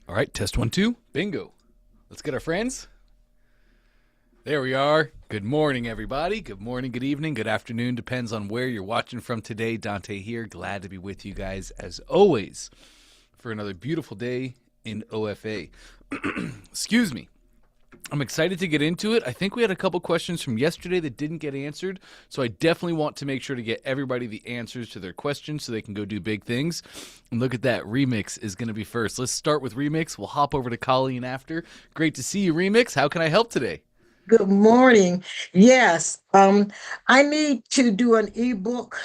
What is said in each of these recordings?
All right, test 1, 2. Bingo. Let's get our friends. There we are. Good morning, everybody. Good morning, good evening, good afternoon. Depends on where you're watching from today. Dante here. Glad to be with you guys, as always, for another beautiful day in OFA. Excuse me. I'm excited to get into it. I think we had a couple questions from yesterday that didn't get answered, so I definitely want to make sure to get everybody the answers to their questions so they can go do big things. And look at that. Remix is going to be first. Let's start with Remix. We'll hop over to Colleen after. Great to see you, Remix. How can I help today? Good morning. Yes, I need to do an ebook,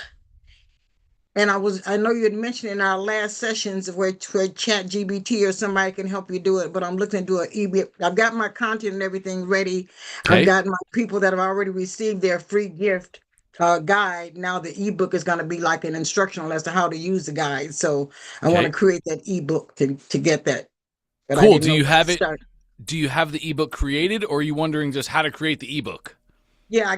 and I know you had mentioned in our last sessions where Chat GBT or somebody can help you do it, but I'm looking to do an ebook. I've got my content and everything ready. I've Okay. got my people that have already received their free gift guide. Now the ebook is going to be like an instructional as to how to use the guide. So I want to Okay. create that ebook to get that, but I Cool. didn't Do know you where to have it? start. Do you have the ebook created, or are you wondering just how to create the ebook? Yeah, I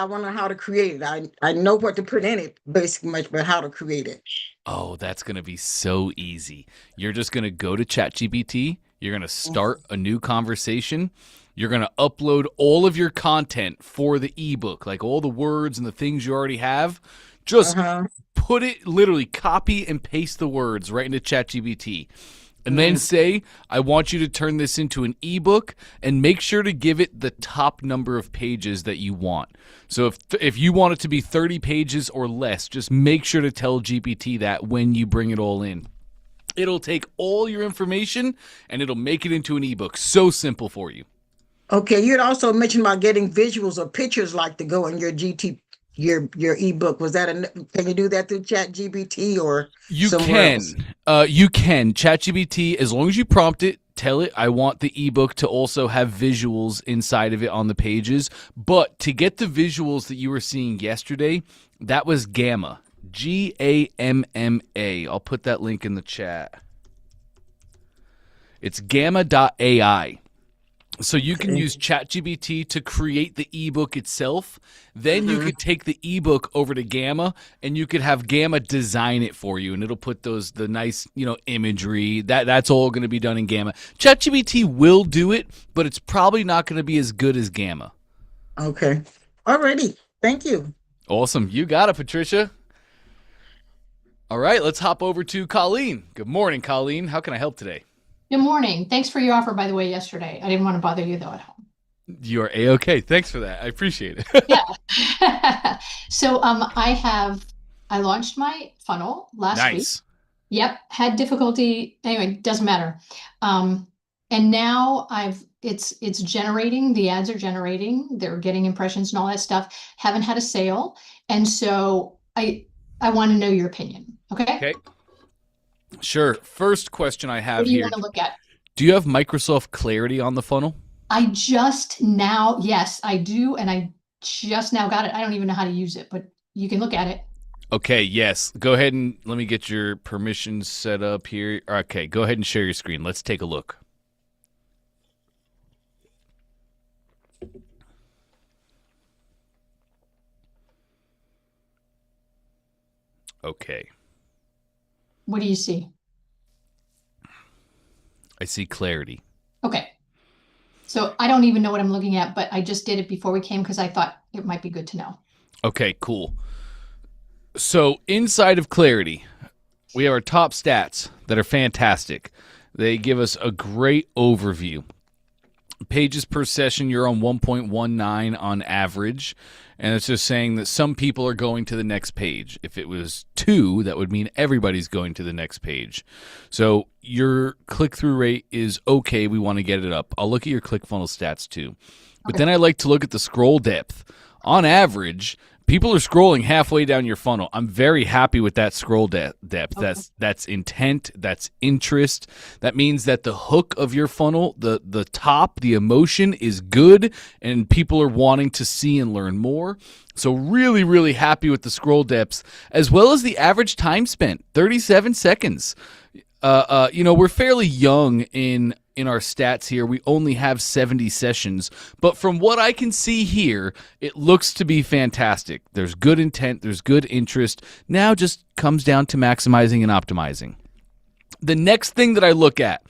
want to know how to create it. I know what to put in it, basically much, but how to create it. Oh, that's going to be so easy. You're just going to go to ChatGPT. You're going to start a new conversation. You're going to upload all of your content for the ebook, like all the words and the things you already have. Just Uh-huh. put it, literally copy and paste the words right into ChatGPT. And then Mm. say, I want you to turn this into an ebook, and make sure to give it the top number of pages that you want. So if you want it to be 30 pages or less, just make sure to tell GPT that when you bring it all in. It'll take all your information and it'll make it into an ebook. So simple for you. Okay, you had also mentioned about getting visuals or pictures like to go in your GT your ebook. Was that can you do that through Chat GBT or You somewhere else? can. You can. ChatGPT, as long as you prompt it, tell it, I want the ebook to also have visuals inside of it on the pages. But to get the visuals that you were seeing yesterday, that was Gamma. Gamma. I'll put that link in the chat. It's gamma.ai. So you can Okay. use ChatGPT to create the ebook itself. Then you could take the ebook over to Gamma, and you could have Gamma design it for you, and it'll put the nice, imagery. That's all going to be done in Gamma. ChatGPT will do it, but it's probably not going to be as good as Gamma. Okay. Alrighty. Thank you. Awesome. You got it, Patricia. All right, let's hop over to Colleen. Good morning, Colleen. How can I help today? Good morning. Thanks for your offer, by the way, yesterday. I didn't want to bother you though at home. You are A-OK. Thanks for that. I appreciate it. Yeah. So I launched my funnel last week. Nice. Yep. Had difficulty. Anyway, doesn't matter. And now it's generating, the ads are generating, they're getting impressions and all that stuff. Haven't had a sale. And so I want to know your opinion. Okay. Okay. Sure. First question I have What do you here. want to look at? Do you have Microsoft Clarity on the funnel? Yes, I do. And I just now got it. I don't even know how to use it, but you can look at it. Okay, yes. Go ahead and let me get your permissions set up here. Okay, go ahead and share your screen. Let's take a look. Okay. What do you see? I see Clarity. Okay. So I don't even know what I'm looking at, but I just did it before we came because I thought it might be good to know. Okay, cool. So inside of Clarity, we have our top stats that are fantastic. They give us a great overview. Pages per session, you're on 1.19 on average. And it's just saying that some people are going to the next page. If it was 2, that would mean everybody's going to the next page. So your click-through rate is okay. We want to get it up. I'll look at your ClickFunnels stats too. But then I like to look at the scroll depth. On average, people are scrolling halfway down your funnel. I'm very happy with that scroll depth. Okay. That's intent. That's interest. That means that the hook of your funnel, the top, the emotion is good, and people are wanting to see and learn more. So really, really happy with the scroll depths, as well as the average time spent, 37 seconds. We're fairly young in our stats here. We only have 70 sessions, but from what I can see here, it looks to be fantastic. There's good intent, there's good interest. Now just comes down to maximizing and optimizing. The next thing that I look at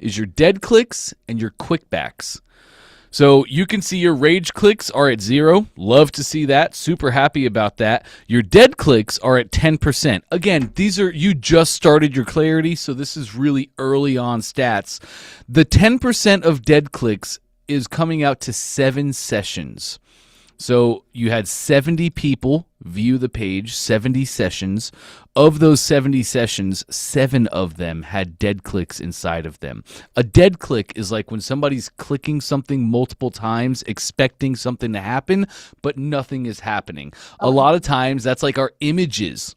is your dead clicks and your quickbacks. So you can see your rage clicks are at 0. Love to see that. Super happy about that. Your dead clicks are at 10%. Again, these are, you just started your clarity, so this is really early on stats. The 10% of dead clicks is coming out to 7 sessions. So you had 70 people view the page, 70 sessions. Of those 70 sessions, 7 of them had dead clicks inside of them. A dead click is like when somebody's clicking something multiple times, expecting something to happen, but nothing is happening. A lot of times, that's like our images.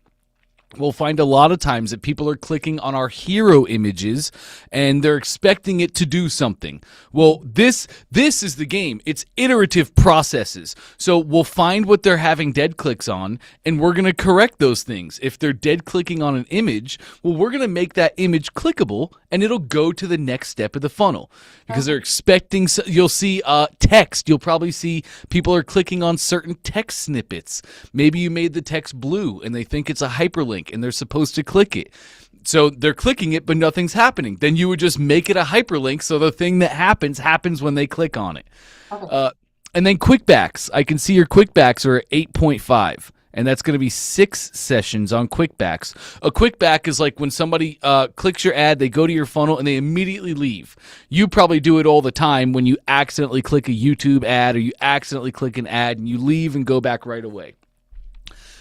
We'll find a lot of times that people are clicking on our hero images and they're expecting it to do something. Well, this is the game. It's iterative processes. So we'll find what they're having dead clicks on and we're going to correct those things. If they're dead clicking on an image, well, we're going to make that image clickable and it'll go to the next step of the funnel because they're expecting, you'll see text. You'll probably see people are clicking on certain text snippets. Maybe you made the text blue and they think it's a hyperlink and they're supposed to click it. So they're clicking it, but nothing's happening. Then you would just make it a hyperlink so the thing that happens when they click on it. Okay. And then quickbacks. I can see your quickbacks are at 8.5. And that's going to be 6 sessions on quickbacks. A quickback is like when somebody clicks your ad, they go to your funnel, and they immediately leave. You probably do it all the time when you accidentally click a YouTube ad or you accidentally click an ad, and you leave and go back right away.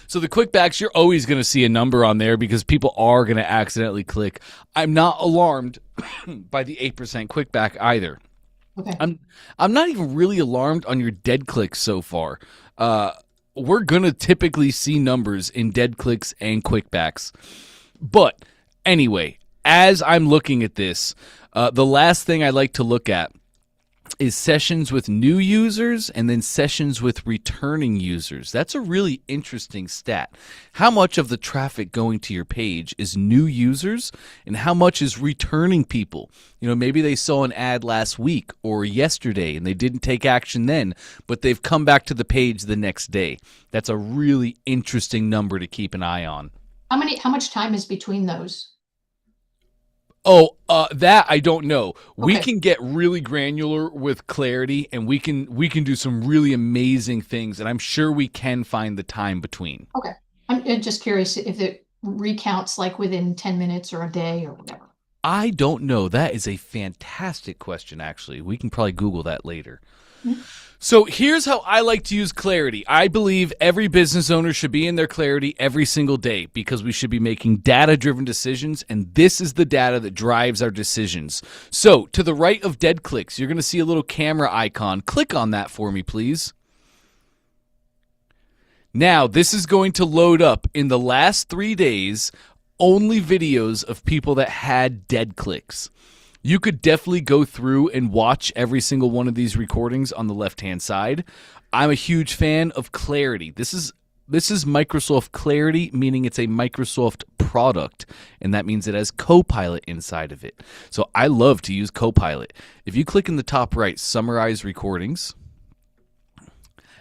So the quickbacks, you're always going to see a number on there because people are going to accidentally click. I'm not alarmed by the 8% quickback either. Okay. I'm not even really alarmed on your dead clicks so far. We're going to typically see numbers in dead clicks and quickbacks. But anyway, as I'm looking at this, the last thing I like to look at is sessions with new users and then sessions with returning users. That's a really interesting stat. How much of the traffic going to your page is new users and how much is returning people? You know, maybe they saw an ad last week or yesterday and they didn't take action then, but they've come back to the page the next day. That's a really interesting number to keep an eye on. How much time is between those? Oh, that I don't know. Okay. We can get really granular with clarity, and we can do some really amazing things, and I'm sure we can find the time between. Okay. I'm just curious if it recounts like within 10 minutes or a day or whatever. I don't know. That is a fantastic question, actually. We can probably Google that later. Mm-hmm. So here's how I like to use clarity. I believe every business owner should be in their clarity every single day because we should be making data-driven decisions, and this is the data that drives our decisions. So to the right of dead clicks, you're going to see a little camera icon. Click on that for me, please. Now, this is going to load up in the last 3 days only videos of people that had dead clicks. You could definitely go through and watch every single one of these recordings on the left-hand side. I'm a huge fan of Clarity. This is Microsoft Clarity, meaning it's a Microsoft product, and that means it has Copilot inside of it. So I love to use Copilot. If you click in the top right, Summarize Recordings,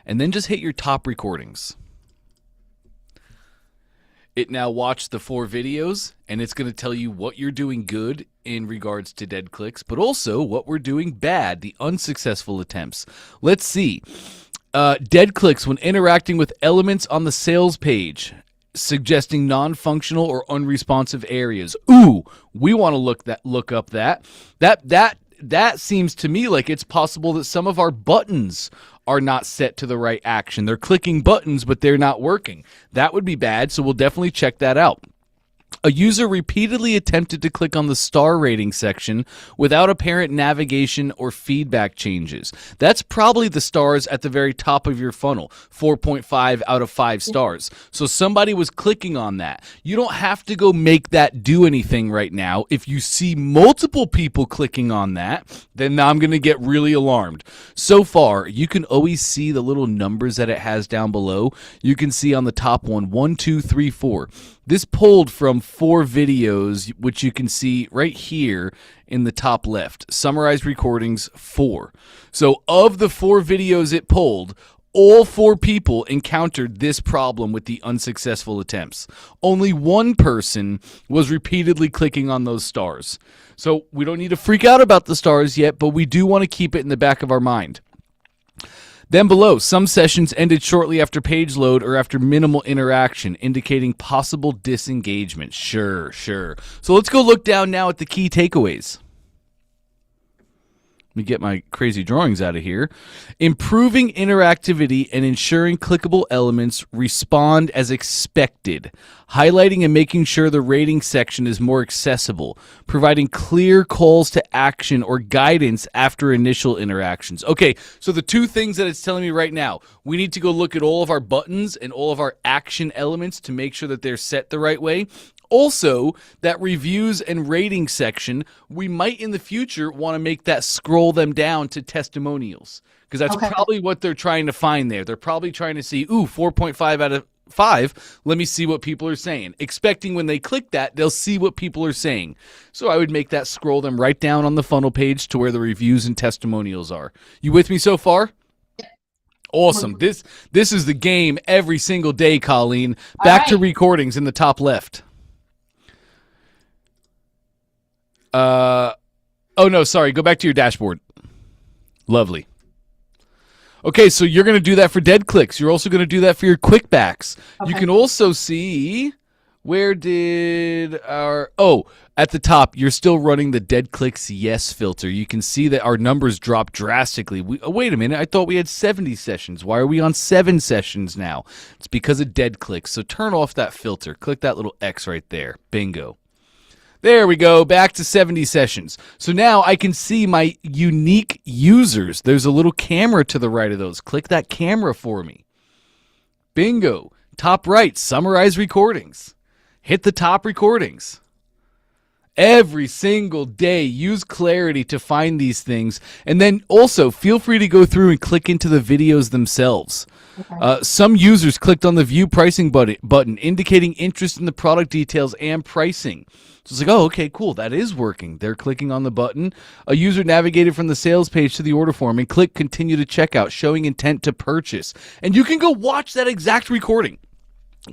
and then just hit your top recordings. It now watched the 4 videos, and it's going to tell you what you're doing good in regards to dead clicks, but also what we're doing bad, the unsuccessful attempts. Let's see. Dead clicks when interacting with elements on the sales page, suggesting non-functional or unresponsive areas. Ooh, we want to look up that. That seems to me like it's possible that some of our buttons are not set to the right action. They're clicking buttons, but they're not working. That would be bad, so we'll definitely check that out. A user repeatedly attempted to click on the star rating section without apparent navigation or feedback changes. That's probably the stars at the very top of your funnel, 4.5 out of 5 stars. So somebody was clicking on that. You don't have to go make that do anything right now. If you see multiple people clicking on that, then I'm going to get really alarmed. So far, you can always see the little numbers that it has down below. You can see on the top one, 1, 2, 3, 4. This pulled from 4 videos, which you can see right here in the top left. Summarized recordings 4. So of the 4 videos it pulled, all 4 people encountered this problem with the unsuccessful attempts. Only 1 person was repeatedly clicking on those stars. So we don't need to freak out about the stars yet, but we do want to keep it in the back of our mind. Then below, some sessions ended shortly after page load or after minimal interaction, indicating possible disengagement. Sure. So let's go look down now at the key takeaways. Let me get my crazy drawings out of here. Improving interactivity and ensuring clickable elements respond as expected. Highlighting and making sure the rating section is more accessible. Providing clear calls to action or guidance after initial interactions. Okay, so the 2 things that it's telling me right now, we need to go look at all of our buttons and all of our action elements to make sure that they're set the right way. Also, that reviews and rating section, we might in the future want to make that scroll them down to testimonials, because that's probably what they're trying to find there. They're probably trying to see, 4.5 out of 5. Let me see what people are saying. Expecting when they click that, they'll see what people are saying. So I would make that scroll them right down on the funnel page to where the reviews and testimonials are. You with me so far? Awesome. This is the game every single day, Colleen. Back to recordings in the top left. Oh no, sorry. Go back to your dashboard. Lovely. Okay, so you're going to do that for dead clicks. You're also going to do that for your quick backs. Okay. You can also see, where did our, at the top, you're still running the dead clicks yes filter. You can see that our numbers dropped drastically. Wait a minute, I thought we had 70 sessions. Why are we on 7 sessions now? It's because of dead clicks. So turn off that filter. Click that little X right there. Bingo. There we go, back to 70 sessions. So now I can see my unique users. There's a little camera to the right of those. Click that camera for me. Bingo. Top right, summarize recordings. Hit the top recordings. Every single day, use Clarity to find these things. And then also, feel free to go through and click into the videos themselves. Okay. Some users clicked on the View Pricing button, indicating interest in the product details and pricing. So it's like, okay, cool, that is working. They're clicking on the button. A user navigated from the sales page to the order form and click Continue to Checkout, showing intent to purchase. And you can go watch that exact recording.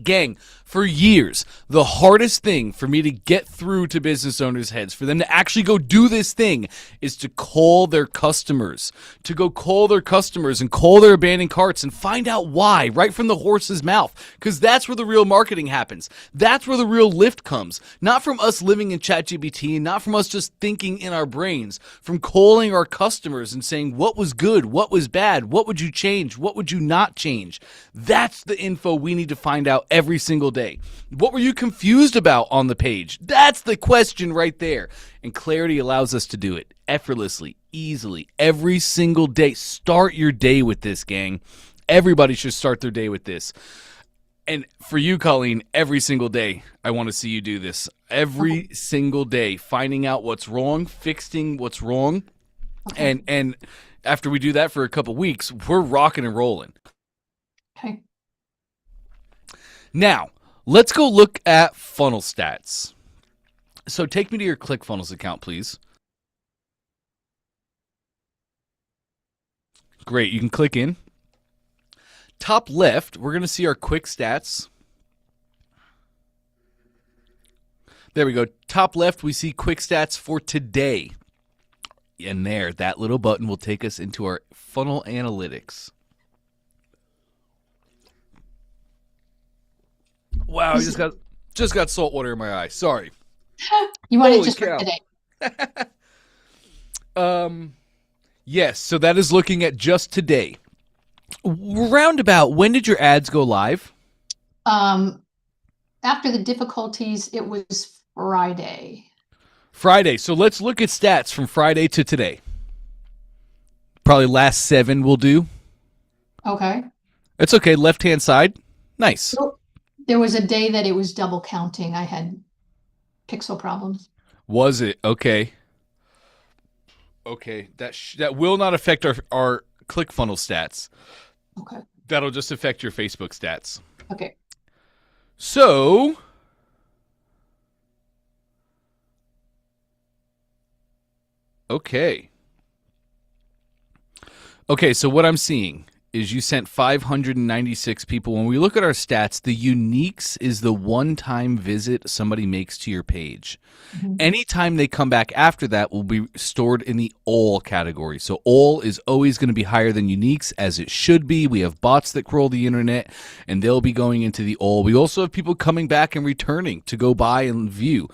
Gang, for years, the hardest thing for me to get through to business owners' heads, for them to actually go do this thing, is to call their customers. To go call their customers and call their abandoned carts and find out why, right from the horse's mouth. Because that's where the real marketing happens. That's where the real lift comes. Not from us living in ChatGPT, not from us just thinking in our brains. From calling our customers and saying what was good, what was bad, what would you change, what would you not change. That's the info we need to find out every single day. What were you confused about on the page? That's the question right there. And Clarity allows us to do it effortlessly, easily, every single day. Start your day with this, gang. Everybody should start their day with this. And for you, Colleen, every single day, I want to see you do this. Every single day, finding out what's wrong, fixing what's wrong. Okay. And after we do that for a couple weeks, we're rocking and rolling. Okay. Now, let's go look at funnel stats. So take me to your ClickFunnels account, please. Great, you can click in. Top left, we're going to see our quick stats. There we go. Top left, we see quick stats for today. And there, that little button will take us into our funnel analytics. Wow, I just got salt water in my eye. Sorry. You want it just for today. Yes, so that is looking at just today. Roundabout, when did your ads go live? After the difficulties, it was Friday. Friday. So let's look at stats from Friday to today. Probably last 7 will do. Okay. That's okay. Left-hand side. Nice. So there was a day that it was double counting. I had pixel problems. Was it? Okay. Okay. That will not affect our ClickFunnels stats. Okay. That'll just affect your Facebook stats. Okay. So Okay, so what I'm seeing is you sent 596 people. When we look at our stats, the uniques is the one-time visit somebody makes to your page. Anytime they come back after that will be stored in the all category. So all is always going to be higher than uniques, as it should be. We have bots that crawl the internet, and they'll be going into the all. We also have people coming back and returning to go buy and view.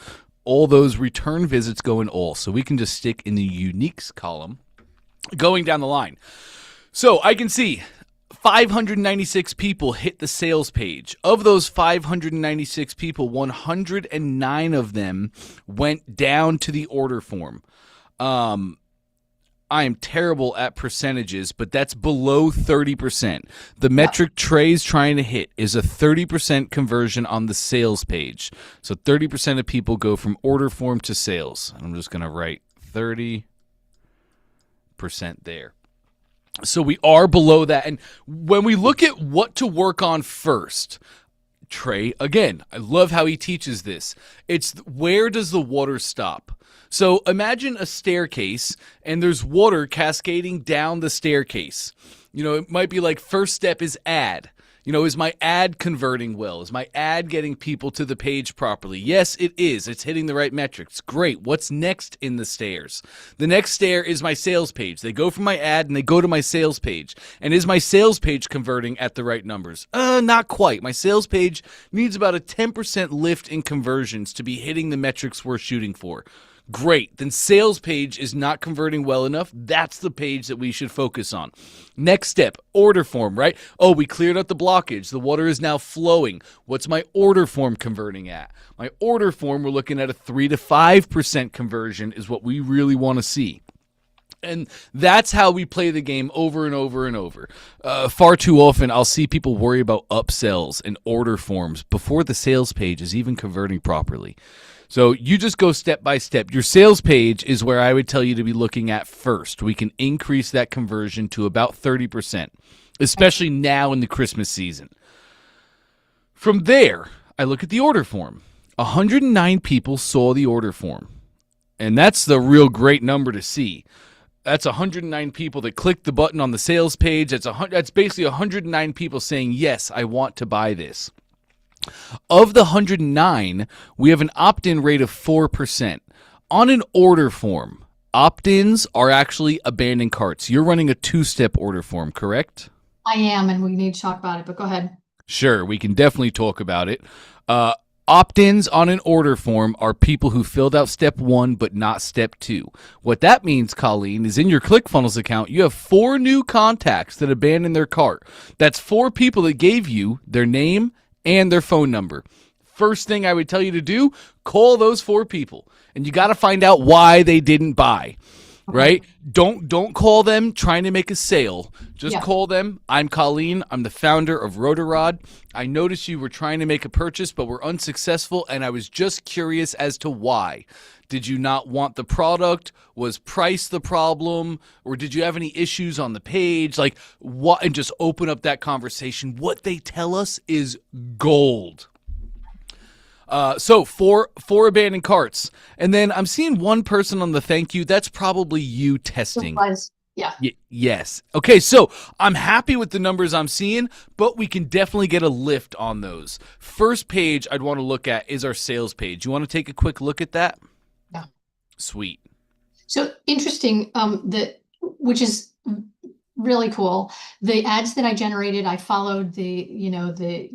All those return visits go in all. So we can just stick in the uniques column going down the line. So I can see 596 people hit the sales page. Of those 596 people, 109 of them went down to the order form. I am terrible at percentages, but that's below 30%. The metric Trey's trying to hit is a 30% conversion on the sales page. So 30% of people go from order form to sales. I'm just going to write 30% there. So we are below that. And when we look at what to work on first, Trey, again, I love how he teaches this. It's where does the water stop? So imagine a staircase and there's water cascading down the staircase. You know, it might be like first step is ad. You know, is my ad converting well? Is my ad getting people to the page properly? Yes, it is. It's hitting the right metrics. Great. What's next in the stairs? The next stair is my sales page. They go from my ad and they go to my sales page. And is my sales page converting at the right numbers? Not quite. My sales page needs about a 10% lift in conversions to be hitting the metrics we're shooting for. Great. Then sales page is not converting well enough. That's the page that we should focus on. Next step, order form, right? Oh, we cleared out the blockage. The water is now flowing. What's my order form converting at? My order form, we're looking at a 3 to 5% conversion is what we really want to see. And that's how we play the game over and over and over. Far too often, I'll see people worry about upsells and order forms before the sales page is even converting properly. So you just go step by step. Your sales page is where I would tell you to be looking at first. We can increase that conversion to about 30%, especially now in the Christmas season. From there, I look at the order form. 109 people saw the order form, and that's the real great number to see. That's 109 people that clicked the button on the sales page. That's basically 109 people saying, yes, I want to buy this. Of the 109, we have an opt-in rate of 4%. On an order form, opt-ins are actually abandoned carts. You're running a two-step order form, correct? I am, and we need to talk about it, but go ahead. Sure, we can definitely talk about it. Opt-ins on an order form are people who filled out step 1 but not step 2. What that means, Colleen, is in your ClickFunnels account, you have 4 new contacts that abandoned their cart. That's 4 people that gave you their name and their phone number. First thing I would tell you to do, call those 4 people. And you got to find out why they didn't buy. Right? Don't call them trying to make a sale. Just call them. I'm Colleen. I'm the founder of Rotorod. I noticed you were trying to make a purchase, but were unsuccessful, and I was just curious as to why. Did you not want the product? Was price the problem? Or did you have any issues on the page? Like what? And just open up that conversation. What they tell us is gold. So four abandoned carts. And then I'm seeing one person on the thank you. That's probably you testing. Yeah. Yes. Okay, so I'm happy with the numbers I'm seeing, but we can definitely get a lift on those. First page I'd want to look at is our sales page. You want to take a quick look at that? Yeah. Sweet. So interesting, which is really cool. The ads that I generated, I followed the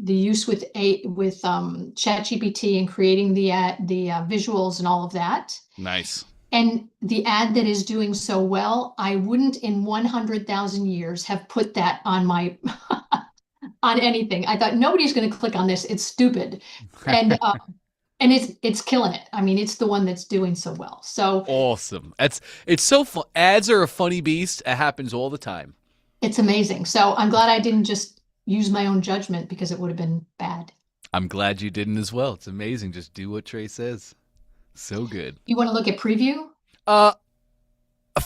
use with ChatGPT and creating the visuals and all of that. Nice. And the ad that is doing so well, I wouldn't in 100,000 years have put that on my on anything. I thought nobody's going to click on this. It's stupid, and it's killing it. I mean, it's the one that's doing so well. So awesome. It's so fun. Ads are a funny beast. It happens all the time. It's amazing. So I'm glad I didn't just use my own judgment because it would have been bad. I'm glad you didn't as well. It's amazing. Just do what Trey says. So good. You want to look at preview?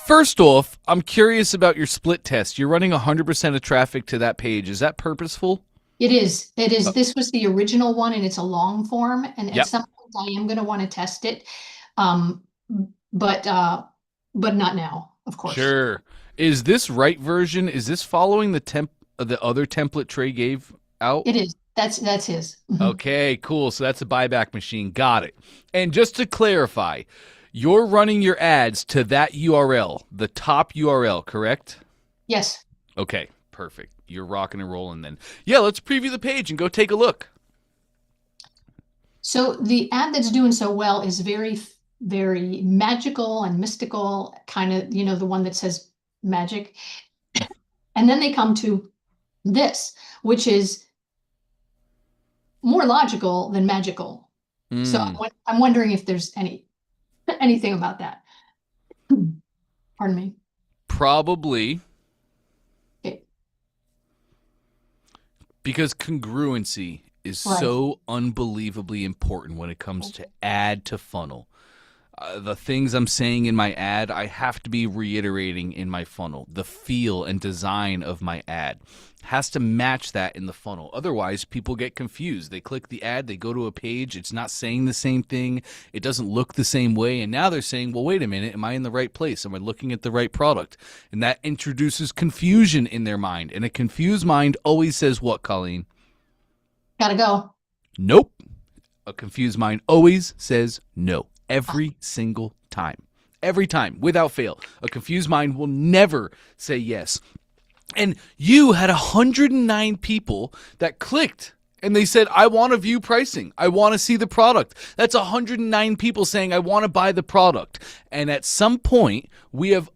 First off, I'm curious about your split test. You're running 100% of traffic to that page. Is that purposeful? It is. It is. This was the original one, and it's a long form. And at some point, I am going to want to test it, but not now, of course. Sure. Is this right version? Is this following the the other template Trey gave out? It is. That's his. Mhm. Okay, cool. So that's a buyback machine. Got it. And just to clarify, you're running your ads to that URL, the top URL, correct? Yes. Okay, perfect. You're rocking and rolling then. Yeah, let's preview the page and go take a look. So the ad that's doing so well is very, very magical and mystical, kind of, the one that says magic. And then they come to this, which is more logical than magical. So I'm wondering if there's anything about that. Pardon me. Probably. Okay. Because congruency is so unbelievably important when it comes to ad to funnel. The things I'm saying in my ad, I have to be reiterating in my funnel. The feel and design of my ad has to match that in the funnel. Otherwise, people get confused. They click the ad, they go to a page, it's not saying the same thing, it doesn't look the same way, and now they're saying, well, wait a minute, am I in the right place? Am I looking at the right product? And that introduces confusion in their mind. And a confused mind always says what, Colleen? Gotta go. Nope. A confused mind always says no. Every single time. Every time, without fail. A confused mind will never say yes. And you had 109 people that clicked and they said, I want to view pricing. I want to see the product. That's 109 people saying, I want to buy the product. And at some point, we have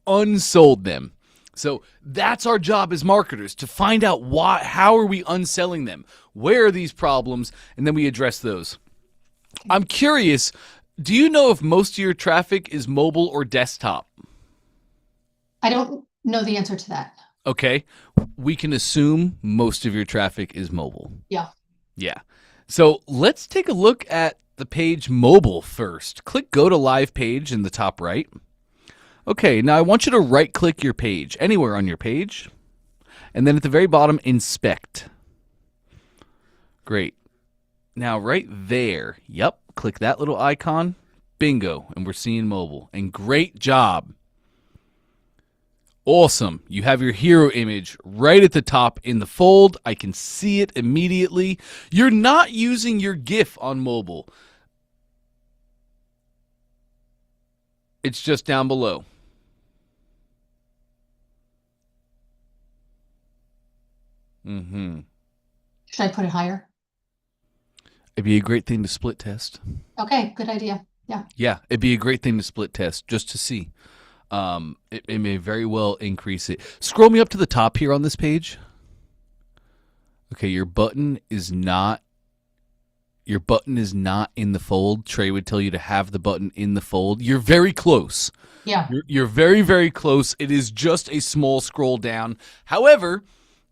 unsold them. So that's our job as marketers, to find out how are we unselling them? Where are these problems? And then we address those. I'm curious, do you know if most of your traffic is mobile or desktop? I don't know the answer to that. Okay. We can assume most of your traffic is mobile. Yeah. Yeah. So let's take a look at the page mobile first. Click Go to Live Page in the top right. Okay, now I want you to right-click your page, anywhere on your page, and then at the very bottom, Inspect. Great. Now right there, yep, click that little icon, bingo, and we're seeing mobile. And great job. Awesome. You have your hero image right at the top in the fold. I can see it immediately. You're not using your GIF on mobile. It's just down below. Should I put it higher? It'd be a great thing to split test. Okay, good idea. Yeah. Yeah, it'd be a great thing to split test just to see. It may very well increase it. Scroll me up to the top here on this page. Okay, your button is not in the fold. Trey would tell you to have the button in the fold. You're very close. Yeah. You're very, very close. It is just a small scroll down. However,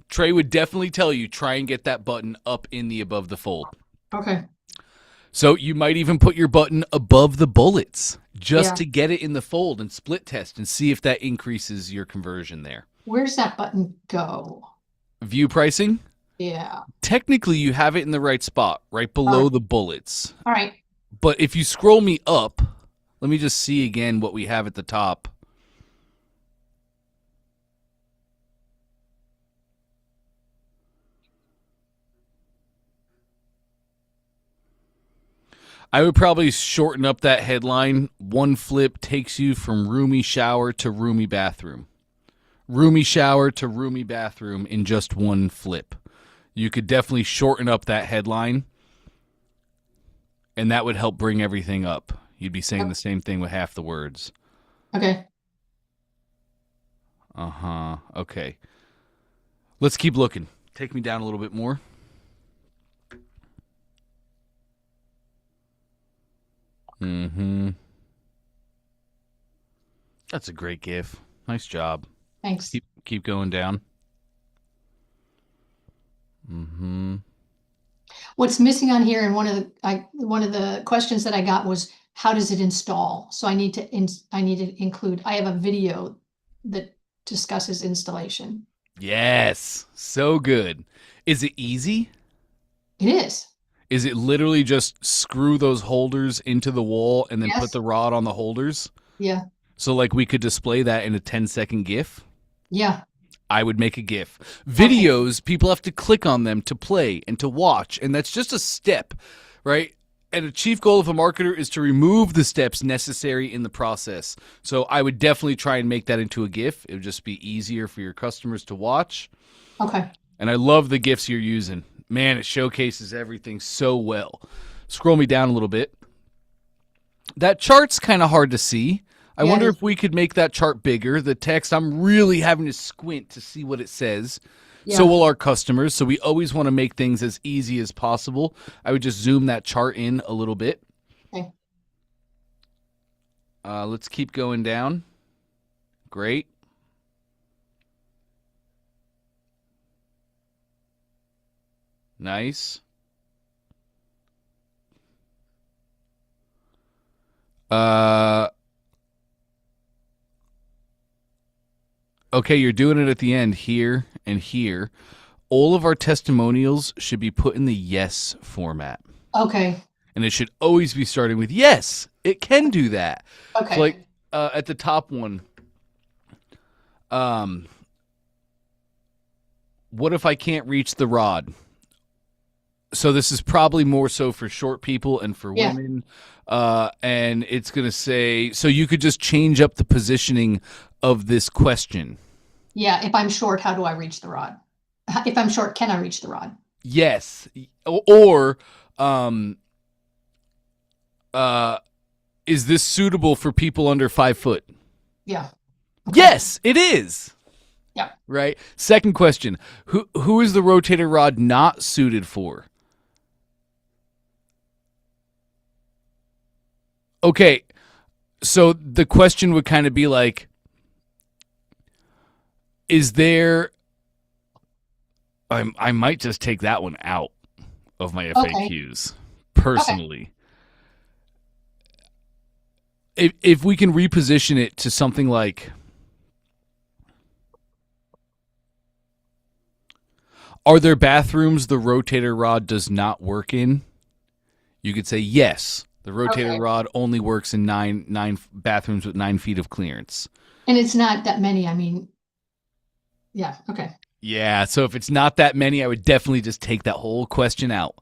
Trey would definitely tell you, try and get that button up in the above the fold. Okay. So you might even put your button above the bullets just to get it in the fold and split test and see if that increases your conversion there. Where's that button go? View pricing? Yeah. Technically, you have it in the right spot, right below the bullets. All right. But if you scroll me up, let me just see again what we have at the top. I would probably shorten up that headline. One flip takes you from roomy shower to roomy bathroom. Roomy shower to roomy bathroom in just one flip. You could definitely shorten up that headline, and that would help bring everything up. You'd be saying the same thing with half the words. Okay. Uh-huh. Okay. Let's keep looking. Take me down a little bit more. That's a great GIF. Nice job. Thanks. Keep going down. What's missing on here, and one of the questions that I got was, how does it install? So I need to include. I have a video that discusses installation. Yes, so good. Is it easy? It is. Is it literally just screw those holders into the wall and then put the rod on the holders? Yeah. So like we could display that in a 10-second GIF? Yeah. I would make a GIF. Videos, people have to click on them to play and to watch, and that's just a step, right? And a chief goal of a marketer is to remove the steps necessary in the process. So I would definitely try and make that into a GIF. It would just be easier for your customers to watch. Okay. And I love the GIFs you're using. Man, it showcases everything so well. Scroll me down a little bit. That chart's kind of hard to see. I wonder if we could make that chart bigger. The text, I'm really having to squint to see what it says. Yeah. So will our customers. So we always want to make things as easy as possible. I would just zoom that chart in a little bit. Okay. Let's keep going down. Great. Nice. Okay, you're doing it at the end here and here. All of our testimonials should be put in the yes format. Okay. And it should always be starting with yes. It can do that. Okay. So like at the top one, what if I can't reach the rod? So this is probably more so for short people and for women. And it's going to say, so you could just change up the positioning of this question. Yeah. If I'm short, how do I reach the rod? If I'm short, can I reach the rod? Yes. Or, is this suitable for people under 5 foot? Yeah. Okay. Yes, it is. Yeah. Right. Second question. Who is the rotator rod not suited for? Okay. So the question would kind of be like, is there, I might just take that one out of my FAQs personally. If we can reposition it to something like, are there bathrooms the rotator rod does not work in? You could say yes. The rotator rod only works in nine bathrooms with 9 feet of clearance. And it's not that many. I mean, yeah. Okay. Yeah. So if it's not that many, I would definitely just take that whole question out.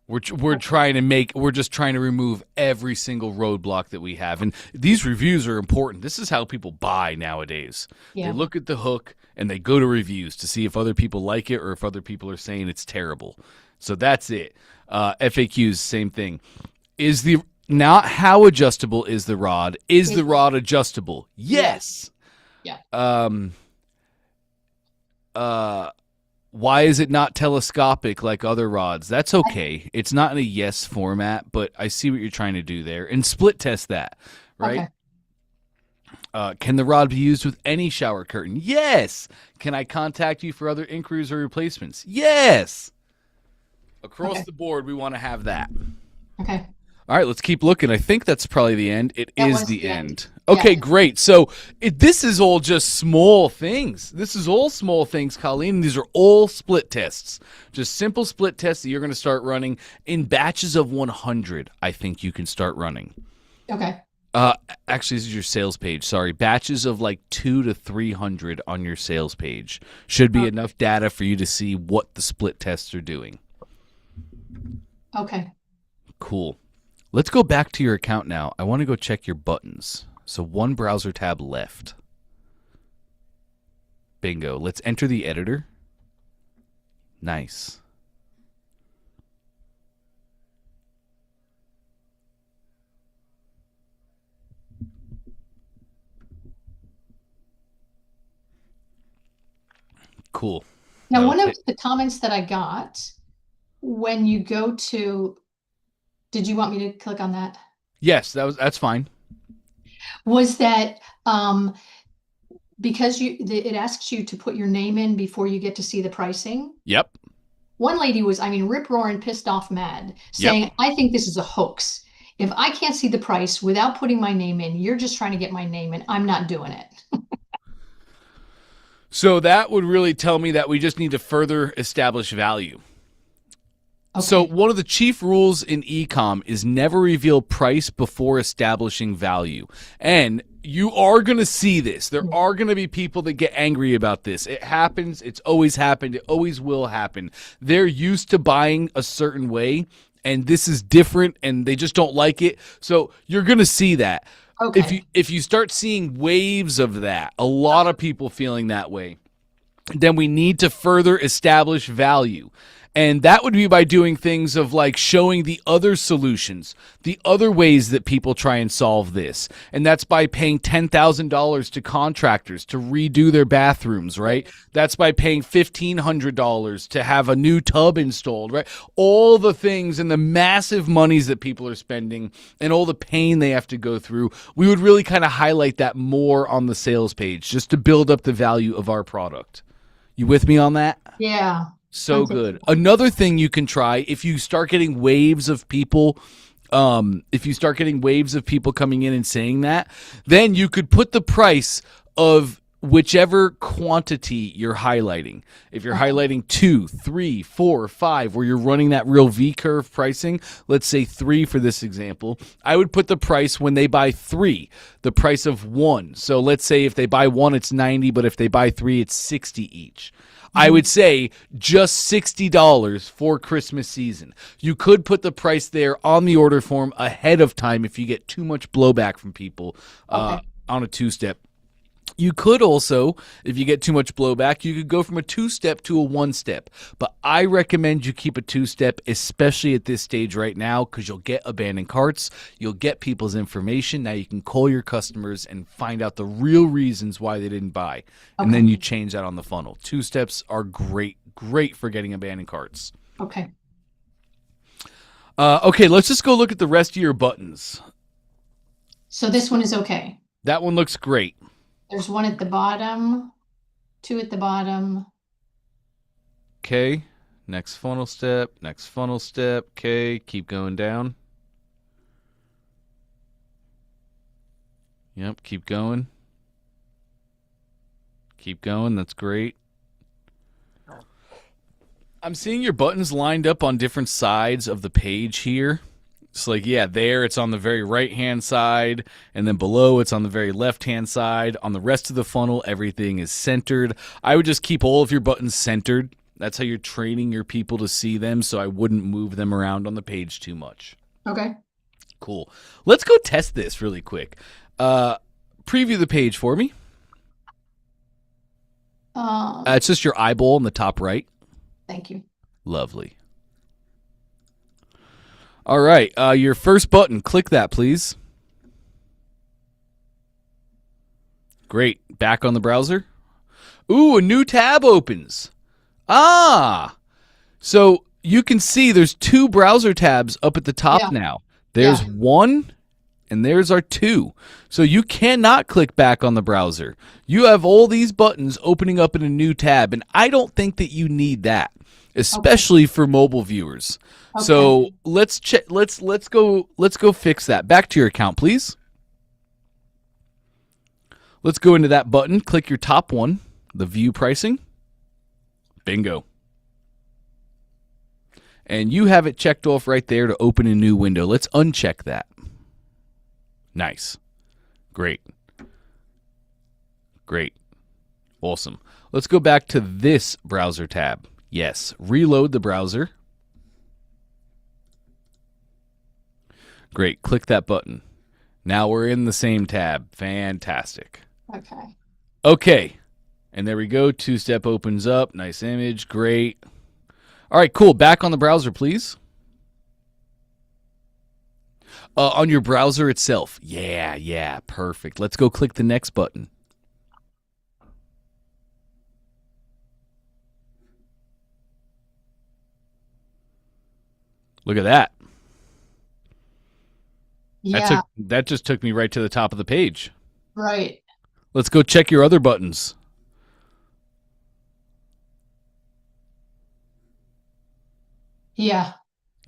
We're just trying to remove every single roadblock that we have. And these reviews are important. This is how people buy nowadays. Yeah. They look at the hook and they go to reviews to see if other people like it or if other people are saying it's terrible. So that's it. FAQs, same thing. Not how adjustable is the rod? Is the rod adjustable? Yes. Yeah. Why is it not telescopic like other rods? That's okay. It's not in a yes format, but I see what you're trying to do there. And split test that, right? Okay. Can the rod be used with any shower curtain? Yes. Can I contact you for other inquiries or replacements? Yes. Across the board, we want to have that. Okay. All right, let's keep looking. I think that's probably the end. It is the end. Okay, great. So this is all just small things. This is all small things, Colleen. These are all split tests. Just simple split tests that you're going to start running in batches of 100, I think you can start running. Okay. Actually, this is your sales page. Sorry. Batches of like 200 to 300 on your sales page. Should be enough data for you to see what the split tests are doing. Okay. Cool. Let's go back to your account now. I want to go check your buttons. So one browser tab left. Bingo. Let's enter the editor. Nice. Cool. Now, one of the comments that I got when you go to, did you want me to click on that? Yes, that's fine. Was that because it asks you to put your name in before you get to see the pricing? Yep. One lady was, rip-roaring, pissed off, mad, saying, I think this is a hoax. If I can't see the price without putting my name in, you're just trying to get my name in. I'm not doing it. So that would really tell me that we just need to further establish value. Okay. So one of the chief rules in e-com is never reveal price before establishing value. And You are going to see this. There are going to be people that get angry about this. It happens. It's always happened. It always will happen. They're used to buying a certain way, and this is different, and they just don't like it. So you're going to see that. Okay. If you start seeing waves of that, a lot of people feeling that way, then we need to further establish value. And that would be by doing things of like showing the other solutions, the other ways that people try and solve this. And that's by paying $10,000 to contractors to redo their bathrooms, right? That's by paying $1,500 to have a new tub installed, right? All the things and the massive monies that people are spending and all the pain they have to go through. We would really kind of highlight that more on the sales page just to build up the value of our product. You with me on that? Yeah. So good. Another thing you can try if you start getting waves of people, coming in and saying that, then you could put the price of whichever quantity you're highlighting. If you're highlighting 2, 3, 4, 5, where you're running that real V-curve pricing, let's say 3 for this example, I would put the price when they buy 3, the price of 1. So let's say if they buy 1, it's 90, but if they buy 3, it's 60 each. I would say just $60 for Christmas season. You could put the price there on the order form ahead of time if you get too much blowback from people on a 2-step. You could also, if you get too much blowback, you could go from a 2-step to a 1-step. But I recommend you keep a 2-step, especially at this stage right now, because you'll get abandoned carts, you'll get people's information. Now you can call your customers and find out the real reasons why they didn't buy. And then you change that on the funnel. 2-steps are great for getting abandoned carts. Okay. Okay, let's just go look at the rest of your buttons. So this one is okay. That one looks great. There's 1 at the bottom, 2 at the bottom. Okay, next funnel step. Okay, keep going down. Yep, keep going. That's great. I'm seeing your buttons lined up on different sides of the page here. It's like, yeah, there it's on the very right-hand side, and then below it's on the very left-hand side. On the rest of the funnel, everything is centered. I would just keep all of your buttons centered. That's how you're training your people to see them, so I wouldn't move them around on the page too much. Okay. Cool. Let's go test this really quick. Preview the page for me. It's just your eyeball in the top right. Thank you. Lovely. All right, your first button, click that, please. Great. Back on the browser. Ooh, a new tab opens. So you can see there's 2 browser tabs up at the top now. There's 1 and there's our 2. So you cannot click back on the browser. You have all these buttons opening up in a new tab, and I don't think that you need that, especially for mobile viewers. Okay. So let's check. Let's go fix that. Back to your account, please. Let's go into that button. Click your top one, the view pricing. Bingo. And you have it checked off right there to open a new window. Let's uncheck that. Nice. Great. Awesome. Let's go back to this browser tab. Yes. Reload the browser. Great. Click that button. Now we're in the same tab. Fantastic. Okay. And there we go. 2-step opens up. Nice image. Great. All right, cool. Back on the browser, please. On your browser itself. Yeah. Perfect. Let's go click the next button. Look at that. Yeah. That just took me right to the top of the page. Right. Let's go check your other buttons. Yeah.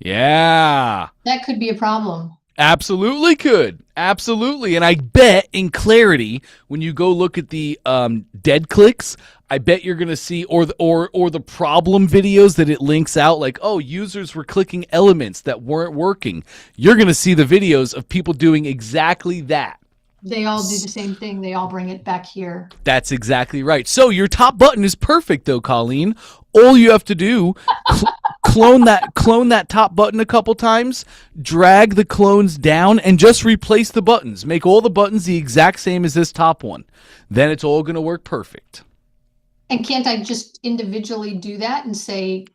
That could be a problem. Absolutely could. Absolutely. And I bet in Clarity, when you go look at the dead clicks, I bet you're going to see, or the problem videos that it links out, like, oh, users were clicking elements that weren't working. You're going to see the videos of people doing exactly that. They all do the same thing. They all bring it back here. That's exactly right. So your top button is perfect though, Colleen. All you have to do, clone that top button a couple times, drag the clones down, and just replace the buttons. Make all the buttons the exact same as this top one. Then it's all going to work perfect. And can't I just individually do that and say,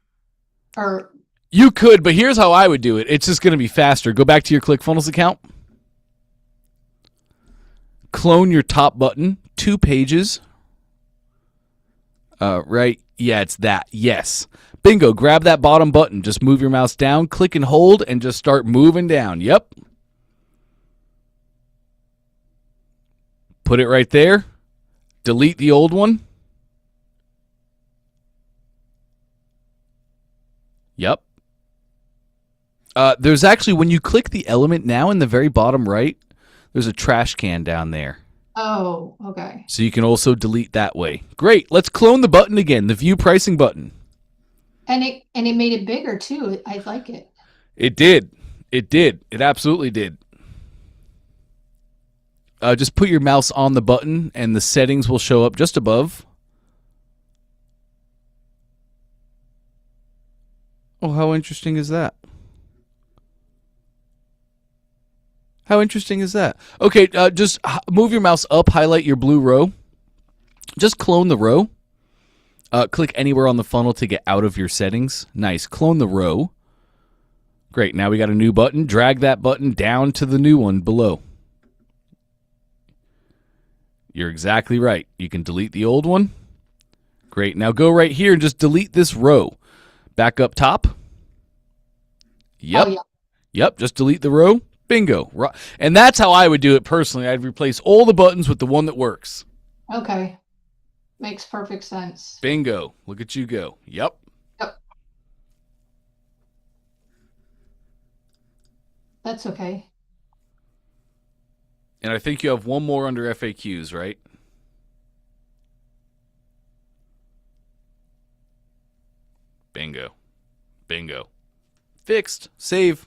or You could, but here's how I would do it. It's just going to be faster. Go back to your ClickFunnels account. Clone your top button, 2 pages. Right? Yeah, it's that. Yes. Bingo. Grab that bottom button. Just move your mouse down, click and hold, and just start moving down. Yep. Put it right there. Delete the old one. Yep. There's actually, when you click the element now in the very bottom right, there's a trash can down there. oh, okay. So you can also delete that way. Great. Let's clone the button again, the view pricing button. And it made it bigger too. I like it. It did. It did. It absolutely did. Just put your mouse on the button and the settings will show up just above. Oh, how interesting is that? How interesting is that? Okay, just move your mouse up, highlight your blue row. Just clone the row. Click anywhere on the funnel to get out of your settings. Nice. Clone the row. Great. Now we got a new button. Drag that button down to the new one below. You're exactly right. You can delete the old one. Great. Now go right here and just delete this row. Back up top. Yep. Oh, yeah. Yep. Just delete the row. Bingo. And that's how I would do it personally. I'd replace all the buttons with the one that works. Okay. Makes perfect sense. Bingo. Look at you go. Yep. Yep. That's okay. And I think you have one more under FAQs, right? Bingo. Bingo. Fixed. Save.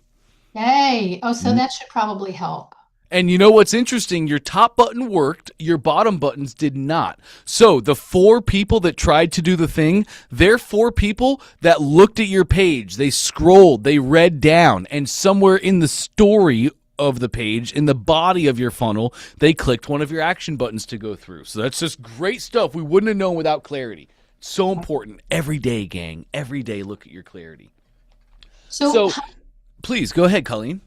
Yay. Oh, so that should probably help. And you know what's interesting? Your top button worked, your bottom buttons did not. So the 4 people that tried to do the thing, they're 4 people that looked at your page. They scrolled, they read down, and somewhere in the story of the page, in the body of your funnel, they clicked one of your action buttons to go through. So that's just great stuff. We wouldn't have known without clarity. So important. Every day, gang. Every day, look at your clarity. So please, go ahead, Colleen.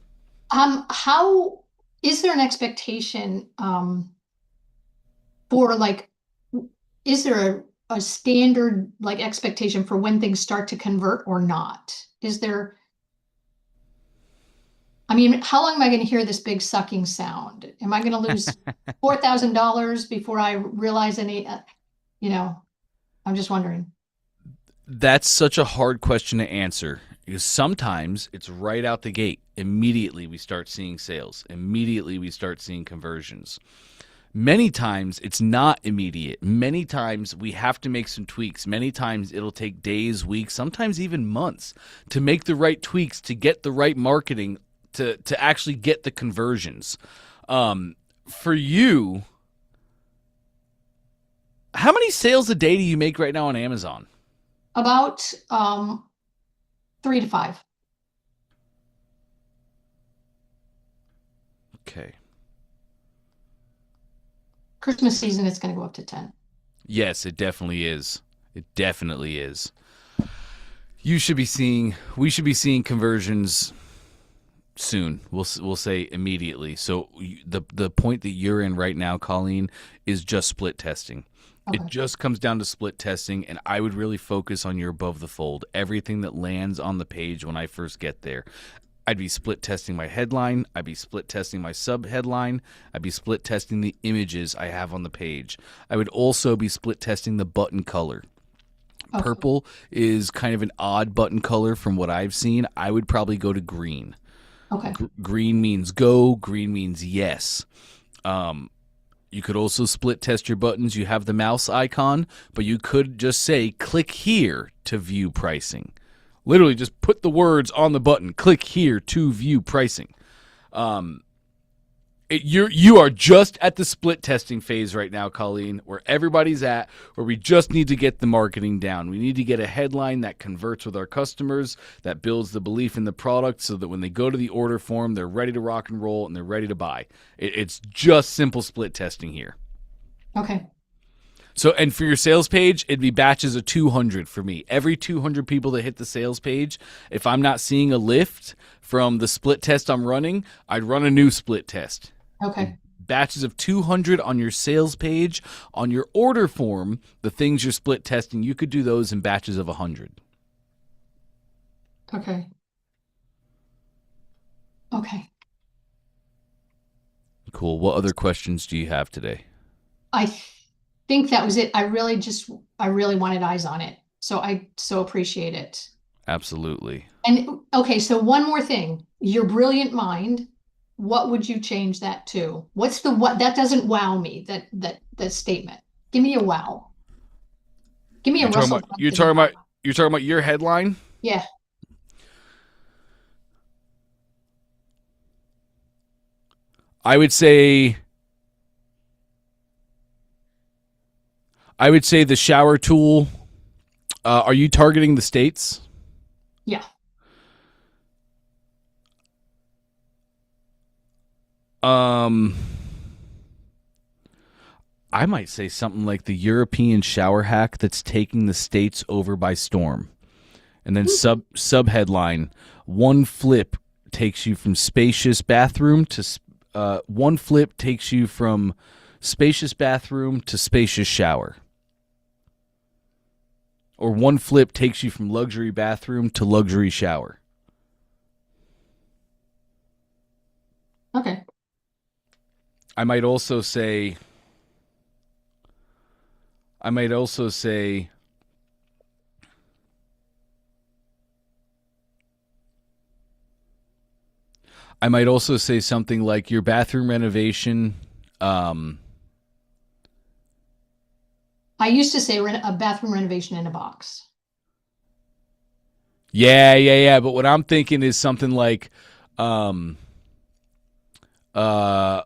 How is there an expectation for like, is there a standard like expectation for when things start to convert or not? Is there, I mean, how long am I going to hear this big sucking sound? Am I going to lose $4,000 before I realize any, I'm just wondering. That's such a hard question to answer because sometimes it's right out the gate. Immediately we start seeing sales. Immediately we start seeing conversions. Many times it's not immediate. Many times we have to make some tweaks. Many times it'll take days, weeks, sometimes even months to make the right tweaks, to get the right marketing, to actually get the conversions. For you, how many sales a day do you make right now on Amazon? About 3 to 5. Okay. Christmas season, it's going to go up to 10. Yes, it definitely is. It definitely is. We should be seeing conversions soon. We'll say immediately. So the point that you're in right now, Colleen, is just split testing. Okay. It just comes down to split testing, and I would really focus on your above the fold. Everything that lands on the page when I first get there. I'd be split testing my headline. I'd be split testing my sub headline. I'd be split testing the images I have on the page. I would also be split testing the button color. Okay. Purple is kind of an odd button color from what I've seen. I would probably go to green. Okay. Green means go. Green means yes. You could also split test your buttons. You have the mouse icon, but you could just say, click here to view pricing. Literally just put the words on the button, click here to view pricing. You are just at the split testing phase right now, Colleen, where everybody's at, where we just need to get the marketing down. We need to get a headline that converts with our customers, that builds the belief in the product so that when they go to the order form, they're ready to rock and roll and they're ready to buy. It's just simple split testing here. Okay. So, and for your sales page, it'd be batches of 200 for me. Every 200 people that hit the sales page, if I'm not seeing a lift from the split test I'm running, I'd run a new split test. Okay. Batches of 200 on your sales page. On your order form, the things you're split testing, you could do those in batches of 100. Okay. Okay. Cool. What other questions do you have today? I think that was it. I really wanted eyes on it. So I so appreciate it. Absolutely. And okay, so one more thing. Your brilliant mind, what would you change that to? What's the what that doesn't wow me, that statement. Give me a wow. Give me a Russell. You're talking about your headline? Yeah. I would say the shower tool. Are you targeting the states? Yeah. I might say something like the European shower hack that's taking the states over by storm. And then sub headline, one flip takes you from spacious bathroom to spacious shower. Or one flip takes you from luxury bathroom to luxury shower. Okay. I might also say something like your bathroom renovation. I used to say a bathroom renovation in a box. Yeah. But what I'm thinking is something like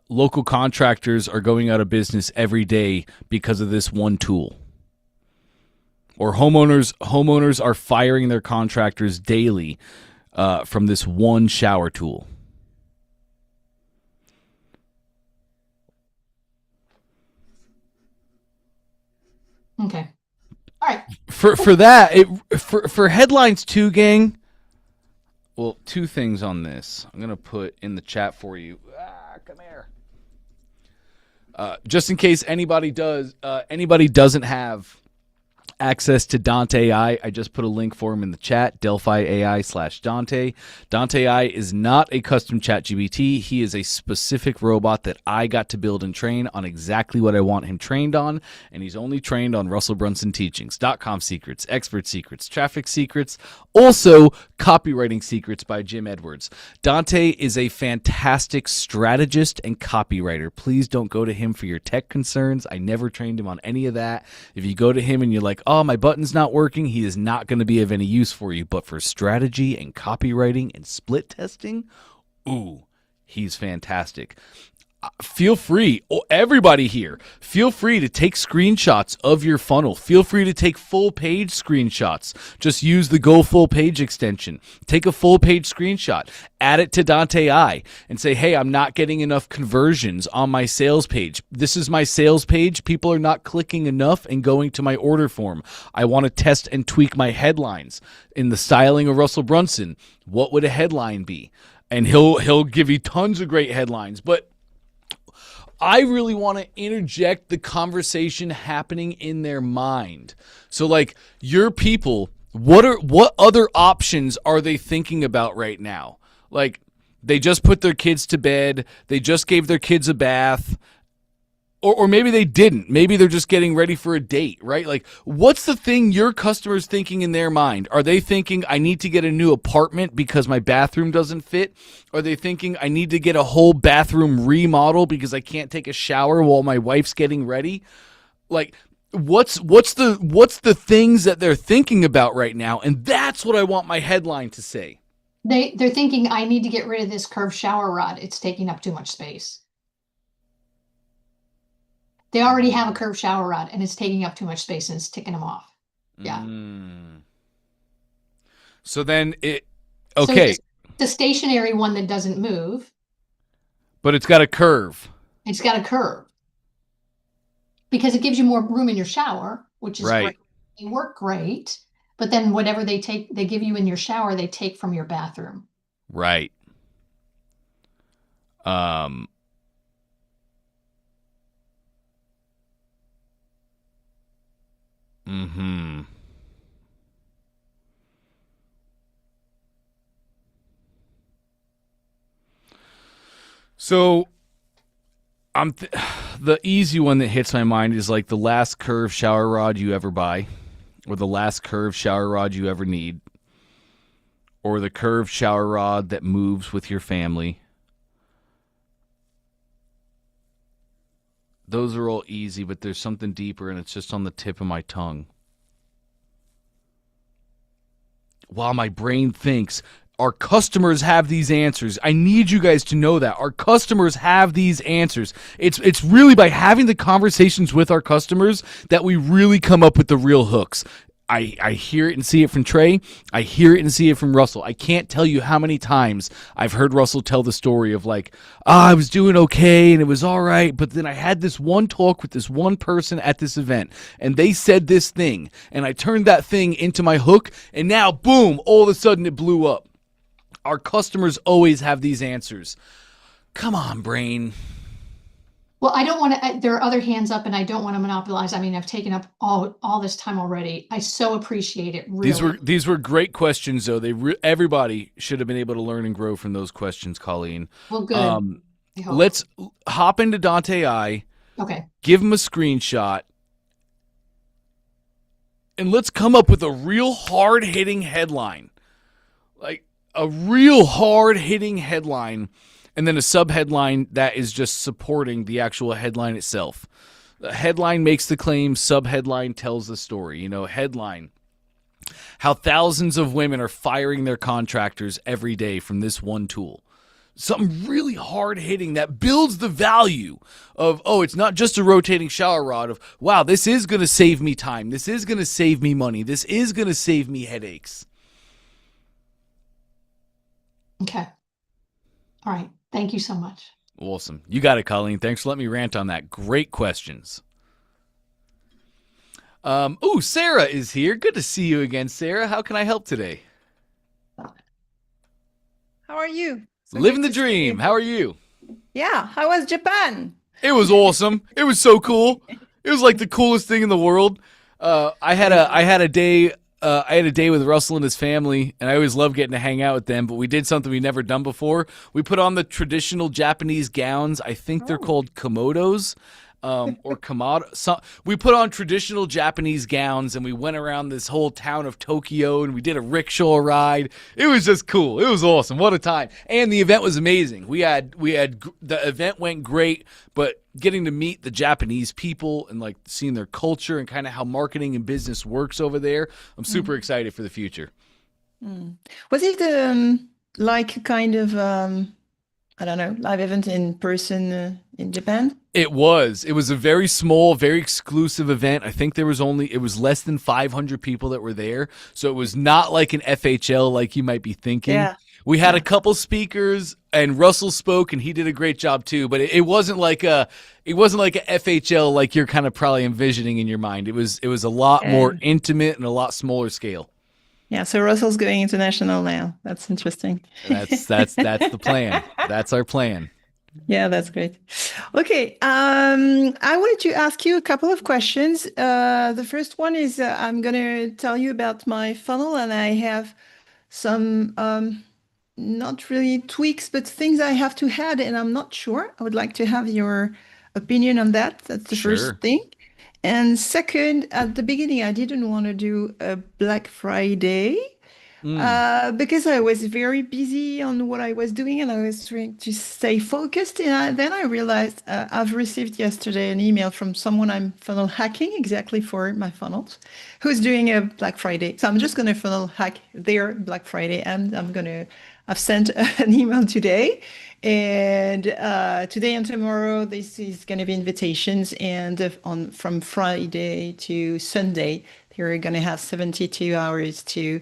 local contractors are going out of business every day because of this one tool. Or homeowners are firing their contractors daily from this one shower tool. Okay. All right. For headlines too, gang. Well, two things on this. I'm gonna put in the chat for you. Come here. Just in case anybody doesn't have access to Dante AI, I just put a link for him in the chat, Delphi AI/Dante. Dante AI is not a custom chat GBT. He is a specific robot that I got to build and train on exactly what I want him trained on, and he's only trained on Russell Brunson teachings, .com secrets, expert secrets, traffic secrets, also copywriting secrets by Jim Edwards. Dante is a fantastic strategist and copywriter. Please don't go to him for your tech concerns. I never trained him on any of that. If you go to him and you're like, oh, my button's not working, he is not going to be of any use for you. But for strategy and copywriting and split testing, ooh, he's fantastic. Feel free, everybody here, feel free to take screenshots of your funnel. Feel free to take full page screenshots. Just use the Go Full Page extension. Take a full page screenshot, add it to Dante AI, and say, hey, I'm not getting enough conversions on my sales page. This is my sales page. People are not clicking enough and going to my order form. I want to test and tweak my headlines. In the styling of Russell Brunson, what would a headline be? And he'll give you tons of great headlines, but I really want to interject the conversation happening in their mind. So like your people, what other options are they thinking about right now? Like they just put their kids to bed, they just gave their kids a bath, or maybe they didn't. Maybe they're just getting ready for a date, right? Like what's the thing your customer's thinking in their mind? Are they thinking I need to get a new apartment because my bathroom doesn't fit? Are they thinking I need to get a whole bathroom remodel because I can't take a shower while my wife's getting ready? Like what's the things that they're thinking about right now? And that's what I want my headline to say. They're thinking I need to get rid of this curved shower rod. It's taking up too much space. They already have a curved shower rod and it's taking up too much space and it's ticking them off. Yeah. So then So okay, the stationary one that doesn't move, but it's got a curve. it's got a curve because it gives you more room in your shower, which is Right. great. They work great, but then whatever they give you in your shower, they take from your bathroom. Right. Mm-hmm. So the easy one that hits my mind is like the last curved shower rod you ever buy, or the last curved shower rod you ever need, or the curved shower rod that moves with your family. Those are all easy, but there's something deeper, and it's just on the tip of my tongue. While my brain thinks, our customers have these answers. I need you guys to know that. Our customers have these answers. It's really by having the conversations with our customers that we really come up with the real hooks. I hear it and see it from Trey. I hear it and see it from Russell. I can't tell you how many times I've heard Russell tell the story of like, I was doing okay and it was all right, but then I had this one talk with this one person at this event and they said this thing and I turned that thing into my hook and now, boom, all of a sudden it blew up. Our customers always have these answers. Come on, brain. Well, I don't want to, there are other hands up and I don't want to monopolize. I mean, I've taken up all this time already. I so appreciate it. Really. These were great questions, though. Everybody should have been able to learn and grow from those questions, Colleen. Well, good. Let's hop into Dante I. Okay. Give him a screenshot. And let's come up with a real hard-hitting headline. Like a real hard-hitting headline. And then a subheadline that is just supporting the actual headline itself. The headline makes the claim, subheadline tells the story. You know, headline, how thousands of women are firing their contractors every day from this one tool. Something really hard-hitting that builds the value of, oh, it's not just a rotating shower rod, of, wow, this is going to save me time. This is going to save me money. This is going to save me headaches. Okay. All right. Thank you so much. Awesome. You got it, Colleen. Thanks for letting me rant on that. Great questions. Sarah is here. Good to see you again, Sarah. How can I help today? How are you? Living the dream. How are you? Yeah. How was Japan? It was awesome. It was so cool. It was like the coolest thing in the world. I had a day with Russell and his family, and I always love getting to hang out with them, but we did something we'd never done before. We put on the traditional Japanese gowns. I think they're called komodos, or komodo. We put on traditional Japanese gowns, and we went around this whole town of Tokyo, and we did a rickshaw ride. It was just cool. It was awesome. What a time. And the event was amazing. The event went great, but getting to meet the Japanese people and like seeing their culture and kind of how marketing and business works over there, I'm super excited for the future. Was it like a kind of I don't know, live event in person in Japan? It was a very small, very exclusive event. I think it was less than 500 people that were there, so it was not like an FHL like you might be thinking. Yeah. We had a couple speakers, and Russell spoke, and he did a great job too. But it wasn't like a FHL like you're kind of probably envisioning in your mind. It was a lot more intimate and a lot smaller scale. Yeah, so Russell's going international now. That's interesting. That's the plan. That's our plan. Yeah, that's great. Okay, I wanted to ask you a couple of questions. The first one is I'm going to tell you about my funnel, and I have some not really tweaks, but things I have to add, and I'm not sure. I would like to have your opinion on that. That's the first thing. And second, at the beginning, I didn't want to do a Black Friday because I was very busy on what I was doing and I was trying to stay focused. And then I realized I've received yesterday an email from someone I'm funnel hacking exactly for my funnels, who's doing a Black Friday. So I'm just going to funnel hack their Black Friday, and I'm going to I've sent an email today, and today and tomorrow, this is going to be invitations, and from Friday to Sunday, they're going to have 72 hours to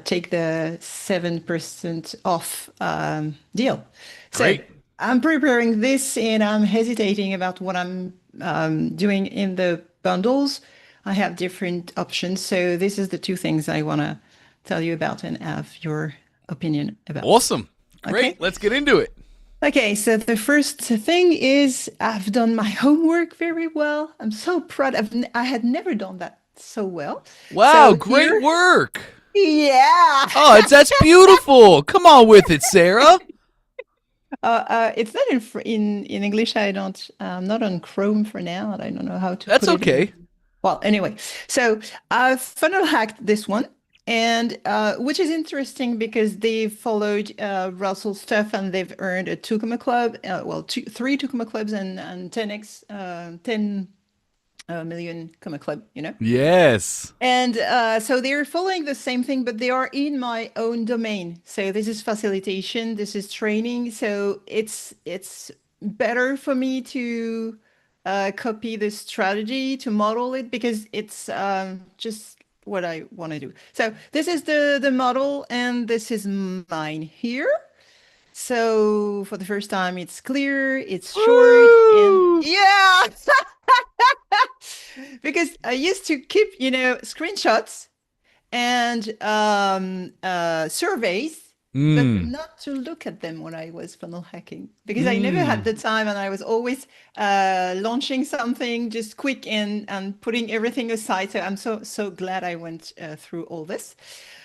take the 7% off deal. So Great. I'm preparing this, and I'm hesitating about what I'm doing in the bundles. I have different options, so this is the two things I want to tell you about and have your opinion about. Awesome. Okay. Great. Let's get into it. Okay, so the first thing is I've done my homework very well. I'm so proud. I had never done that so well. Wow, So great here, work. yeah. Oh, that's beautiful. Come on with it, Sarah. It's not in English. I'm not on Chrome for now, and I don't know how to That's put it in. okay. Well, anyway, so I've funnel hacked this one, and which is interesting because they followed Russell's stuff and they've earned a Tucumã Club, three Tucumã Clubs and 10 million Tucumã Club, Yes. And so they're following the same thing, but they are in my own domain. So this is facilitation, this is training. So it's better for me to copy this strategy, to model it, because it's just what I want to do. So this is the model, and this is mine here. So for the first time, it's clear, it's short, and Woo! yeah. Because I used to keep, screenshots and surveys, but Mm. not to look at them when I was funnel hacking, because I never had Mm. the time, and I was always launching something just quick and putting everything aside. So I'm so glad I went through all this.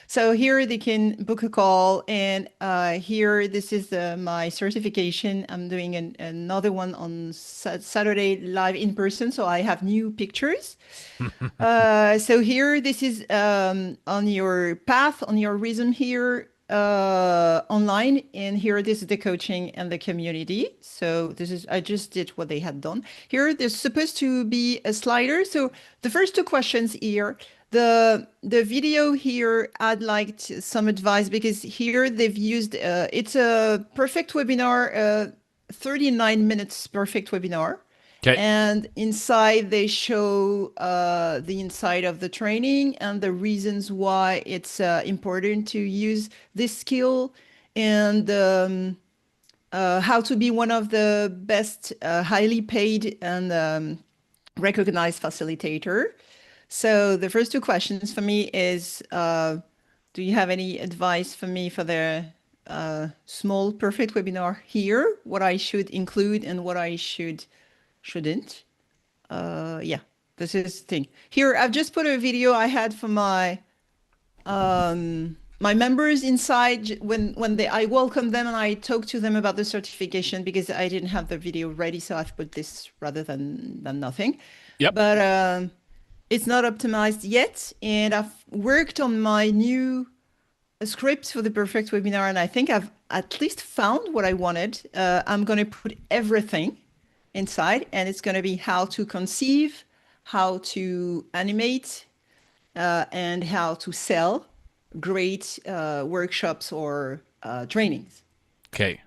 So here they can book a call, and here this is my certification. I'm doing another one on Saturday live in person, so I have new pictures. So here this is on your path, on your rhythm here online, and here this is the coaching and the community. So this is, I just did what they had done. Here there's supposed to be a slider. So the first two questions here. The video here, I'd like some advice, because here they've used, it's a perfect webinar, 39 minutes perfect webinar. Okay. And inside they show the inside of the training and the reasons why it's important to use this skill, and how to be one of the best highly paid and recognized facilitator. So the first two questions for me is, do you have any advice for me for the small perfect webinar here, what I should include and what I shouldn't? Yeah, this is the thing. Here, I've just put a video I had for my my members inside when I welcomed them and I talked to them about the certification, because I didn't have the video ready, so I've put this rather than nothing. Yep. But it's not optimized yet, and I've worked on my new script for the perfect webinar, and I think I've at least found what I wanted. I'm going to put everything inside, and it's going to be how to conceive, how to animate, and how to sell great workshops or trainings. Okay.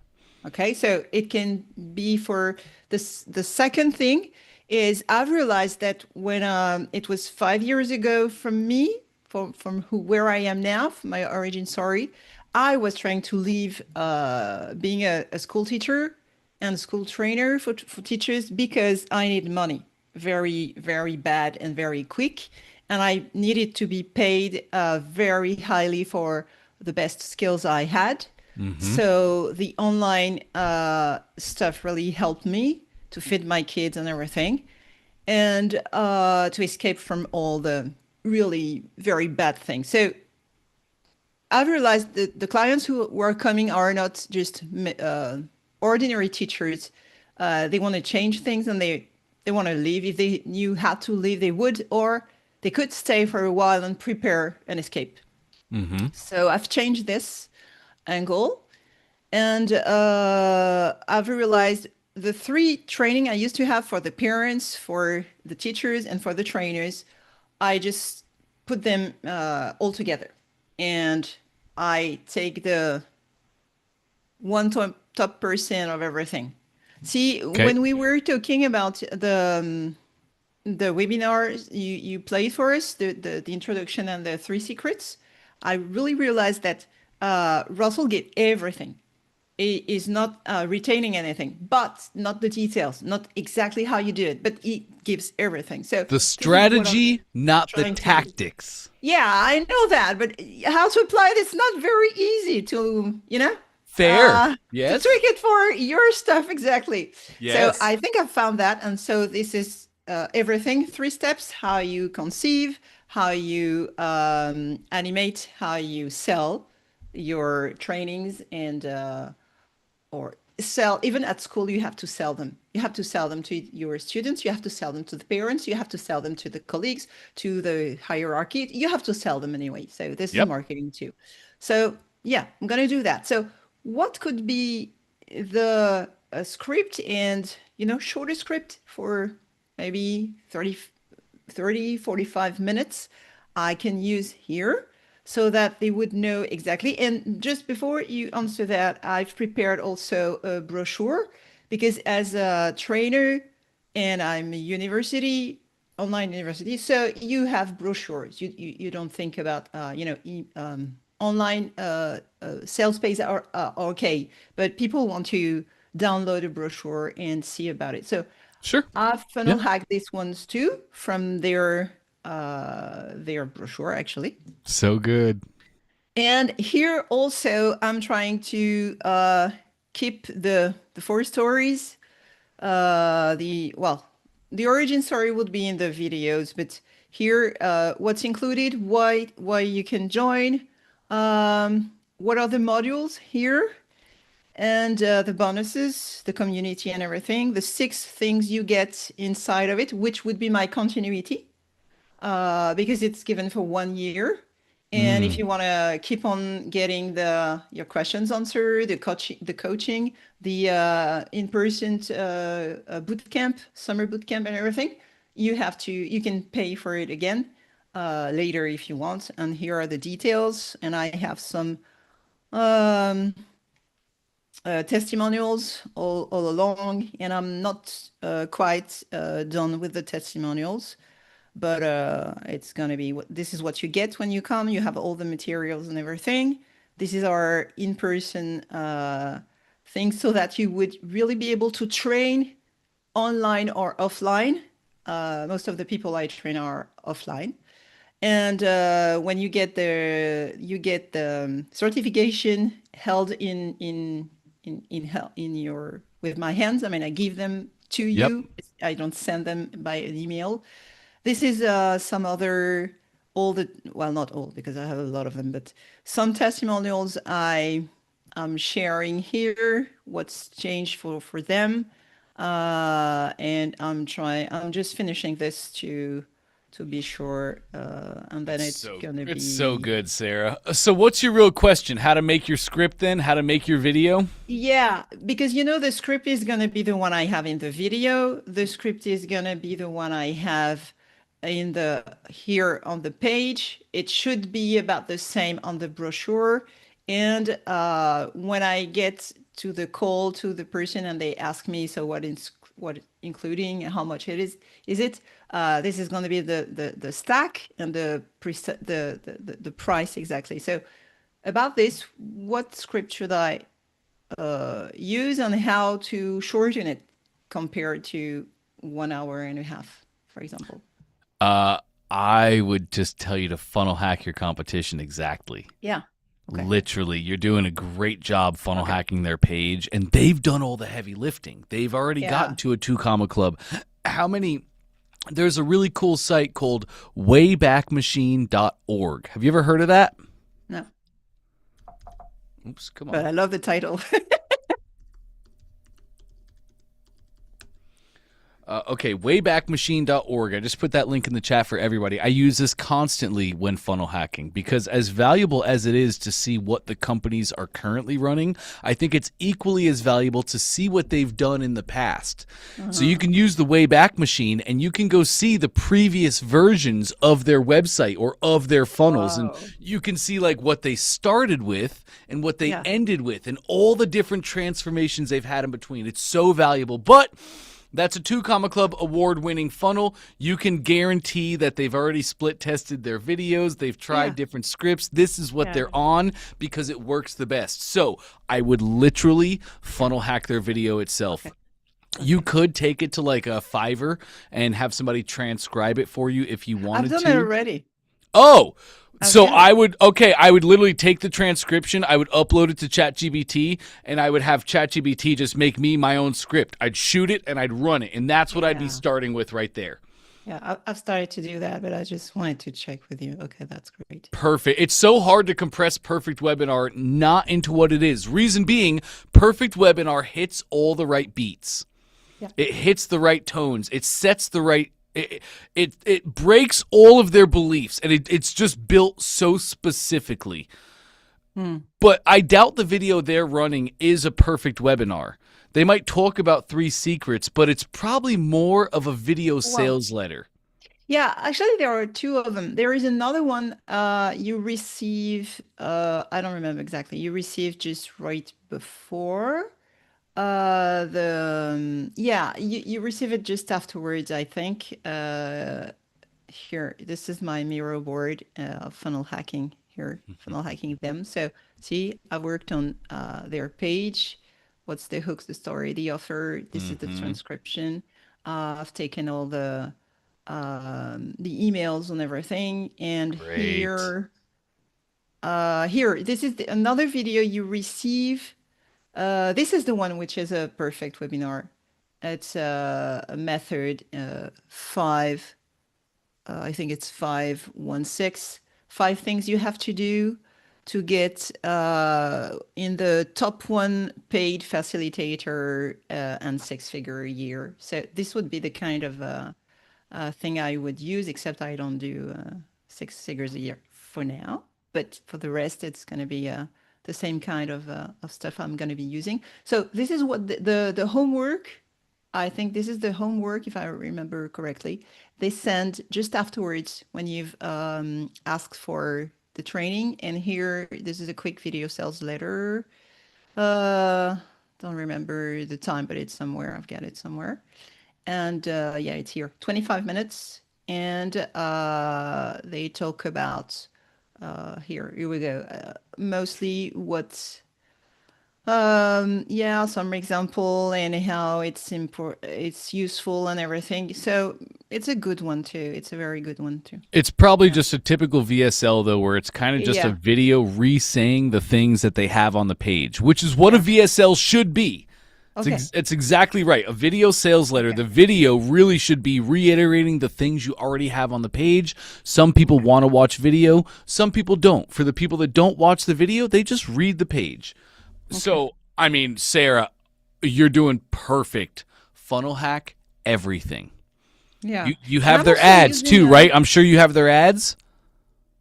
Okay, so it can be for this. The second thing is I've realized that when it was 5 years ago from me, from where I am now, from my origin story, I was trying to leave being a school teacher and school trainer for teachers, because I need money very, very bad and very quick. And I needed to be paid very highly for the best skills I had. So the online stuff really helped me to feed my kids and everything, and to escape from all the really very bad things. So I've realized that the clients who were coming are not just ordinary teachers. They want to change things, and they want to leave. If they knew how to leave, they would, or they could stay for a while and prepare an escape. So I've changed this angle, and I've realized the three training I used to have for the parents, for the teachers, and for the trainers, I just put them all together, and I take the top percent of everything. See, Okay. when we were talking about the webinars you played for us, the introduction and the 3 secrets, I really realized that Russell gave everything. He is not retaining anything, but not the details, not exactly how you do it, but he gives everything. So The this is what I'm strategy, not the trying to do. tactics. Yeah, I know that, but how to apply it, it's not very easy to, Fair. to Yes. tweak it for your stuff exactly. Yes. So I think I've found that. And so this is everything, 3 steps: how you conceive, how you animate, how you sell your trainings, and or sell. Even at school, you have to sell them. You have to sell them to your students, you have to sell them to the parents, you have to sell them to the colleagues, to the hierarchy. You have to sell them anyway. So this is Yep. marketing too. So yeah, I'm going to do that. So what could be the script, and shorter script for maybe 45 minutes I can use here, so that they would know exactly. And just before you answer that, I've prepared also a brochure, because as a trainer, and I'm a online university, so you have brochures. You don't think about online sales pages are okay, but people want to download a brochure and see about it. So Sure. I've Yeah. funnel hacked these ones too from their brochure, actually. So good. And here also, I'm trying to keep the 4 stories. The origin story would be in the videos, but here, what's included, why you can join, what are the modules here, and the bonuses, the community and everything, the 6 things you get inside of it, which would be my continuity, because it's given for 1 year. And if you want to keep on getting your questions answered, the coaching, the in-person boot camp, summer boot camp, and everything, you can pay for it again later if you want. And here are the details. And I have some testimonials all along, and I'm not quite done with the testimonials. But it's going to be, this is what you get when you come. You have all the materials and everything. This is our in-person thing, so that you would really be able to train online or offline. Most of the people I train are offline. And when you get the certification held in your, with my hands. I mean, I give them to Yep. you. I don't send them by an email. This is some other, not all, because I have a lot of them, but some testimonials I'm sharing here, what's changed for them. And I'm just finishing this to be sure. And then it's going to be. It's so good, Sarah. So what's your real question? How to make your script then? How to make your video? Yeah, because the script is going to be the one I have in the video. The script is going to be the one I have here on the page. It should be about the same on the brochure. And when I get to the call to the person and they ask me, so what including, how much it is it? This is going to be the stack and the price exactly. So about this, what script should I use, and how to shorten it compared to 1 hour and a half, for example? I would just tell you to funnel hack your competition exactly. Yeah. Okay. Literally, you're doing a great job funnel hacking their page, and they've done all the heavy lifting. They've already gotten to a 2 comma club. There's a really cool site called waybackmachine.org. Have you ever heard of that? No. Oops, come on. But I love the title. Okay, waybackmachine.org. I just put that link in the chat for everybody. I use this constantly when funnel hacking because as valuable as it is to see what the companies are currently running, I think it's equally as valuable to see what they've done in the past. So you can use the Wayback Machine and you can go see the previous versions of their website or of their funnels. Wow. And you can see like what they started with and what they Yeah. ended with and all the different transformations they've had in between. It's so valuable. But that's a 2 Comma Club award-winning funnel. You can guarantee that they've already split tested their videos. They've tried Yeah. different scripts. This is what Yeah. they're on because it works the best. So I would literally funnel hack their video itself. You could take it to like a Fiverr and have somebody transcribe it for you if you I've wanted done to. it already. Oh, so Okay. I would literally take the transcription, I would upload it to ChatGPT, and I would have ChatGPT just make me my own script. I'd shoot it and I'd run it, and that's what I'd be Yeah. starting with right there. Yeah, I've started to do that, but I just wanted to check with you. Okay, that's great. Perfect. It's so hard to compress Perfect Webinar not into what it is. Reason being, Perfect Webinar hits all the right beats. Yeah. It hits the right tones. It sets the right. It breaks all of their beliefs, and it's just built so specifically. But I doubt the video they're running is a perfect webinar. They might talk about 3 secrets, but it's probably more of a video sales letter. Yeah, actually, there are 2 of them. There is another one you receive, I don't remember exactly. You receive just right before you receive it just afterwards, I think. Here, this is my Miro board of funnel hacking here, funnel hacking them. So see, I worked on their page. What's the hooks, the story, the offer? This is the transcription. I've taken all the emails and everything. And Great. here, this is another video you receive. This is the one which is a perfect webinar. It's a method 5. I think it's 516. 5 things you have to do to get in the top 1 paid facilitator and 6-figure a year. So this would be the kind of thing I would use, except I don't do 6 figures a year for now. But for the rest, it's going to be the same kind of stuff I'm going to be using. So this is what the homework. I think this is the homework, if I remember correctly. They send just afterwards when you've asked for the training. And here, this is a quick video sales letter. Don't remember the time, but it's somewhere. I've got it somewhere. And it's here, 25 minutes. And they talk about, here we go, mostly what, some example and how it's useful and everything. So it's a good one too. It's a very good one too. It's probably just a typical VSL, though, where it's kind of just a video re-saying the things that they have on the page, which is what a VSL should be. It's exactly right. A video sales letter, the video really should be reiterating the things you already have on the page. Some people want to watch video. Some people don't. For the people that don't watch the video, they just read the page. So, I mean, Sarah, you're doing perfect. Funnel hack everything. Yeah. You have their ads too, right? I'm sure you have their ads.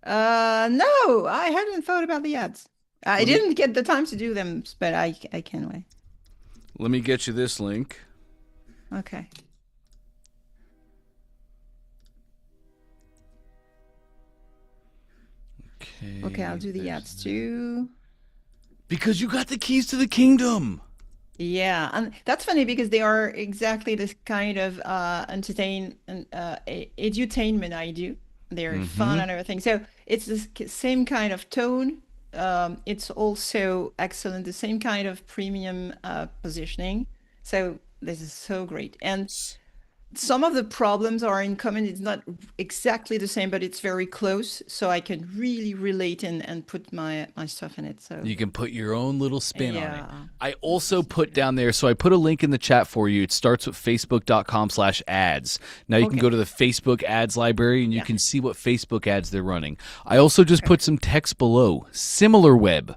No, I hadn't thought about the ads. I didn't get the time to do them, but I can wait. Let me get you this link. Okay. Okay, I'll do the ads too. Because you got the keys to the kingdom. Yeah, and that's funny because they are exactly this kind of edutainment I do. They're fun and everything. So it's the same kind of tone. It's also excellent, the same kind of premium positioning. So this is so great. And some of the problems are in common. It's not exactly the same, but it's very close. So I can really relate and put my stuff in it. So you can put your own little spin on it. Yeah. I also put down there, so I put a link in the chat for you. It starts with facebook.com/ads. Now you can go to the Facebook ads library and you can see what Facebook ads they're running. I also just put some text below. Similar web.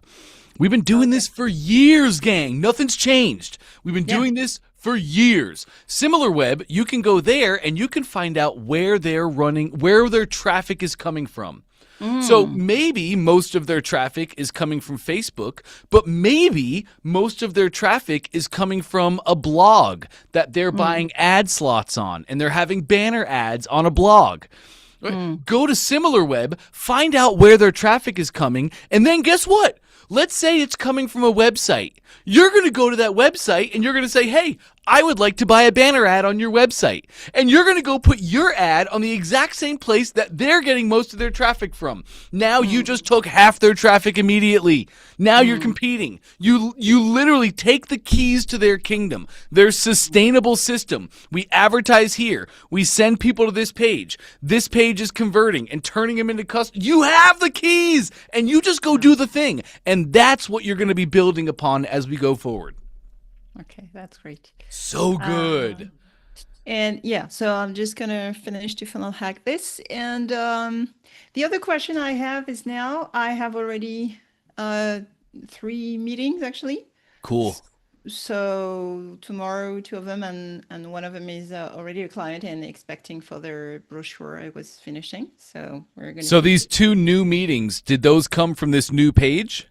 We've been doing this for years, gang. Nothing's changed. We've been doing this for years. SimilarWeb, you can go there and you can find out where they're running, where their traffic is coming from. So maybe most of their traffic is coming from Facebook, but maybe most of their traffic is coming from a blog that they're buying ad slots on, and they're having banner ads on a blog. Go to SimilarWeb, find out where their traffic is coming, and then guess what? Let's say it's coming from a website. You're going to go to that website and you're going to say, hey, I would like to buy a banner ad on your website. And you're going to go put your ad on the exact same place that they're getting most of their traffic from. Now you just took half their traffic immediately. Now you're competing. You literally take the keys to their kingdom, their sustainable system. We advertise here. We send people to this page. This page is converting and turning them into customers. You have the keys and you just go do the thing. And that's what you're going to be building upon as we go forward. Okay, that's great. So good. And yeah, so I'm just gonna finish to funnel hack this. And the other question I have is, now I have already 3 meetings actually. Cool. So tomorrow, 2 of them, and one of them is already a client and expecting for their brochure I was finishing. So we're gonna. So these 2 new meetings, did those come from this new page?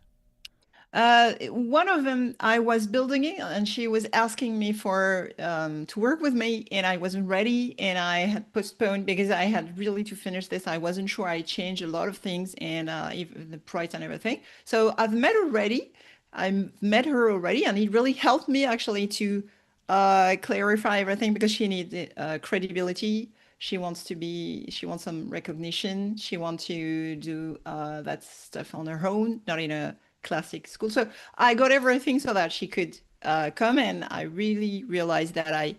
One of them I was building it, and she was asking me for to work with me, and I wasn't ready, and I had postponed because I had really to finish this. I wasn't sure. I changed a lot of things, and even the price and everything. So I've met her already. I met her already, and it really helped me actually to clarify everything, because she needs credibility. She wants some recognition. She wants to do that stuff on her own, not in a classic school. So I got everything so that she could come, and I really realized that I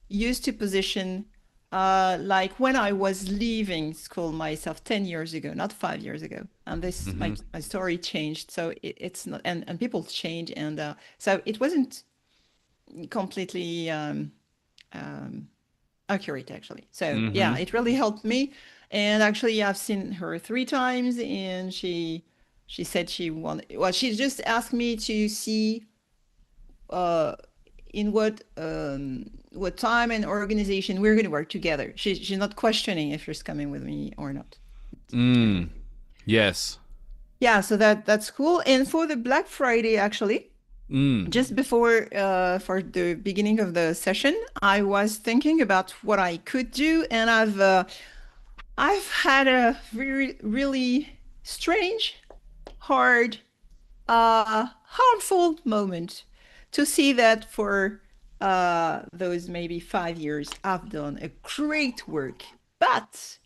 used to position like when I was leaving school myself 10 years ago, not 5 years ago. And this, my story changed. So it's not, and people change. And so it wasn't completely accurate actually. So yeah, it really helped me. And actually I've seen her 3 times, and she said she wanted, well, she just asked me to see in what time and organization we're going to work together. She's not questioning if she's coming with me or not. Yes. Yeah, so that's cool. And for the Black Friday, actually, just before for the beginning of the session, I was thinking about what I could do, and I've had a really strange, hard, harmful moment to see that for those maybe 5 years I've done a great work, but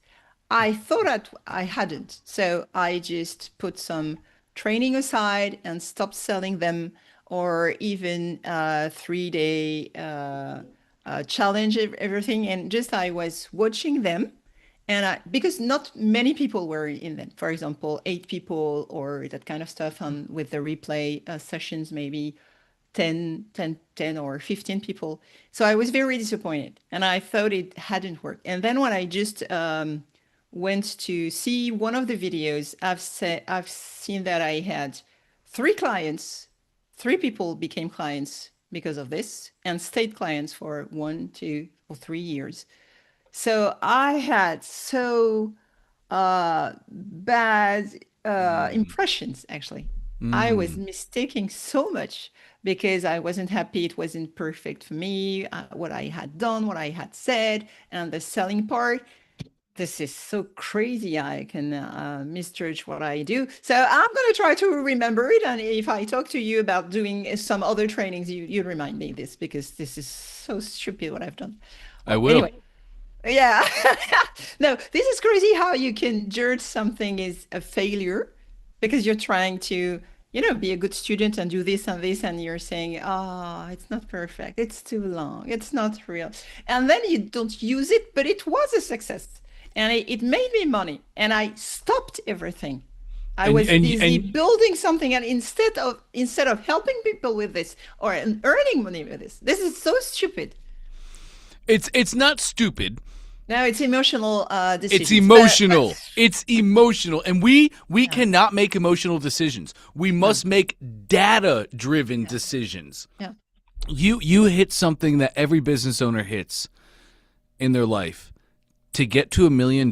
I thought that I hadn't. So I just put some training aside and stopped selling them, or even 3-day challenge, everything. And just I was watching them. And because not many people were in them, for example, 8 people or that kind of stuff, and with the replay sessions, maybe 10 or 15 people. So I was very disappointed, and I thought it hadn't worked. And then when I just went to see one of the videos, I've seen that I had 3 clients, 3 people became clients because of this, and stayed clients for 1, 2, or 3 years. So I had so bad impressions, actually. I was mistaking so much because I wasn't happy. It wasn't perfect for me, what I had done, what I had said, and the selling part. This is so crazy. I can misjudge what I do. So I'm going to try to remember it. And if I talk to you about doing some other trainings, you remind me this, because this is so stupid what I've done. I will. Anyway. Yeah. No, this is crazy how you can judge something is a failure because you're trying to, be a good student and do this and this, and you're saying, it's not perfect. It's too long. It's not real. And then you don't use it, but it was a success. And it made me money. And I stopped everything. I was busy building something, and instead of helping people with this or earning money with this is so stupid. It's not stupid. No, it's emotional decisions. It's emotional. It's emotional. And we cannot make emotional decisions. We must make data-driven decisions. Yeah. You hit something that every business owner hits in their life. To get to $1 million,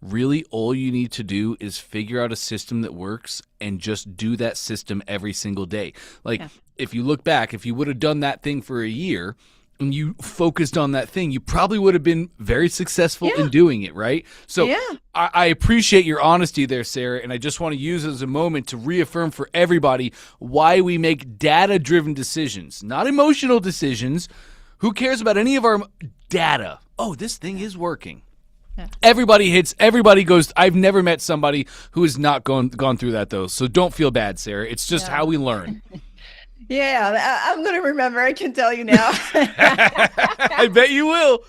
really all you need to do is figure out a system that works and just do that system every single day. Like, Yeah. if you look back, if you would have done that thing for a year and you focused on that thing, you probably would have been very successful Yeah. in doing it, right? So Yeah. I appreciate your honesty there, Sarah, and I just want to use it as a moment to reaffirm for everybody why we make data-driven decisions, not emotional decisions. Who cares about any of our data? Oh, this thing is working. Yeah. Everybody goes. I've never met somebody who has not gone through that though. So don't feel bad, Sarah. It's just how we learn. Yeah, I'm gonna remember. I can tell you now. I bet you will.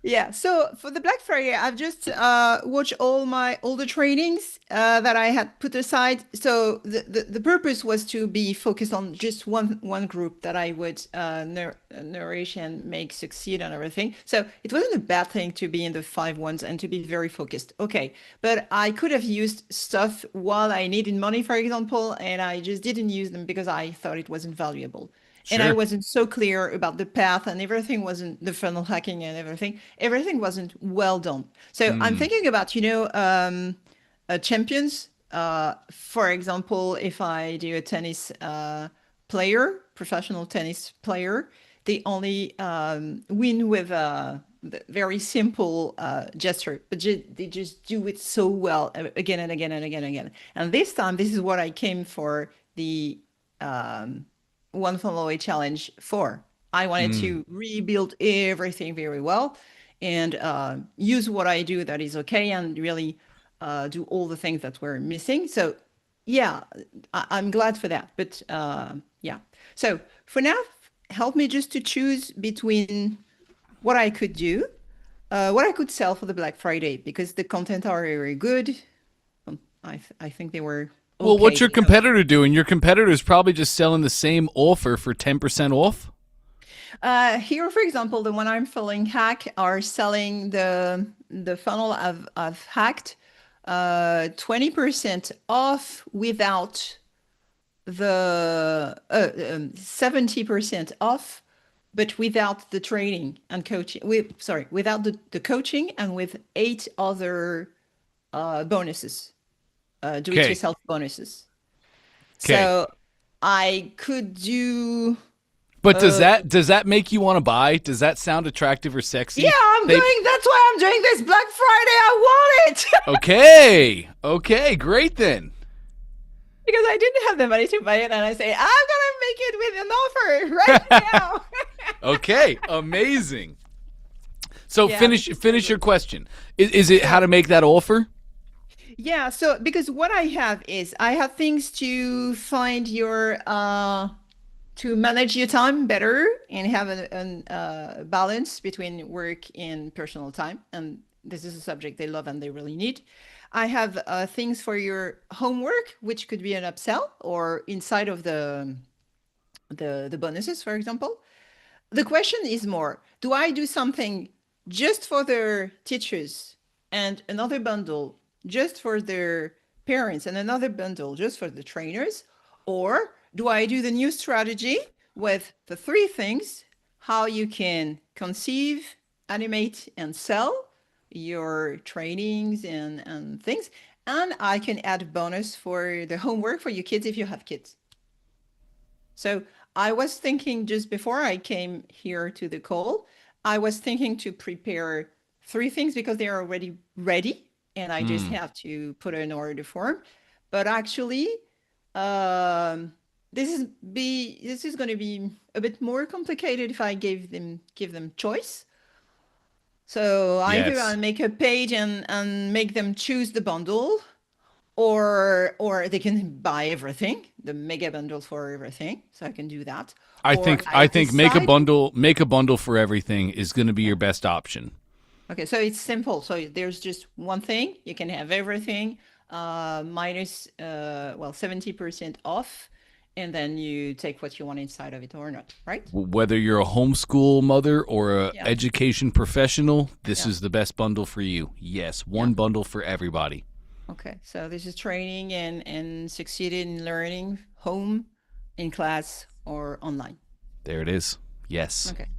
Yeah. So for the Black Friday, I've just watched all the trainings that I had put aside. So the purpose was to be focused on just one group that I would nourish and make succeed and everything. So it wasn't a bad thing to be in the 5 ones and to be very focused. Okay, but I could have used stuff while I needed money, for example, and I just didn't use them because I thought it wasn't valuable. And I Sure. wasn't so clear about the path, and everything wasn't the funnel hacking and everything. Everything wasn't well done. So I'm thinking about, champions. For example, if I do a tennis player, professional tennis player, they only win with a very simple gesture, but they just do it so well again and again and again and again. And this time, this is what I came for the one funnel away challenge for. I wanted to rebuild everything very well and use what I do that is okay and really do all the things that were missing. So yeah, I'm glad for that. But yeah. So for now, help me just to choose between what I could do, what I could sell for the Black Friday, because the content are very good. I think they were Well, what's your okay. competitor doing? Your competitor is probably just selling the same offer for 10% off. Here, for example, the one I'm filling hack are selling the funnel I've hacked 20% off without the 70% off, but without the training and coaching. Without the coaching and with 8 other bonuses, do-it-yourself bonuses. Okay. So I could do. But does that make you want to buy? Does that sound attractive or sexy? Yeah, that's why I'm doing this Black Friday. I want it. Okay. Okay, great then. Because I didn't have the money to buy it, and I say, I'm gonna make it with an offer right now. Okay, amazing. So Yeah, finish your question. Is it how to make that offer? Yeah, so because what I have is I have things to find your to manage your time better and have a balance between work and personal time. And this is a subject they love and they really need. I have things for your homework, which could be an upsell or inside of the bonuses, for example. The question is more, do I do something just for their teachers and another bundle just for their parents and another bundle just for the trainers? Or do I do the new strategy with the 3 things, how you can conceive, animate, and sell your trainings and things, and I can add bonus for the homework for your kids if you have kids. So I was thinking just before I came here to the call, I was thinking to prepare 3 things because they are already ready and I just have to put an order form. But actually, this is going to be a bit more complicated if I give them choice. So either Yes. I'll make a page and make them choose the bundle, or they can buy everything, the mega bundle for everything. So I can do that. I Or think make a decide- bundle for everything is going to be your best option. Okay, so it's simple. So there's just one thing. You can have everything minus 70% off, and then you take what you want inside of it or not, right? Whether you're a homeschool mother or a Yeah. education professional, this Yeah. is the best bundle for you. Yes, one bundle for everybody. Okay, so this is training and succeeded in learning home, in class, or online. There it is. Yes. Okay.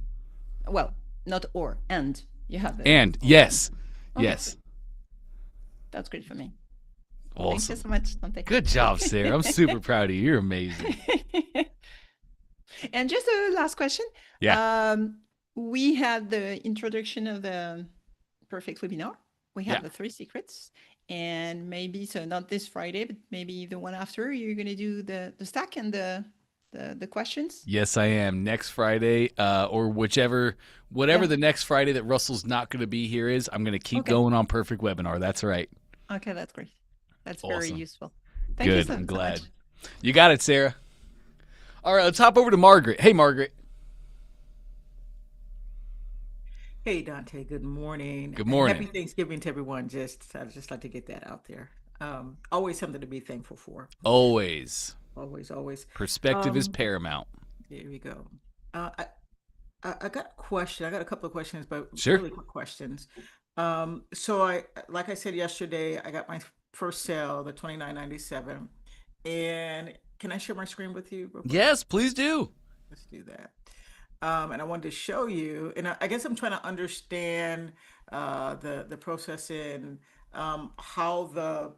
Well, not or, and. You have the And or yes. Okay. Yes. That's great for me. Awesome. Thank you so much, Dante. Good job, Sarah. I'm super proud of you. You're amazing. And just a last question. Yeah. We had the introduction of the perfect webinar. We have Yeah. the 3 secrets. And maybe, so not this Friday, but maybe the one after, you're going to do the stack and the questions. Yes, I am. Next Friday, or whatever the next Friday that Russell's not going to be here is, I'm going to keep going on Perfect Webinar. That's right. Okay, that's great. That's Awesome. very useful. Thank you so, I'm glad. so much. You got it, Sarah. All right, let's hop over to Margaret. Hey, Margaret. Hey, Dante. Good morning. Good morning. Happy Thanksgiving to everyone. I'd just like to get that out there. Always something to be thankful for. Always. Always. Perspective is paramount. There we go. I got a question. I got a couple of questions, but Sure. really quick questions. Like I said yesterday, I got my first sale, the $29.97. And can I share my screen with you real quick? Yes, please do. Let's do that. And I wanted to show you, and I guess I'm trying to understand the process in how the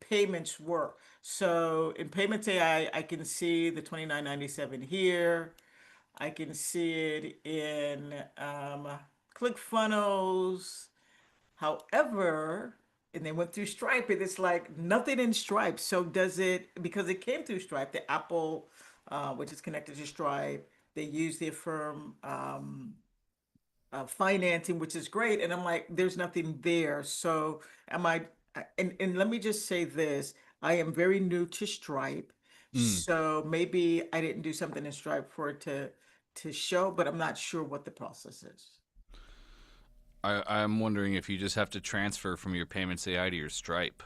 payments work. So in Payments AI, I can see the $29.97 here. I can see it in ClickFunnels. However, and they went through Stripe, and it's like nothing in Stripe. So does it, because it came through Stripe, the Apple, which is connected to Stripe, they use the Affirm financing, which is great. And I'm like, there's nothing there. So am I, and let me just say this, I am very new to Stripe. So maybe I didn't do something in Stripe for it to show, but I'm not sure what the process is. I'm wondering if you just have to transfer from your Payments AI to your Stripe.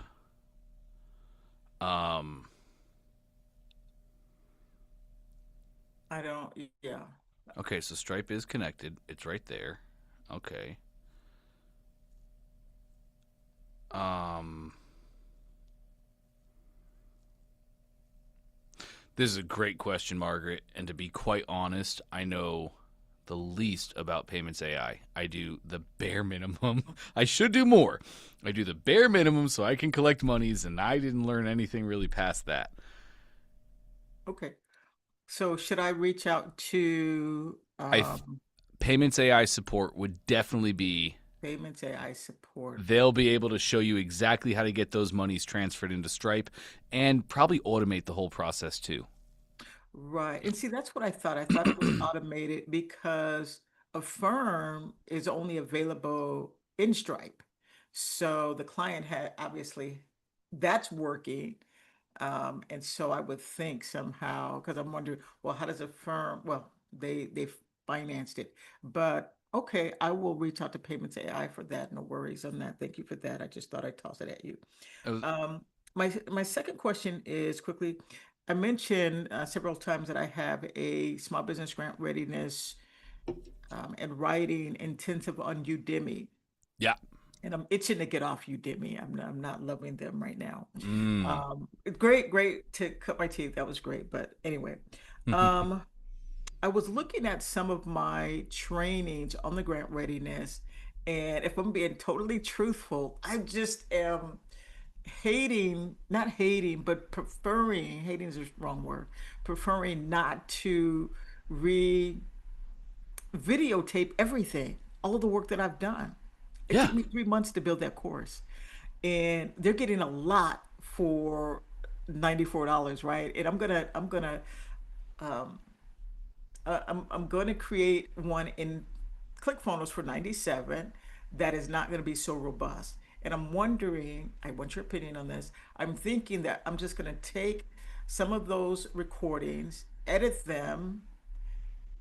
I don't, yeah. Okay, so Stripe is connected. It's right there. Okay. This is a great question, Margaret. And to be quite honest, I know the least about Payments AI. I do the bare minimum. I should do more. I do the bare minimum so I can collect monies, and I didn't learn anything really past that. Okay. So should I reach out to Payments AI support would definitely be. Payments AI support? They'll be able to show you exactly how to get those monies transferred into Stripe and probably automate the whole process too. Right. And see, that's what I thought. I thought it was automated because Affirm is only available in Stripe. So the client had obviously that's working. And so I would think somehow, because I'm wondering, well, how does Affirm, well, they financed it. But okay, I will reach out to Payments AI for that. No worries on that. Thank you for that. I just thought I'd toss it at you. My second question is quickly, I mentioned several times that I have a small business grant readiness and writing intensive on Udemy. Yeah. And I'm itching to get off Udemy. I'm not loving them right now. Great to cut my teeth. That was great. But anyway, I was looking at some of my trainings on the grant readiness. And if I'm being totally truthful, I just am not hating, but preferring, hating is the wrong word, preferring not to videotape everything, all of the work that I've done. It took me 3 months to build that course. And they're getting a lot for $94, right? And I'm gonna create one in ClickFunnels for $97 that is not gonna be so robust. And I'm wondering, I want your opinion on this. I'm thinking that I'm just gonna take some of those recordings, edit them,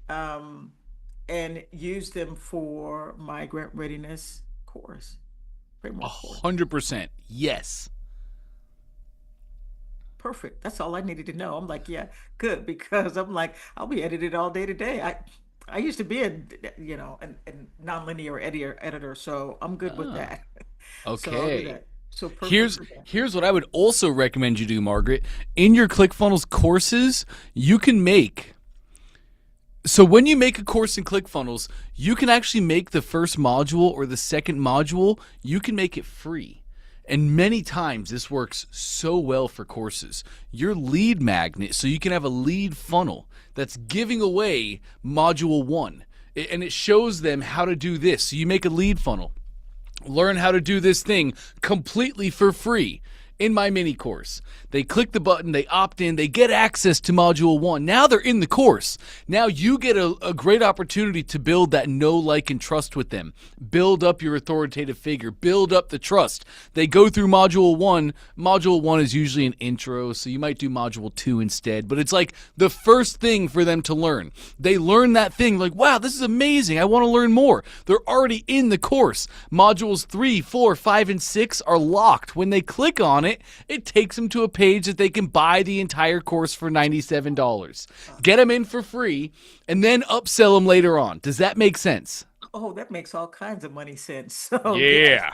and use them for my grant readiness course. Framework course. 100%. Yes. Perfect. That's all I needed to know. I'm like, yeah, good, because I'm like, I'll be edited all day today. I used to be a nonlinear editor, so I'm good with that. So I'll do that. So perfect. Here's what I would also recommend you do, Margaret. In your ClickFunnels courses, you can make So when you make a course in ClickFunnels, you can actually make the first module or the second module, you can make it free. And many times this works so well for courses. Your lead magnet, so you can have a lead funnel that's giving away module 1. And it shows them how to do this. So you make a lead funnel. Learn how to do this thing completely for free in my mini course. They click the button, they opt in, they get access to module 1. Now they're in the course. Now you get a great opportunity to build that know, like, and trust with them. Build up your authoritative figure, build up the trust. They go through module 1. Module 1 is usually an intro, so you might do module 2 instead, but it's like the first thing for them to learn. They learn that thing like, wow, this is amazing, I want to learn more. They're already in the course. Modules 3, 4, 5, and 6 are locked. When they click on it, it takes them to a page that they can buy the entire course for $97. Get them in for free and then upsell them later on. Does that make sense? Oh, that makes all kinds of money sense. So Yeah.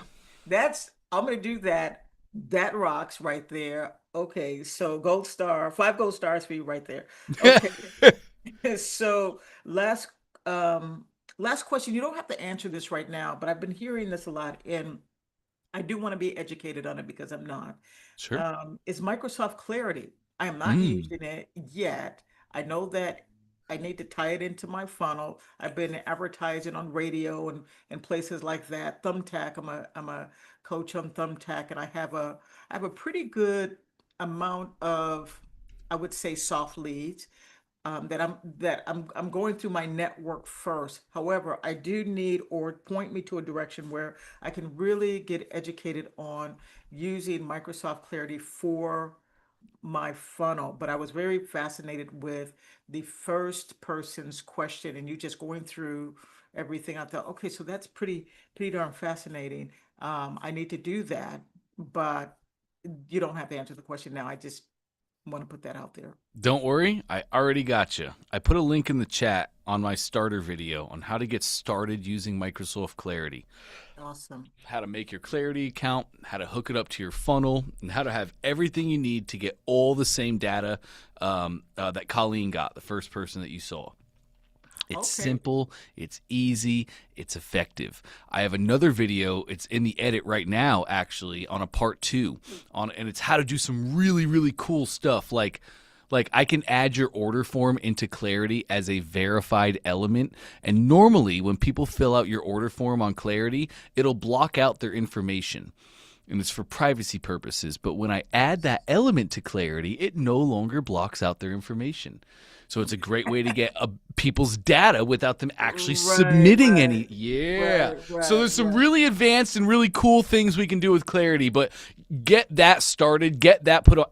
I'm gonna do that. That rocks right there. Okay, so 5 gold stars for you right there. Okay. So last question. You don't have to answer this right now, but I've been hearing this a lot, and I do want to be educated on it because I'm not. Sure. Is Microsoft Clarity. I am not using it yet. I know that I need to tie it into my funnel. I've been advertising on radio and places like that. Thumbtack. I'm a coach on Thumbtack, and I have a pretty good amount of, I would say, soft leads. I'm going through my network first. However, I do need, or point me to a direction where I can really get educated on using Microsoft Clarity for my funnel. But I was very fascinated with the first person's question and you just going through everything. I thought, okay, so that's pretty darn fascinating. I need to do that, but you don't have to answer the question now. I just want to put that out there. Don't worry, I already got you. I put a link in the chat on my starter video on how to get started using Microsoft Clarity. Awesome. How to make your Clarity account, how to hook it up to your funnel, and how to have everything you need to get all the same data that Colleen got, the first person that you saw. It's simple, it's easy, it's effective. I have another video, it's in the edit right now actually, on a part 2 and it's how to do some really, really cool stuff like I can add your order form into Clarity as a verified element, and normally when people fill out your order form on Clarity, it'll block out their information. And it's for privacy purposes, but when I add that element to Clarity, it no longer blocks out their information. So it's a great way to get people's data without them actually submitting any. Yeah. So there's some really advanced and really cool things we can do with Clarity, but get that started, get that put on.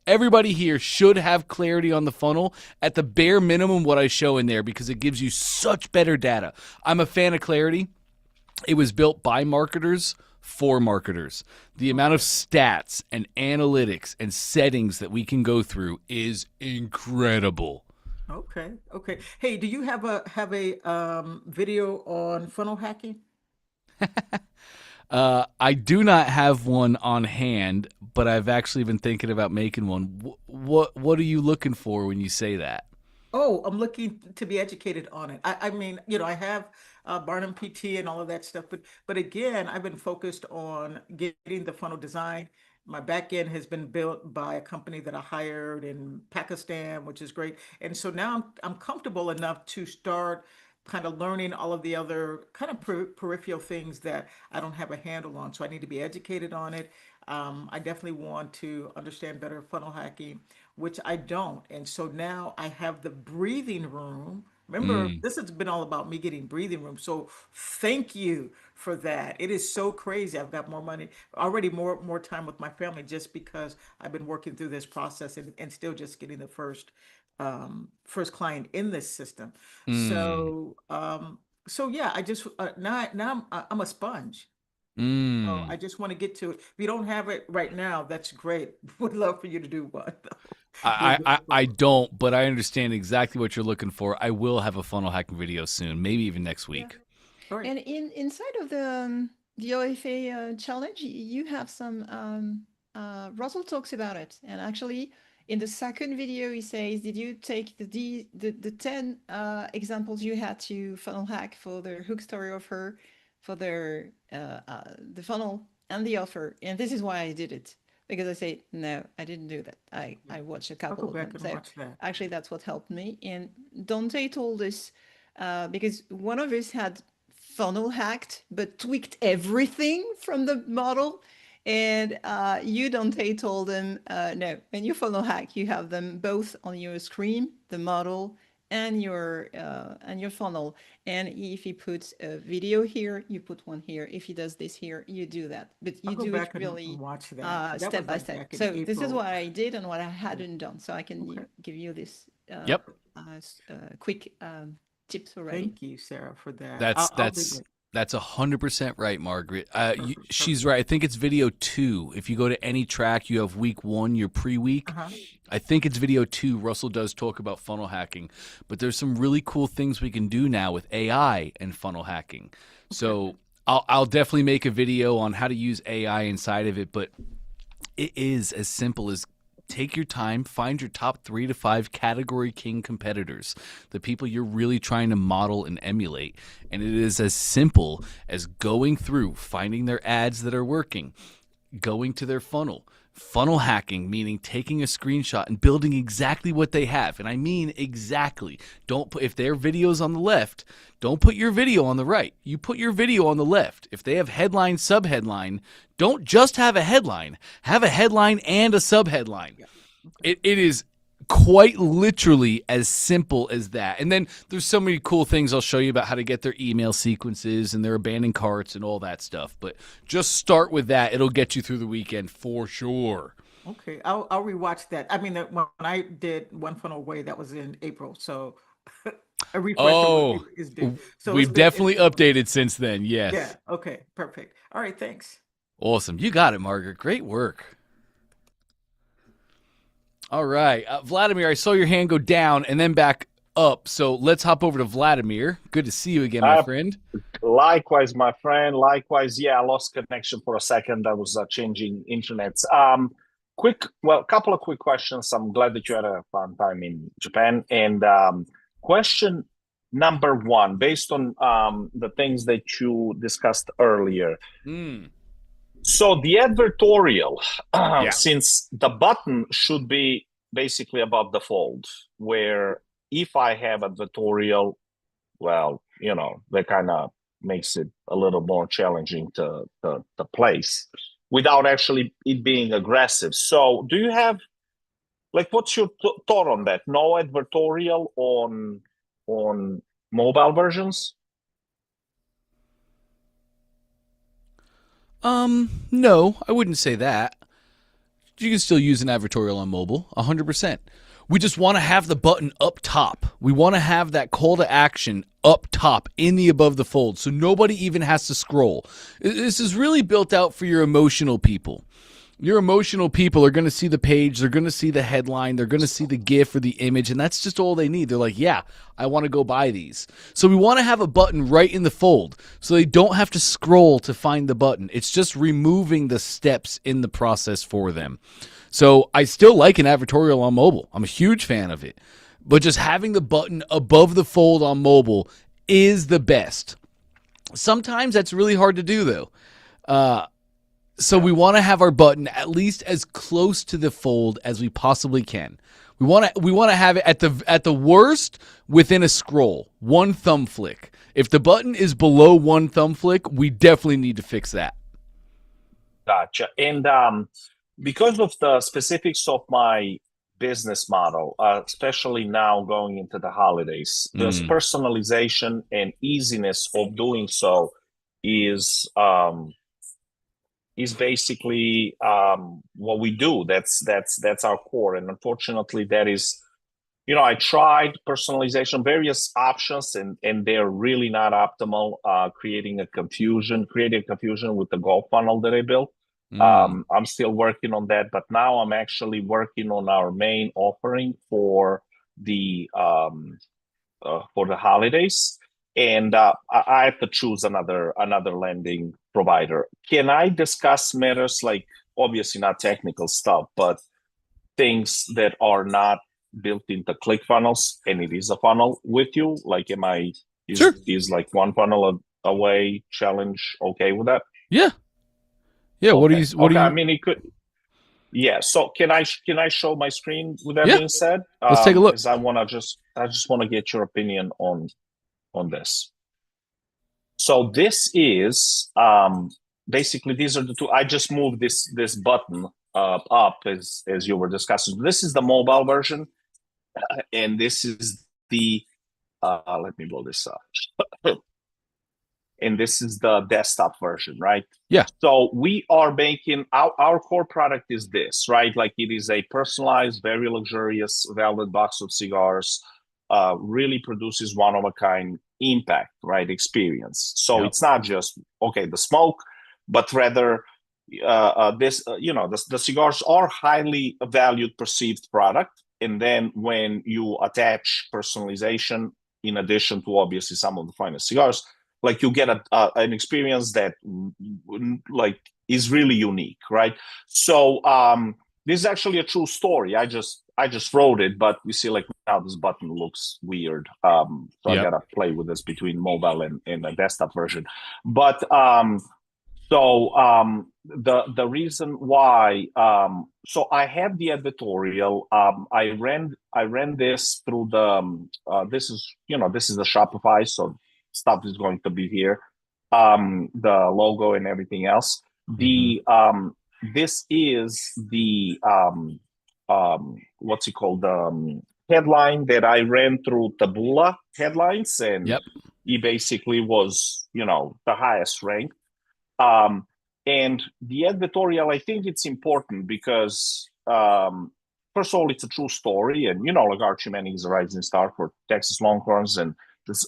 Everybody here should have Clarity on the funnel at the bare minimum what I show in there because it gives you such better data. I'm a fan of Clarity. It was built by marketers for marketers. The amount of stats and analytics and settings that we can go through is incredible. Okay. Hey, do you have a video on funnel hacking? I do not have one on hand, but I've actually been thinking about making one. What are you looking for when you say that? Oh, I'm looking to be educated on it. I mean, I have Barnum PT and all of that stuff, but again, I've been focused on getting the funnel design. My back end has been built by a company that I hired in Pakistan, which is great. And so now I'm comfortable enough to start kind of learning all of the other kind of peripheral things that I don't have a handle on. So I need to be educated on it. I definitely want to understand better funnel hacking, which I don't. And so now I have the breathing room. Remember, this has been all about me getting breathing room. So thank you for that. It is so crazy. I've got more money, already more time with my family just because I've been working through this process and still just getting the first client in this system. So yeah, I just now I'm a sponge. So I just want to get to it. If you don't have it right now, that's great. Would love for you to do one though. I don't, but I understand exactly what you're looking for. I will have a funnel hacking video soon, maybe even next week. All right. And inside of the OFA challenge, you have some Russell talks about it, and actually In the second video, he says, did you take the 10 examples you had to funnel hack for the hook story offer, for the funnel and the offer? And this is why I did it. Because I say, no, I didn't do that. I watched a I'll couple go of back them. and So watch that. actually, that's what helped me. And Dante told us, because one of us had funnel hacked, but tweaked everything from the model. And you, Dante, told him, no, when you funnel hack, you have them both on your screen, the model and your funnel. And if he puts a video here, you put one here. If he does this here, you do that. But you I'll go do it back and really watch that. That step was by like step. back in So this is April. what I did and what I hadn't done. So I can Okay. give you this Yep. quick tips already. Thank you, Sarah, for that. That's I'll dig it. That's 100% right, Margaret. Perfect, She's perfect. right. I think it's video 2. If you go to any track, you have week 1, your pre-week. Uh-huh. I think it's video 2. Russell does talk about funnel hacking, but there's some really cool things we can do now with AI and funnel hacking. So I'll definitely make a video on how to use AI inside of it, but it is as simple as take your time, find your top 3 to 5 category king competitors, the people you're really trying to model and emulate. And it is as simple as going through, finding their ads that are working, going to their funnel hacking, meaning taking a screenshot and building exactly what they have. And I mean exactly. Don't put, if their video's on the left, don't put your video on the right. You put your video on the left. If they have headline, subheadline, don't just have a headline. Have a headline and a subheadline. Yeah. It is quite literally as simple as that. And then there's so many cool things I'll show you about how to get their email sequences and their abandoned carts and all that stuff. But just start with that. It'll get you through the weekend for sure. Okay, I'll rewatch that. I mean, when I did One Funnel Away, that was in April, so a refresher is due. So we've definitely updated since then. Yes. Yeah. Okay. Perfect. All right. Thanks. Awesome. You got it, Margaret. Great work. All right. Vladimir, I saw your hand go down and then back up. So let's hop over to Vladimir. Good to see you again, my friend. Likewise, my friend. Likewise. Yeah, I lost connection for a second. I was changing internets. Couple of quick questions. I'm glad that you had a fun time in Japan. And question number 1, based on the things that you discussed earlier. So the advertorial, since the button should be basically above the fold, where if I have advertorial, well, that kind of makes it a little more challenging to place without actually it being aggressive. So do you have, what's your thought on that? No advertorial on mobile versions? No, I wouldn't say that. You can still use an advertorial on mobile, 100%. We just want to have the button up top. We want to have that call to action up top in the above the fold, so nobody even has to scroll. This is really built out for your emotional people. Your emotional people are going to see the page, they're going to see the headline, they're going to see the GIF or the image, and that's just all they need. They're like, yeah, I want to go buy these. So we want to have a button right in the fold so they don't have to scroll to find the button. It's just removing the steps in the process for them. So I still like an advertorial on mobile. I'm a huge fan of it. But just having the button above the fold on mobile is the best. Sometimes that's really hard to do, though. So we want to have our button at least as close to the fold as we possibly can. We want to have it at the worst within a scroll, one thumb flick. If the button is below one thumb flick, we definitely need to fix that. Gotcha. And because of the specifics of my business model, especially now going into the holidays, this personalization and easiness of doing so is basically what we do. That's our core. And unfortunately, that is, I tried personalization, various options, and they're really not optimal, creating confusion with the golf funnel that I built. I'm still working on that, but now I'm actually working on our main offering for the holidays. And I have to choose another lending provider. Can I discuss matters like, obviously not technical stuff, but things that are not built into ClickFunnels, and it is a funnel with you? Like, Sure. Is like one funnel away challenge okay with that? Yeah. Yeah. Okay. What do you? I mean, it could. Yeah. So can I show my screen with that Yeah. being said? Let's take a look. Because I just want to get your opinion on this. So this is basically, these are the two. I just moved this button up as you were discussing. This is the mobile version, and this is the let me blow this up. And this is the desktop version, right? Yeah. So we are making our core product is this, right? Like, it is a personalized, very luxurious velvet box of cigars. Really produces one of a kind impact, right? Experience. So it's not just the smoke, but rather this. The cigars are highly valued, perceived product, and then when you attach personalization, in addition to obviously some of the finest cigars, like, you get an experience that like is really unique, right? So this is actually a true story. I just wrote it, but you see, like, now this button looks weird. So I gotta play with this between mobile and the desktop version. But the reason why, so I have the editorial. I ran this through the this is the Shopify, so stuff is going to be here, the logo and everything else. The this is the what's it called, headline that I ran through Taboola headlines, and he basically was the highest ranked. And the editorial, I think it's important because first of all, it's a true story, and like, Archie Manning is a rising star for Texas Longhorns, and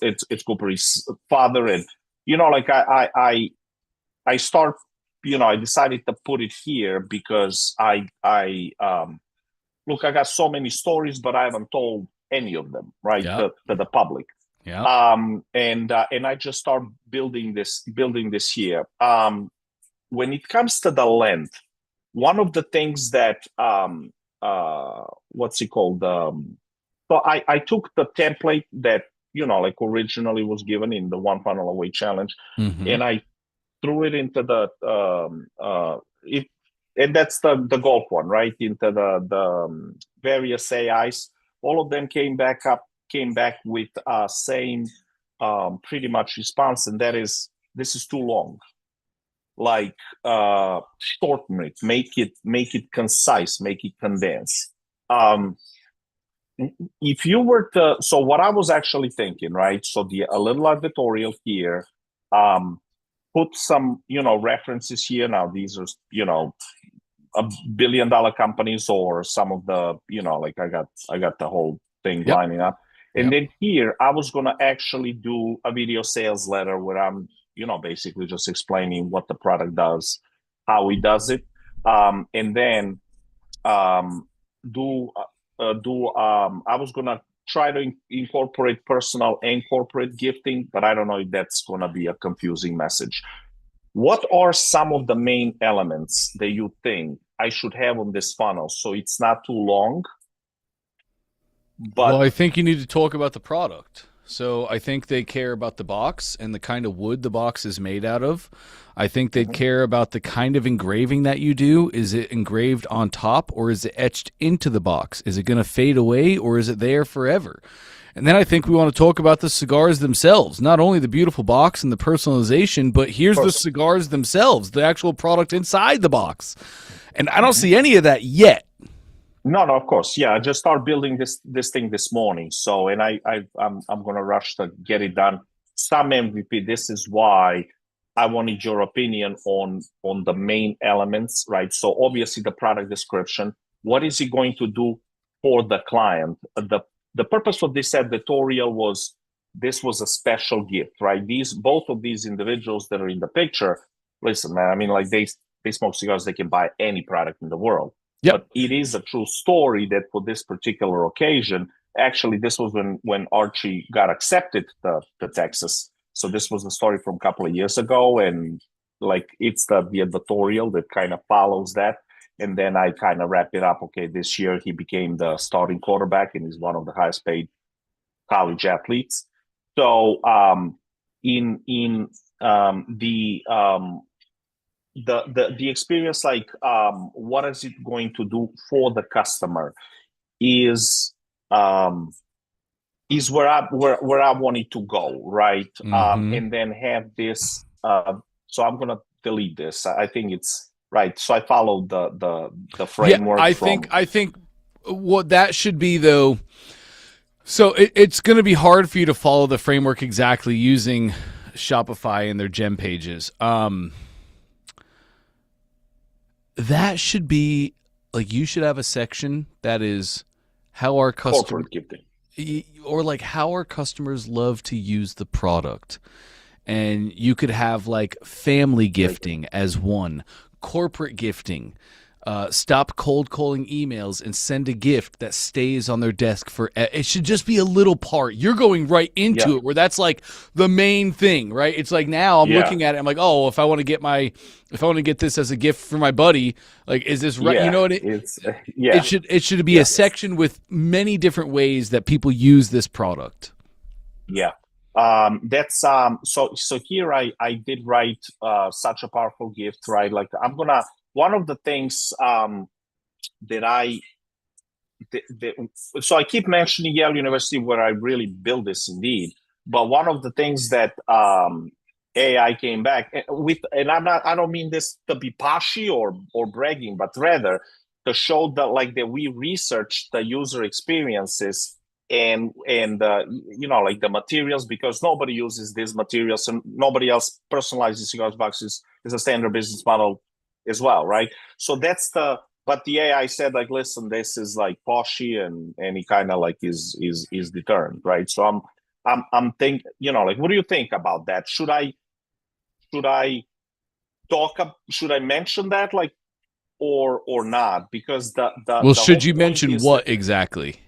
it's Cooper's father, and like, I decided to put it here because I look, I got so many stories, but I haven't told any of them, right, to the public. And I just start building this here. When it comes to the length, one of the things that what's it called? So I took the template that like originally was given in the One Funnel Away challenge, and I threw it into the and that's the golf one, right? Into the various AIs. All of them came back with same pretty much response, and that is, this is too long. Like, shorten it, make it concise, make it condensed. If you were to, so what I was actually thinking, right? So a little editorial here, put some, references here. Now, these are, $1 billion companies, or some of the, like, I got the whole thing lining up. And then here, I was going to actually do a video sales letter where I'm, basically just explaining what the product does, how it does it. And then I was going to try to incorporate personal and corporate gifting, but I don't know if that's going to be a confusing message. What are some of the main elements that you think I should have on this funnel so it's not too long? Well, I think you need to talk about the product. So I think they care about the box and the kind of wood the box is made out of. I think they'd care about the kind of engraving that you do. Is it engraved on top, or is it etched into the box? Is it going to fade away, or is it there forever? And then I think we want to talk about the cigars themselves, not only the beautiful box and the personalization, but here's the cigars themselves, the actual product inside the box. And I don't see any of that yet. No, of course. Yeah, I just started building this thing this morning. So, and I'm going to rush to get it done. Some MVP. This is why I wanted your opinion on the main elements, right? So obviously the product description. What is it going to do for the client? The purpose of this editorial was, this was a special gift, right? Both of these individuals that are in the picture, listen, man, I mean, like, they smoke cigars, they can buy any product in the world. But it is a true story that for this particular occasion, actually, this was when Archie got accepted to Texas. So this was a story from a couple of years ago, and like, it's the editorial that kind of follows that. And then I kind of wrap it up. Okay, this year he became the starting quarterback and is one of the highest paid college athletes. So the experience, like what is it going to do for the customer, is where I want it to go, right? And then have this. So I'm gonna delete this. I think it's right. So I followed the framework. Yeah, I think what that should be though. So it's going to be hard for you to follow the framework exactly using Shopify and their gem pages. That should be like, you should have a section that is how our customers, or like how our customers love to use the product. And you could have like family gifting as one, corporate gifting. Stop cold calling emails and send a gift that stays on their desk for. It should just be a little part. You're going right into it where that's like the main thing, right? It's like now I'm looking at it. I'm like, oh, if I want to get this as a gift for my buddy, like, is this right? You know what it should be a section with many different ways that people use this product. Yeah. That's so here I did write such a powerful gift, right? Like one of the things that so I keep mentioning Yale University, where I really built this indeed, but one of the things that AI came back with, and I don't mean this to be pushy or bragging, but rather to show that we researched the user experiences and like the materials, because nobody uses these materials and nobody else personalizes cigar boxes is a standard business model as well, right? So but the AI said, like, listen, this is like poshy, and he kind of like is deterrent, right? So I'm thinking, like, what do you think about that? Should I mention that, like, or not? Because should you mention what exactly?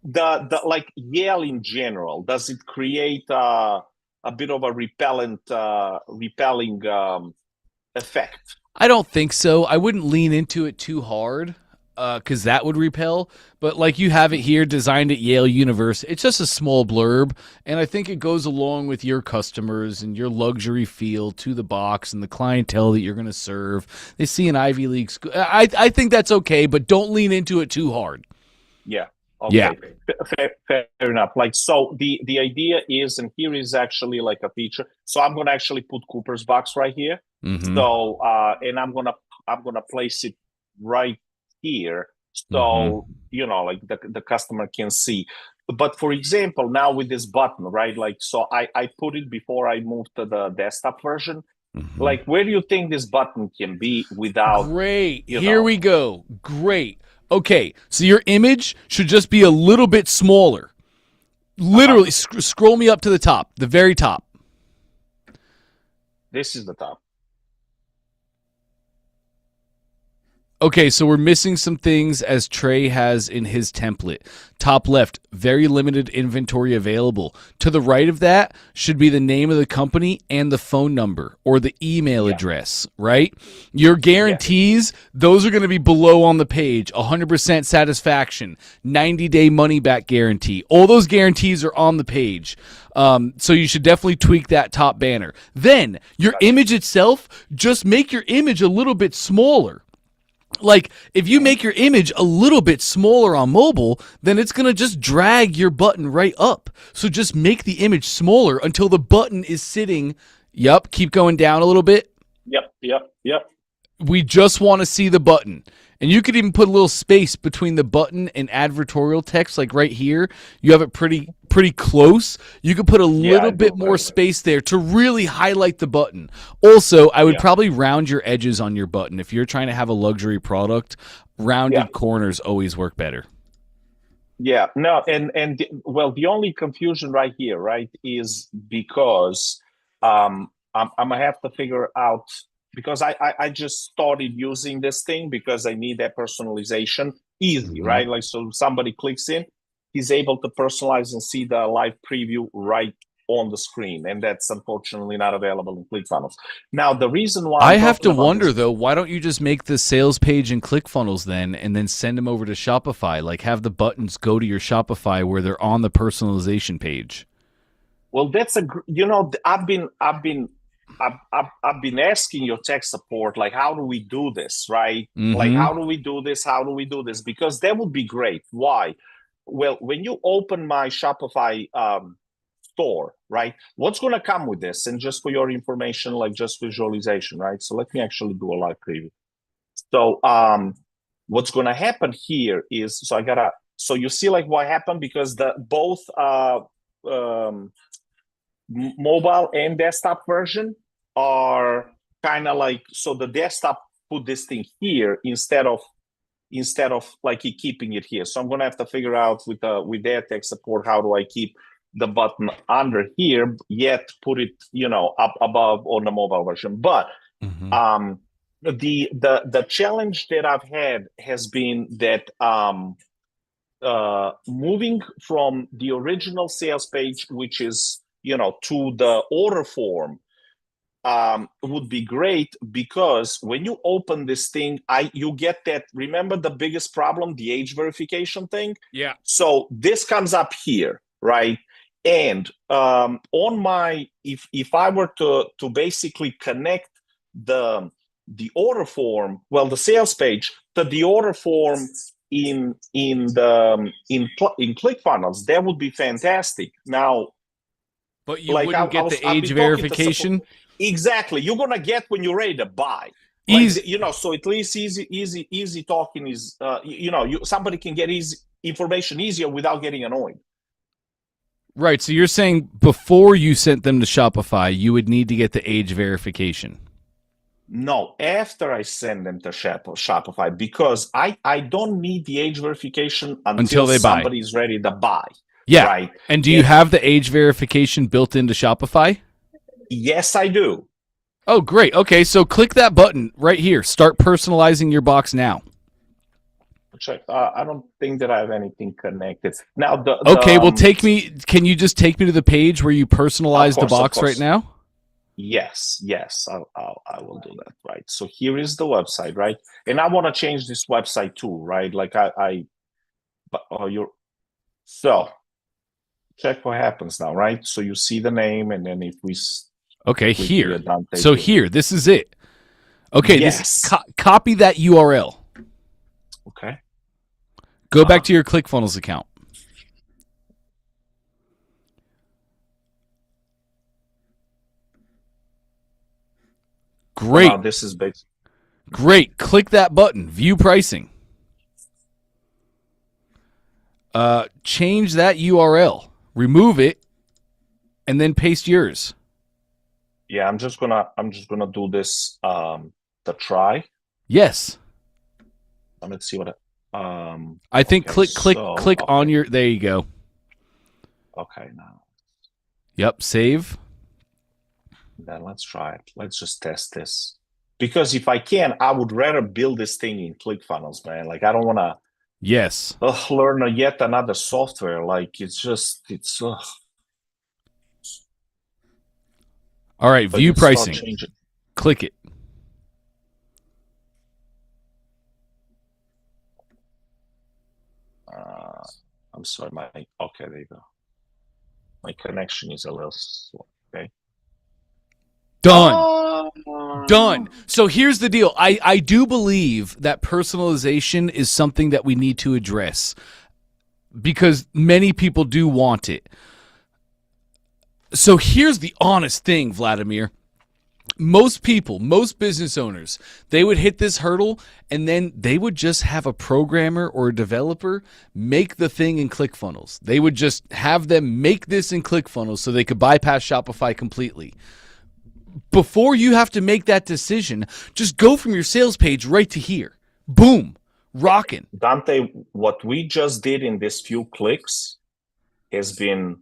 The like Yale in general, does it create a bit of a repelling effect? I don't think so. I wouldn't lean into it too hard because that would repel. But like you have it here, designed at Yale University. It's just a small blurb, and I think it goes along with your customers and your luxury feel to the box and the clientele that you're going to serve. They see an Ivy League school. I think that's okay, but don't lean into it too hard. Yeah. Okay. Yeah. Fair enough. Like, so the idea is, and here is actually like a feature. So I'm going to actually put Cooper's box right here. Mm-hmm. So and I'm gonna place it right here, so like the customer can see. But for example, now with this button, right? Like, so I put it before I moved to the desktop version. Like, where do you think this button can be without? Great. Here we go. Great. Okay, so your image should just be a little bit smaller. Literally, scroll me up to the top, the very top. This is the top. Okay, so we're missing some things as Trey has in his template. Top left, very limited inventory available. To the right of that should be the name of the company and the phone number or the email address, right? Your guarantees, those are going to be below on the page. 100% satisfaction, 90-day money-back guarantee. All those guarantees are on the page. So you should definitely tweak that top banner. Then, your image itself, just make your image a little bit smaller. Like, if you make your image a little bit smaller on mobile, then it's going to just drag your button right up. So just make the image smaller until the button is sitting. Yep, keep going down a little bit. Yep. We just want to see the button. And you could even put a little space between the button and advertorial text, like right here. You have it pretty close. You could put a little bit more space there to really highlight the button. Also, I would probably round your edges on your button. If you're trying to have a luxury rounded corners always work better. Yeah, no, and the only confusion right here, right, is because I'm gonna have to figure out, because I just started using this thing because I need that personalization easy, right? Like, so somebody clicks in, he's able to personalize and see the live preview right on the screen, and that's unfortunately not available in ClickFunnels. Now, the reason why I I'm have to talking about wonder this- though, why don't you just make the sales page in ClickFunnels then, and then send them over to Shopify? Like have the buttons go to your Shopify where they're on the personalization page. Well, that's I've been asking your tech support, like, how do we do this, right? Like, Mhm. how do we do this? How do we do this? Because that would be great. Why? Well, when you open my Shopify store, right? What's going to come with this? And just for your information, like just visualization, right? So let me actually do a live preview. So what's going to happen here is, so you see like what happened, because both mobile and desktop version are kind of like, so the desktop put this thing here instead of like keeping it here. So I'm going to have to figure out with their tech support, how do I keep the button under here, yet put it, up above on the mobile version. But the challenge that I've had has been that moving from the original sales page, which is, to the order form, would be great, because when you open this thing, you get that, remember the biggest problem, the age verification thing? Yeah. So this comes up here, right? And on my, if I were to basically connect the order form, well, the sales page to the order form in ClickFunnels, that would be fantastic. Now, But you like wouldn't get the I've age been talking to verification? Exactly, you're gonna get when you're ready to buy. Easy. So at least easy talking is, somebody can get easy information easier without getting annoyed. Right. So you're saying before you sent them to Shopify, you would need to get the age verification. No, after I send them to Shopify, because I don't need the age verification until they buy. somebody's ready to buy. Yeah. Right. And do you have the age verification built into Shopify? Yes, I do. Oh, great. Okay, so click that button right here. Start personalizing your box now. Check. I don't think that I have anything connected. Now, Okay, well, can you just take me to the page where you personalize the box right now? Yes, I will do that. Right. So here is the website, right? And I want to change this website too, right? Like so check what happens now, right? So you see the name, and then if we okay here, so here, this is it. Okay, yes. Copy that URL. Okay. Go back to your ClickFunnels account. Great. Wow, this is basic. Great. Click that button. View pricing. Change that URL. Remove it, and then paste yours. Yeah, I'm just gonna do this to try. Yes. Let's see what I think click on your, there you go. Okay, now. Yep, save. Then let's try it. Let's just test this. Because if I can, I would rather build this thing in ClickFunnels, man. Like, I don't want to learn yet another software. Like, it's all right, view pricing. Click it. I'm sorry, okay, there you go. My connection is a little slow. Okay. Done. Done. So here's the deal. I do believe that personalization is something that we need to address because many people do want it. So here's the honest thing, Vladimir. Most people, most business owners, they would hit this hurdle and then they would just have a programmer or a developer make the thing in ClickFunnels. They would just have them make this in ClickFunnels so they could bypass Shopify completely. Before you have to make that decision, just go from your sales page right to here. Boom. Rocking. Dante, what we just did in this few clicks has been,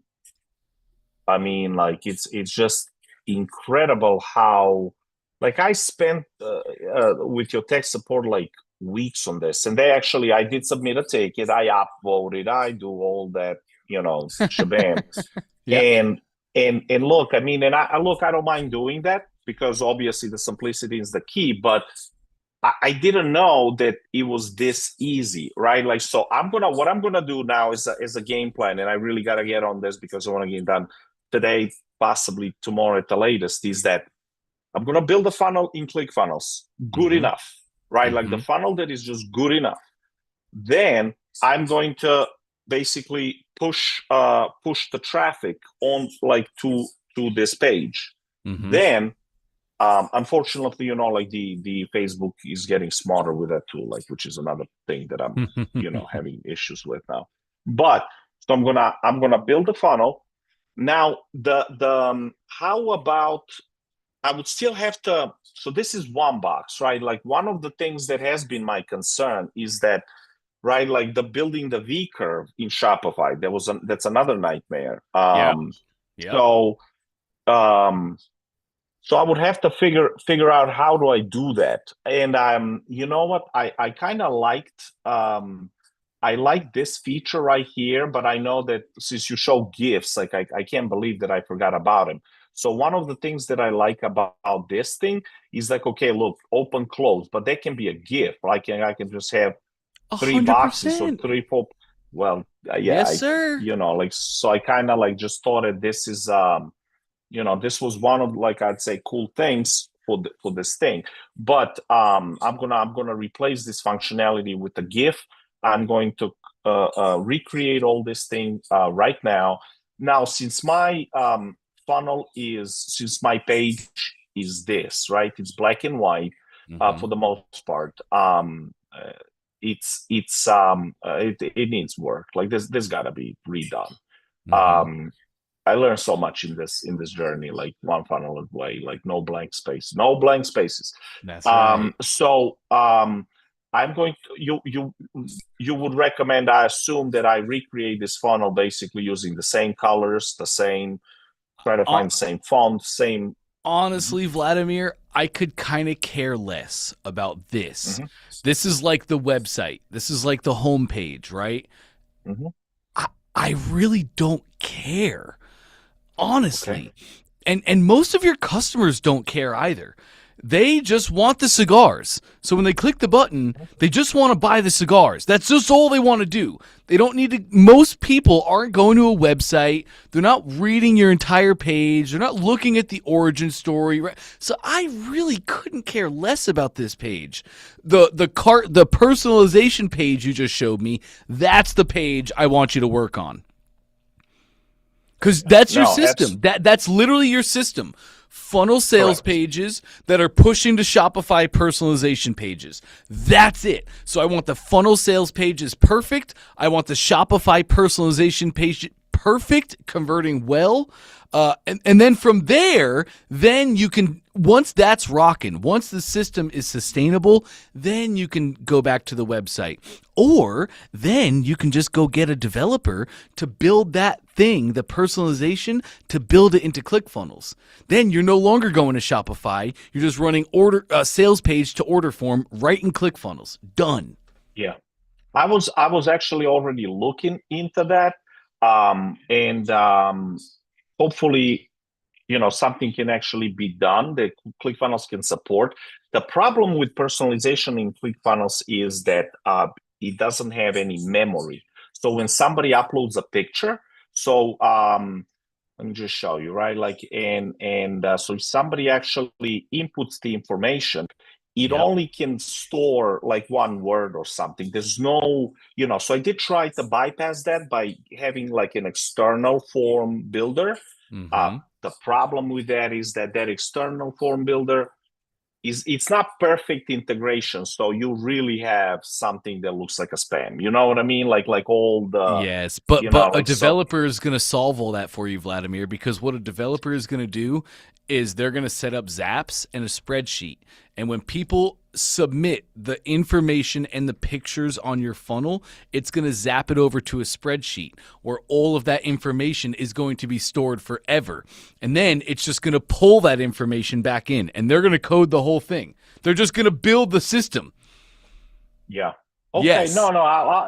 I mean, like, it's just incredible how, like, I spent with your tech support like weeks on this, and I did submit a ticket, I upvoted, I do all that, shebang. Yeah. And And look, I mean, and I look, I don't mind doing that because obviously the simplicity is the key, but I didn't know that it was this easy, right? Like, so what I'm gonna do now is a game plan, and I really gotta get on this because I want to get done today, possibly tomorrow at the latest. Is that I'm gonna build a funnel in ClickFunnels, good enough, right? Like the funnel that is just good enough. Then I'm going to basically push the traffic on like to this page. Then unfortunately, you know, like the Facebook is getting smarter with that tool, like, which is another thing that I'm, you know, having issues with now. But so I'm gonna build a funnel. Now how about, I would still have to, so this is one box, right? Like one of the things that has been my concern is that, right, like the building the V curve in Shopify, that's another nightmare. So so I would have to figure out how do I do that. And you know what? I kind of liked I like this feature right here, but I know that since you show GIFs, like I can't believe that I forgot about him. So one of the things that I like about this thing is like, okay, look, open, close, but that can be a GIF. Like I can just have 3 boxes or 3, 4. Well, yeah, yes, sir. You know, like, so I kind of like just thought that this is you know, this was one of, like, I'd say, cool things for this thing. But I'm gonna replace this functionality with a GIF. I'm going to recreate all this thing right now. Now, since my since my page is this, right? It's black and white for the most part. It needs work. Like there's gotta be redone. I learned so much in this journey, like one funnel away, like no blank spaces. That's right. So I'm going to, you would recommend, I assume, that I recreate this funnel basically using the same colors, try to find the same font, same. Honestly, Vladimir, I could kind of care less about this. This is like the website. This is like the homepage, right? I really don't care. Honestly. Okay. And most of your customers don't care either. They just want the cigars. So when they click the button, they just want to buy the cigars. That's just all they want to do. They don't need to. Most people aren't going to a website. They're not reading your entire page. They're not looking at the origin story. Right? So I really couldn't care less about this page. The personalization page you just showed me, that's the page I want you to work on. Because that's your system. That's literally your system. Funnel sales pages that are pushing to Shopify personalization pages. That's it. So I want the funnel sales pages perfect. I want the Shopify personalization page perfect, converting well. And then from there, then you can, once that's rocking, once the system is sustainable, then you can go back to the website. Or then you can just go get a developer to build that thing, the personalization, to build it into ClickFunnels. Then you're no longer going to Shopify. You're just running sales page to order form right in ClickFunnels. Done. Yeah. I was actually already looking into that. Hopefully, you know, something can actually be done that ClickFunnels can support. The problem with personalization in ClickFunnels is that it doesn't have any memory. So when somebody uploads a picture, so let me just show you, right? Like, so if somebody actually inputs the information, it only can store like one word or something. There's no, you know, so I did try to bypass that by having like an external form builder. The problem with that is that external form builder it's not perfect integration. So you really have something that looks like a spam. You know what I mean? Like all the yes, but a developer is going to solve all that for you, Vladimir, because what a developer is going to do is they're going to set up zaps and a spreadsheet. And when people submit the information and the pictures on your funnel, it's going to zap it over to a spreadsheet where all of that information is going to be stored forever. And then it's just going to pull that information back in, and they're going to code the whole thing. They're just going to build the system. Yeah. Okay. Yes. No.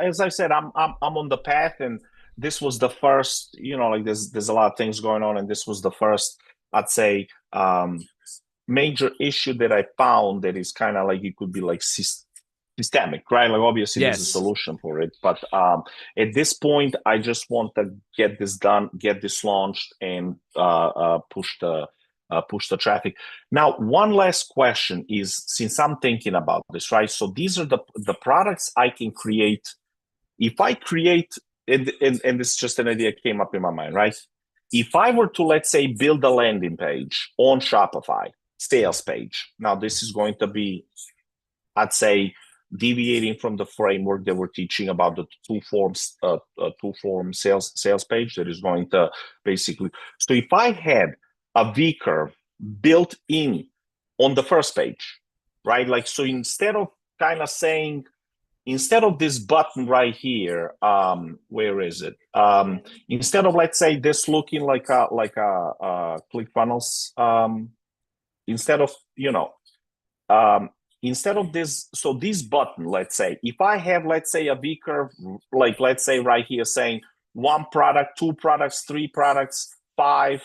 As I said, I'm on the path, and this was the first, like there's a lot of things going on, and this was the first, I'd say, major issue that I found that is kind of like it could be like systemic, right? Like obviously there's a Yes. solution for it, but at this point, I just want to get this done, get this launched, and push the traffic. Now, one last question is, since I'm thinking about this, right? So these are the products I can create. If I create, and this is just an idea that came up in my mind, right? If I were to, let's say, build a landing page on Shopify, sales page. Now, this is going to be, I'd say, deviating from the framework that we're teaching about the two-form sales page that is going to basically. So if I had a V curve built in on the first page, right? Like, so instead of kind of saying, instead of this button right here, where is it? Instead of, let's say, this looking like a ClickFunnels, instead of, instead of this, so this button, let's say, if I have, let's say, a V curve, like, let's say right here saying 1 product, 2 products, 3 products, 5,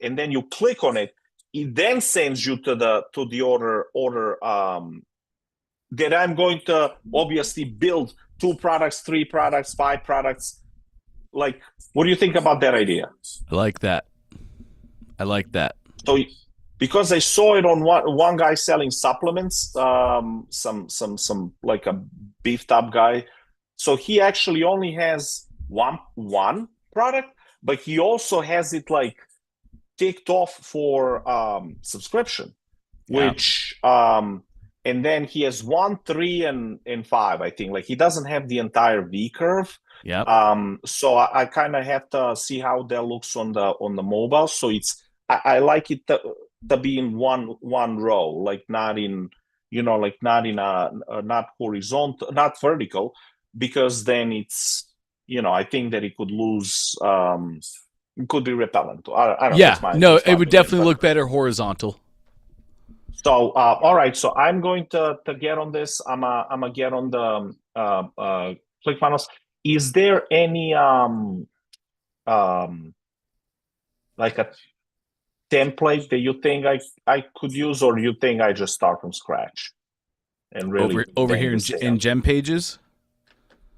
and then you click on it, it then sends you to the order that I'm going to obviously build 2 products, 3 products, 5 products. Like, what do you think about that idea? I like that. So, because I saw it on one guy selling supplements, some like a beefed up guy. So he actually only has one product, but he also has it like ticked off for subscription, which and then he has 1, 3, and 5. I think, like, he doesn't have the entire V curve. Yep. So I kind of have to see how that looks on the mobile. So I like it to be in one row, like not in, like not in not horizontal, not vertical, because then it's, I think that it could lose, it could be repellent. I don't know. Yeah, no, it would definitely look better horizontal. So, all right. So I'm going to get on this. I'm gonna get on the ClickFunnels. Is there any like a template that you think I could use, or you think I just start from scratch and really over here in Gem Pages?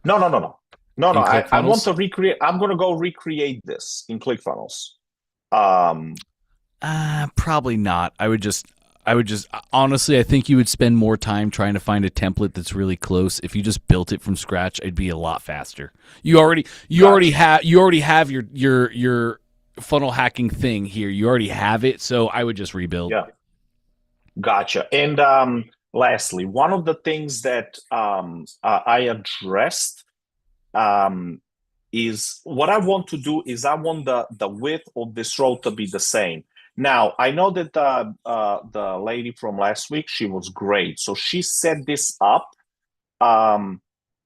No. I want ClickFunnels? to recreate. I'm gonna go recreate this in ClickFunnels. Probably not. I would just honestly, I think you would spend more time trying to find a template that's really close. If you just built it from scratch, it'd be a lot faster. You already have your funnel hacking thing here. You already have it, so I would just rebuild. Yeah. Gotcha. And lastly, one of the things that I addressed is what I want to do is I want the width of this row to be the same. Now, I know that the lady from last week, she was great. So she set this up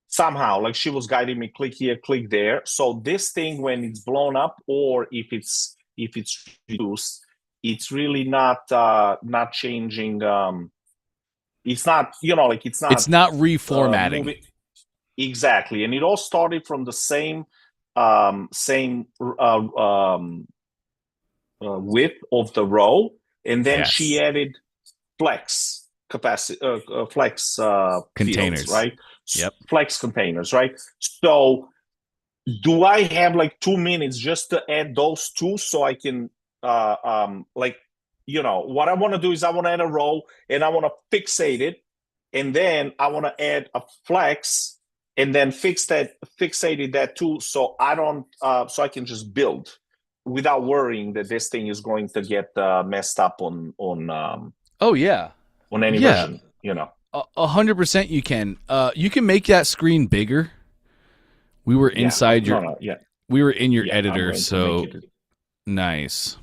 somehow, like she was guiding me, click here, click there. So this thing, when it's blown up, or if it's reduced, it's really not changing. It's not, like it's not reformatting. Exactly. And it all started from the same width of the row, and then she added flex capacity, flex containers, fields, right? Yep. Flex containers, right? So do I have like 2 minutes just to add those 2 so I can like, what I want to do is I want to add a row and I want to fixate it, and then I want to add a flex and then fixated that too, so I don't so I can just build without worrying that this thing is going to get messed up on oh yeah, on any version, 100% you can. You can make that screen bigger. We were inside we were in your editor, so nice.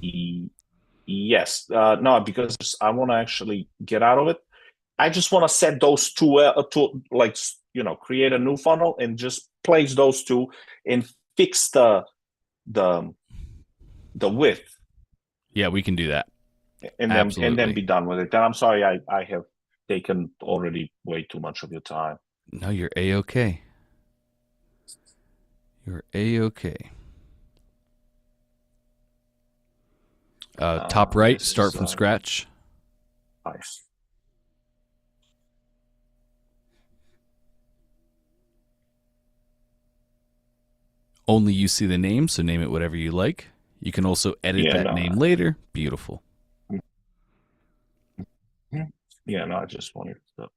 Yes. No, because I want to actually get out of it. I just want to set those two like, create a new funnel and just place those 2 and fix the width. Yeah, we can do that. And then be done with it. And I'm sorry, I have taken already way too much of your time. No, you're A-okay. You're A-okay. Top right, start from scratch. Nice. Only you see the name, so name it whatever you like. You can also edit that name later. Beautiful. Yeah, no, I just wanted to.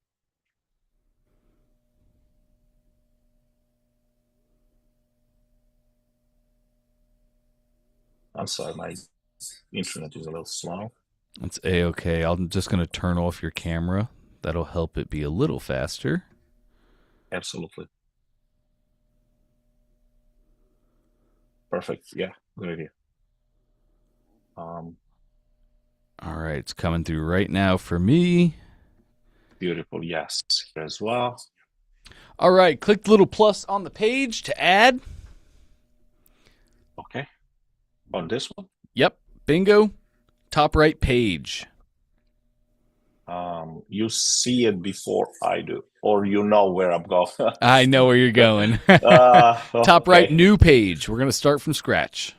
I'm sorry, my internet is a little slow. It's A-okay. I'm just going to turn off your camera. That'll help it be a little faster. Absolutely. Perfect. Yeah, good idea. All right, it's coming through right now for me. Beautiful. Yes, here as well. All right, click the little plus on the page to add. Okay. On this one? Yep, bingo. Top right page. You see it before I do, or you know where I'm going. I know where you're going. Top right, new page. We're going to start from scratch.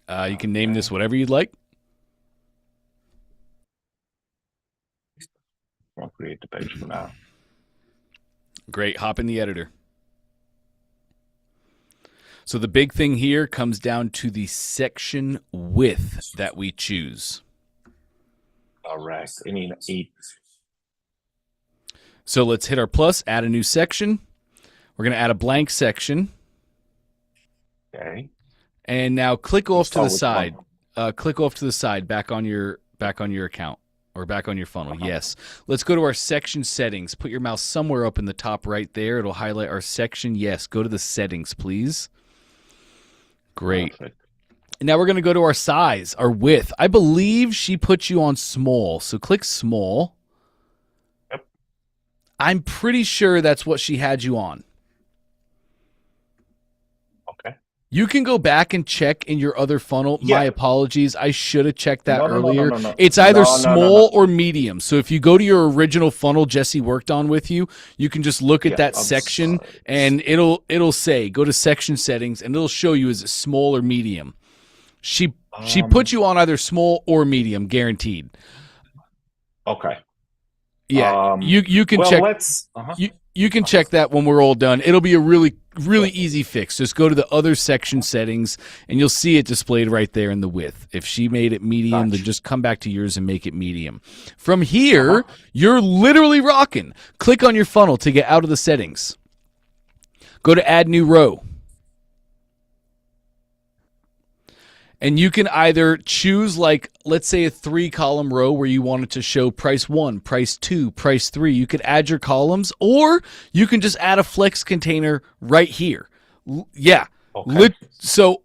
You can name this whatever you'd like. I'll create the page for now. Great. Hop in the editor. So the big thing here comes down to the section width that we choose. Correct. I need 8. So let's hit our plus, add a new section. We're going to add a blank section. Okay. And now click off to the side. Click off to the side, back on your account or back on your funnel. Yes. Let's go to our section settings. Put your mouse somewhere up in the top right there. It'll highlight our section. Yes. Go to the settings, please. Great. Perfect. And now we're going to go to our size, our width. I believe she put you on small. So click small. Yep. I'm pretty sure that's what she had you on. Okay. You can go back and check in your other funnel. Yeah. My apologies. I should have checked that earlier. No. It's either small or medium. So if you go to your original funnel Jesse worked on with you, you can just look at that section and it'll say go to section settings and it'll show you is it small or medium. She put you on either small or medium, guaranteed. Okay. Yeah, you can check. You can check that when we're all done. It'll be a really easy fix. Just go to the other section settings, and you'll see it displayed right there in the width. If she made it medium, then just come back to yours and make it medium. From here, you're literally rocking. Click on your funnel to get out of the settings. Go to Add New Row. And you can either choose, like, let's say a 3-column row where you want it to show price 1, price 2, price 3. You could add your columns, or you can just add a flex container right here. Yeah. Okay. So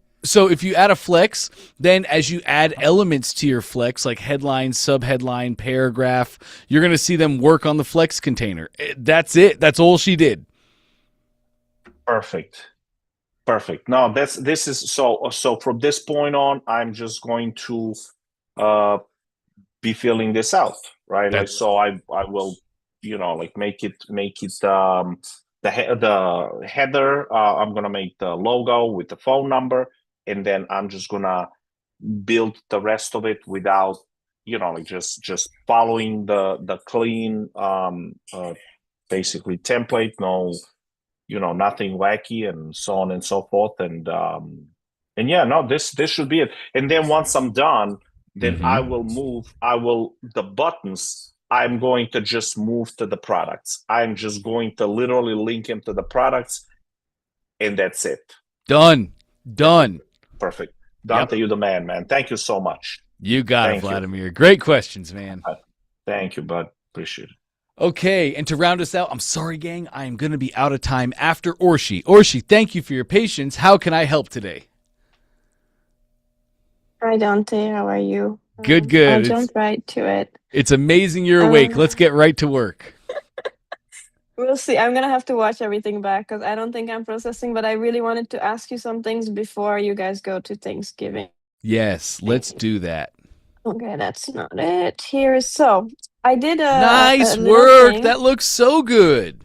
if you add a flex, then as you add elements to your flex, like headline, subheadline, paragraph, you're going to see them work on the flex container. That's it. That's all she did. Perfect. No, this is so from this point on, I'm just going to be filling this out, right? Like, so I will, like make it the header. I'm gonna make the logo with the phone number, and then I'm just gonna build the rest of it without, like just following the clean basically template. No. Nothing wacky and so on and so forth. And yeah, no, this should be it. And then once I'm done, then the buttons, I'm going to just move to the products. I'm just going to literally link them to the products, and that's it. Done. Perfect. Dante, you're the man. Thank you so much. You got it, Vladimir. Great questions, man. Thank you, bud. Appreciate it. Okay, and to round us out, I'm sorry, gang, I am going to be out of time after Orshi. Orshi, thank you for your patience. How can I help today? Hi, Dante. How are you? Good. I'll jump right to it. It's amazing you're awake. Let's get right to work. We'll see. I'm going to have to watch everything back because I don't think I'm processing, but I really wanted to ask you some things before you guys go to Thanksgiving. Yes, let's do that. Okay, that's not it. So I did a nice little work. thing. That looks so good.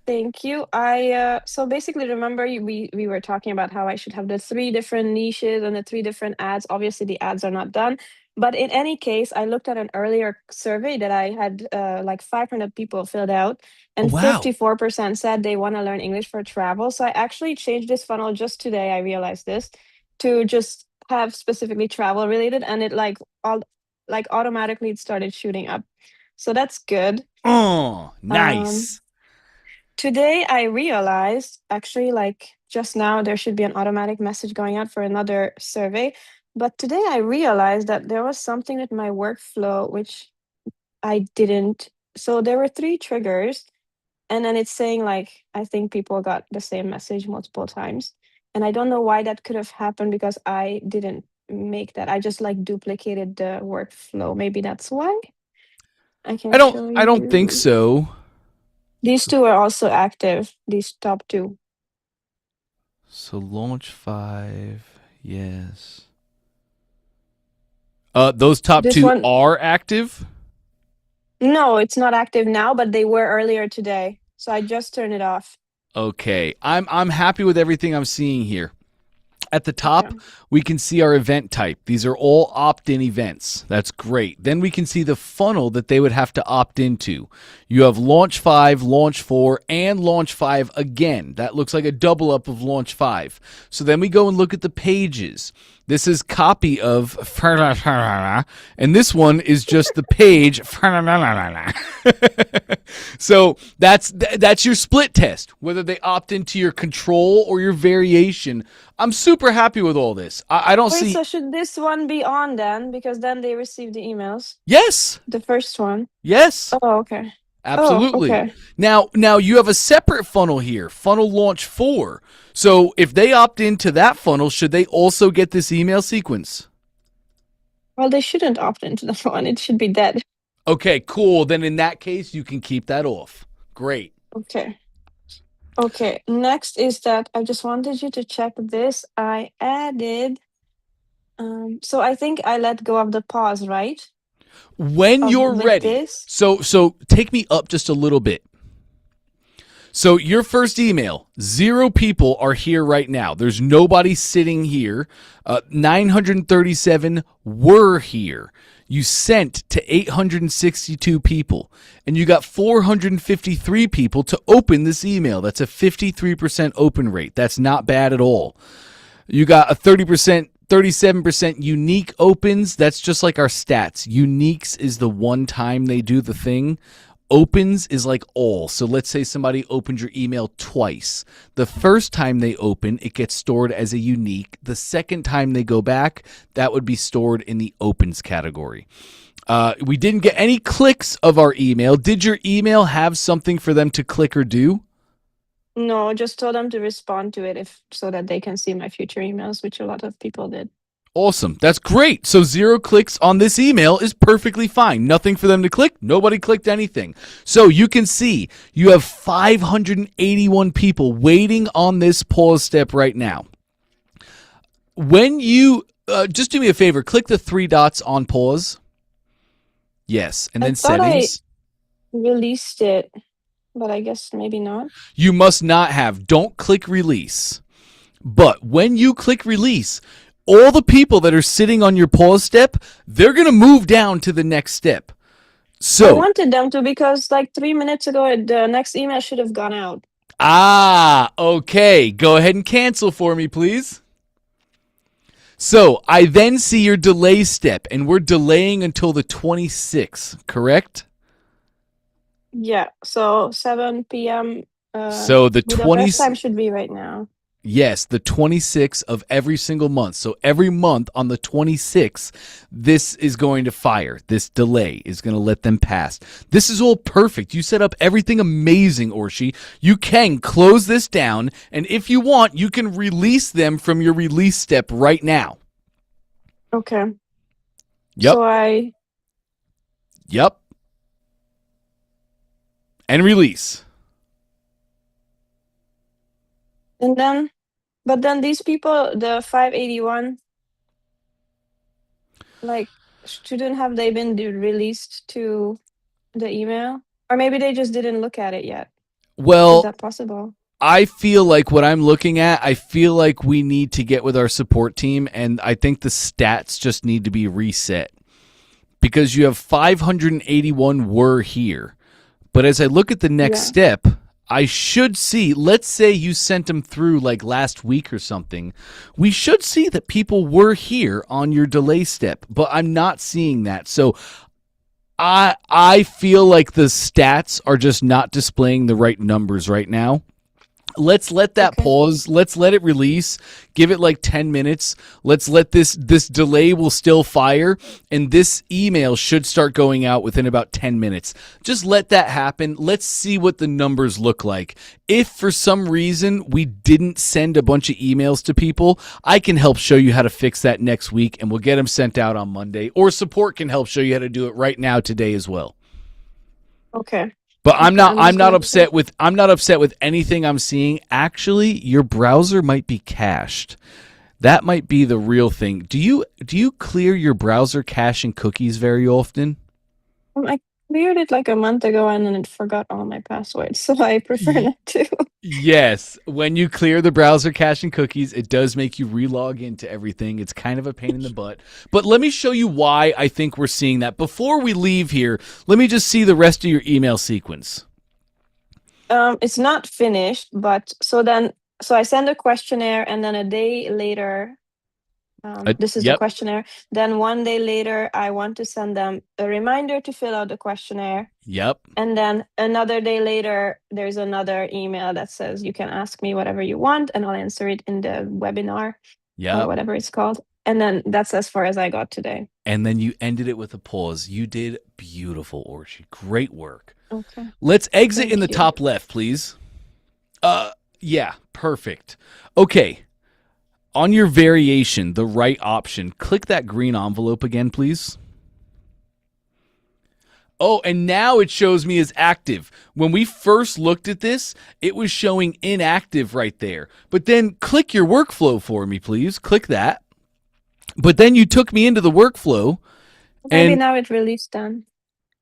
Thank you. So basically, remember we were talking about how I should have the 3 different niches and the 3 different ads. Obviously, the ads are not done, but in any case, I looked at an earlier survey that I had like 500 people filled out, Oh, and wow. 54% said they want to learn English for travel. So I actually changed this funnel just today. I realized this to just have specifically travel related, and it automatically it started shooting up. So that's good. Oh, nice. Today I realized actually like just now there should be an automatic message going out for another survey. But today I realized that there was something with my workflow which I didn't. So there were 3 triggers, and then it's saying like I think people got the same message multiple times. And I don't know why that could have happened because I didn't make that. I just like duplicated the workflow. Maybe that's why. I can show I don't think you. so. These 2 are also active, these top 2. So launch 5, yes. Those top This 2 one, are active? no, it's not active now, but they were earlier today. So I just turned it off. Okay. I'm happy with everything I'm seeing here. At the top, Okay. we can see our event type. These are all opt-in events. That's great. Then we can see the funnel that they would have to opt into. You have launch 5, launch 4, and launch 5 again. That looks like a double up of launch 5. So then we go and look at the pages. This is copy of, and this one is just the page. So that's your split test, whether they opt into your control or your variation. I'm super happy with all this. I don't Wait, see. so should this one be on then? Because then they receive the emails. Yes, The first one. yes, Oh, okay. absolutely. Oh, okay. Now you have a separate funnel here, funnel launch 4. So if they opt into that funnel, should they also get this email sequence? Well, they shouldn't opt into the one. It should be dead. Okay, cool. Then in that case, you can keep that off. Great. Okay. Okay. Next is that I just wanted you to check this. I added. So I think I let go of the pause, right? When you're With ready. this. So take me up just a little bit. So your first email, 0 people are here right now. There's nobody sitting here. 937 were here. You sent to 862 people, and you got 453 people to open this email. That's a 53% open rate. That's not bad at all. You got a 37% unique opens. That's just like our stats. Uniques is the one time they do the thing. Opens is like all. So let's say somebody opened your email twice. The first time they open, it gets stored as a unique. The second time they go back, that would be stored in the opens category. We didn't get any clicks of our email. Did your email have something for them to click or do? No, just told them to respond to it so that they can see my future emails, which a lot of people did. Awesome. That's great. So 0 clicks on this email is perfectly fine. Nothing for them to click. Nobody clicked anything. So you can see you have 581 people waiting on this pause step right now. When you just do me a favor, click the 3 dots on pause. Yes. And then settings. I released it, but I guess maybe not. You must not have. Don't click release. But when you click release, all the people that are sitting on your pause step, they're going to move down to the next step. So I wanted them to because like 3 minutes ago, the next email should have gone out. Okay. Go ahead and cancel for me, please. So I then see your delay step, and we're delaying until the 26th, correct? Yeah, so 7 p.m. So the 20th time should be right now. Yes, the 26th of every single month. So every month on the 26th, this is going to fire. This delay is going to let them pass. This is all perfect. You set up everything amazing, Orshi. You can close this down, and if you want, you can release them from your release step right now. Okay. Yep. So Yep. And release. But then these people, the 581, like, shouldn't have they been released to the email? Or maybe they just didn't look at it yet. Is Well, that possible? I feel like what I'm looking at, I feel like we need to get with our support team, and I think the stats just need to be reset because you have 581 were here. But as I look at the next Yeah. step, I should see, let's say you sent them through like last week or something. We should see that people were here on your delay step, but I'm not seeing that. So I feel like the stats are just not displaying the right numbers right now. Let's let that Okay. pause. Let's let it release. Give it like 10 minutes. Let's let this delay will still fire, and this email should start going out within about 10 minutes. Just let that happen. Let's see what the numbers look like. If for some reason we didn't send a bunch of emails to people, I can help show you how to fix that next week, and we'll get them sent out on Monday. Or support can help show you how to do it right now today as well. Okay. But I'm Okay, I'm just not going to- upset with anything I'm seeing. Actually, your browser might be cached. That might be the real thing. Do you clear your browser cache and cookies very often? I cleared it like a month ago and then it forgot all my passwords, so I prefer Ye- not to. Yes, when you clear the browser cache and cookies, it does make you relog into everything. It's kind of a pain in the butt. But let me show you why I think we're seeing that. Before we leave here, let me just see the rest of your email sequence. It's not finished, but so I send a questionnaire and then a day later, this is the Yep, questionnaire. Then one day later, I want to send them a reminder to fill out the questionnaire. yep, And then another day later, there's another email that says you can ask me whatever you want and I'll answer it in the webinar or yep. whatever it's called. And then that's as far as I got today. And then you ended it with a pause. You did beautiful, Orshi. Great work. Okay. Let's exit Thank in the you. top left, please. Yeah, perfect. Okay. On your variation, the right option, click that green envelope again, please. Oh, and now it shows me as active. When we first looked at this, it was showing inactive right there. But then click your workflow for me, please. Click that. But then you took me into the workflow. Maybe And now it released then.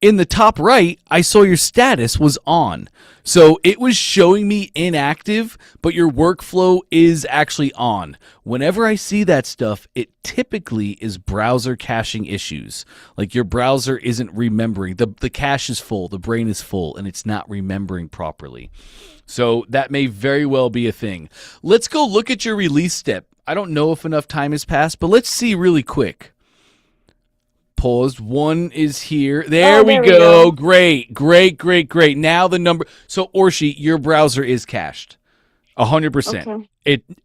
in the top right, I saw your status was on. So it was showing me inactive, but your workflow is actually on. Whenever I see that stuff, it typically is browser caching issues. Like your browser isn't remembering. The cache is full, the brain is full, and it's not remembering properly. So that may very well be a thing. Let's go look at your release step. I don't know if enough time has passed, but let's see really quick. Paused. One is here. There we go. Great. Now the number. So Orshi, your browser is cached. 100%. Okay.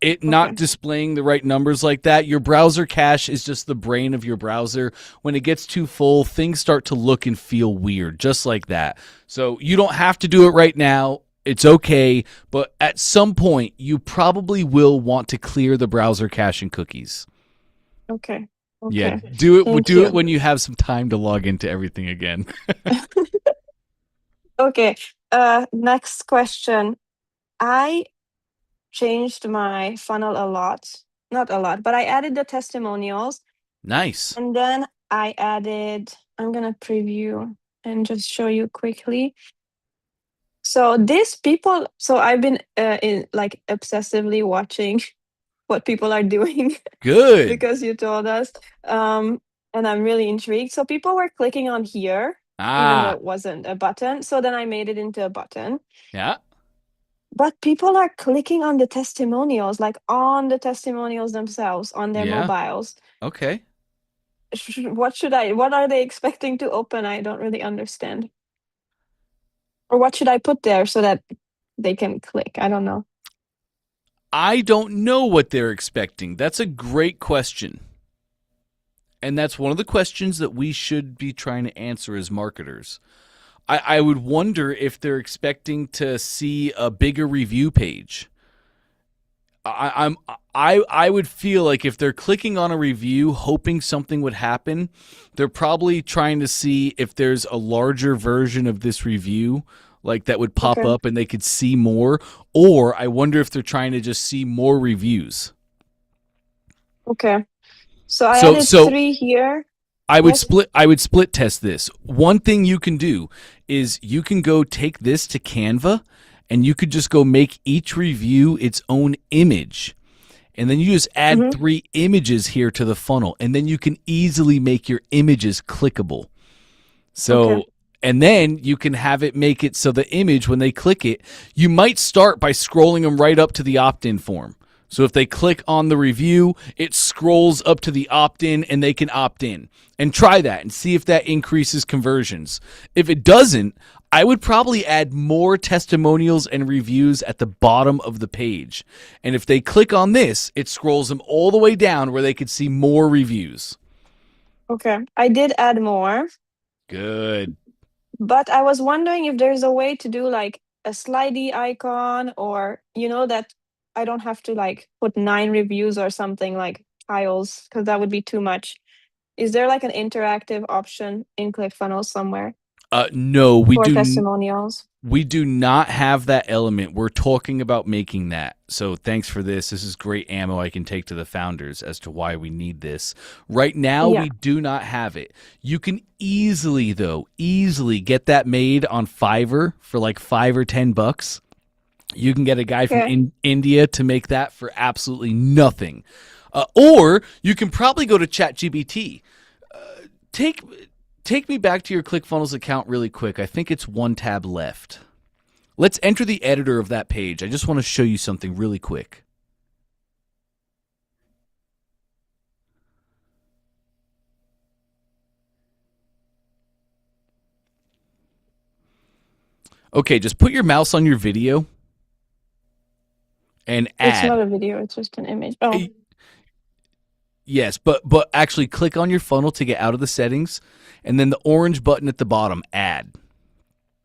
It not displaying the right numbers like that. Your browser cache is just the brain of your browser. When it gets too full, things start to look and feel weird, just like that. So you don't have to do it right now. It's okay, but at some point you probably will want to clear the browser cache and cookies. Okay. Yeah, do it. Thank Do you. it when you have some time to log into everything again. Okay. Next question. I changed my funnel a lot. Not a lot, but I added the testimonials Nice. and then I added, I'm gonna preview and just show you quickly. So I've been obsessively watching what people are doing Good. because you told us. And I'm really intrigued. So people were clicking on here, even though it wasn't a button. So then I made it into a button. Yeah. But people are clicking on the testimonials, like on the testimonials themselves, on their Yeah. mobiles. Okay. What are they expecting to open? I don't really understand. Or what should I put there so that they can click? I don't know. I don't know what they're expecting. That's a great question. And that's one of the questions that we should be trying to answer as marketers. I would wonder if they're expecting to see a bigger review page. I would feel like if they're clicking on a review hoping something would happen, they're probably trying to see if there's a larger version of this review like that would pop up and they could see more, or I wonder if they're trying to just see more reviews. Okay. So I added 3 here. I would split test this. One thing you can do is you can go take this to Canva and you could just go make each review its own image. And then you just add 3 images here to the funnel, and then you can easily make your images clickable. So, and then you can have it make it so the image, when they click it, you might start by scrolling them right up to the opt-in form. So if they click on the review, it scrolls up to the opt-in and they can opt in. And try that and see if that increases conversions. If it doesn't, I would probably add more testimonials and reviews at the bottom of the page. And if they click on this, it scrolls them all the way down where they could see more reviews. Okay. I did add more, Good. but I was wondering if there's a way to do like a slidey icon, or that I don't have to like put 9 reviews or something like tiles, because that would be too much. Is there like an interactive option in ClickFunnels somewhere No, we for do. testimonials? We do not have that element. We're talking about making that. So thanks for this. This is great ammo I can take to the founders as to why we need this. Right now, we do not have it. You can easily get that made on Fiverr for like $5 or $10. You can get a guy from India to make that for absolutely nothing. Or you can probably go to ChatGPT. Take me back to your ClickFunnels account really quick. I think it's one tab left. Let's enter the editor of that page. I just want to show you something really quick. Okay, just put your mouse on your video and add. It's not a video, it's just an image. Oh. Yes, but actually click on your funnel to get out of the settings, and then the orange button at the bottom, add.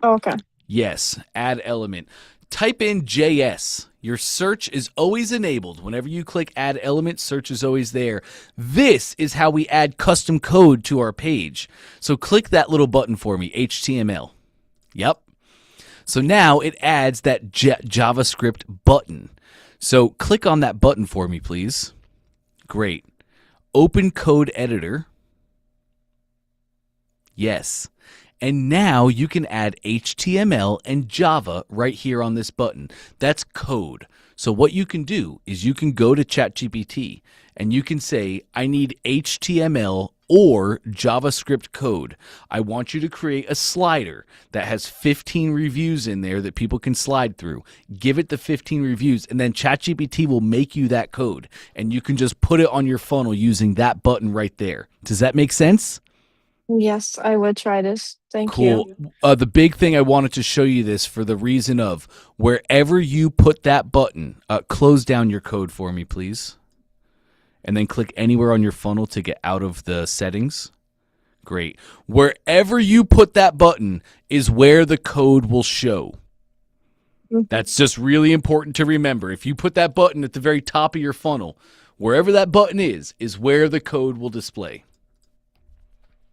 Okay. Yes, add element. Type in JS. Your search is always enabled. Whenever you click add element, search is always there. This is how we add custom code to our page. So click that little button for me, HTML. Yep. So now it adds that JavaScript button. So click on that button for me, please. Great. Open code editor. Yes. And now you can add HTML and Java right here on this button. That's code. So what you can do is you can go to ChatGPT and you can say, I need HTML or JavaScript code. I want you to create a slider that has 15 reviews in there that people can slide through. Give it the 15 reviews, and then ChatGPT will make you that code. And you can just put it on your funnel using that button right there. Does that make sense? Yes, I would try this. Thank you. The big thing I wanted to show you this for the reason of wherever you put that button, close down your code for me, please. And then click anywhere on your funnel to get out of the settings. Great. Wherever you put that button is where the code will show. That's just really important to remember. If you put that button at the very top of your funnel, wherever that button is where the code will display.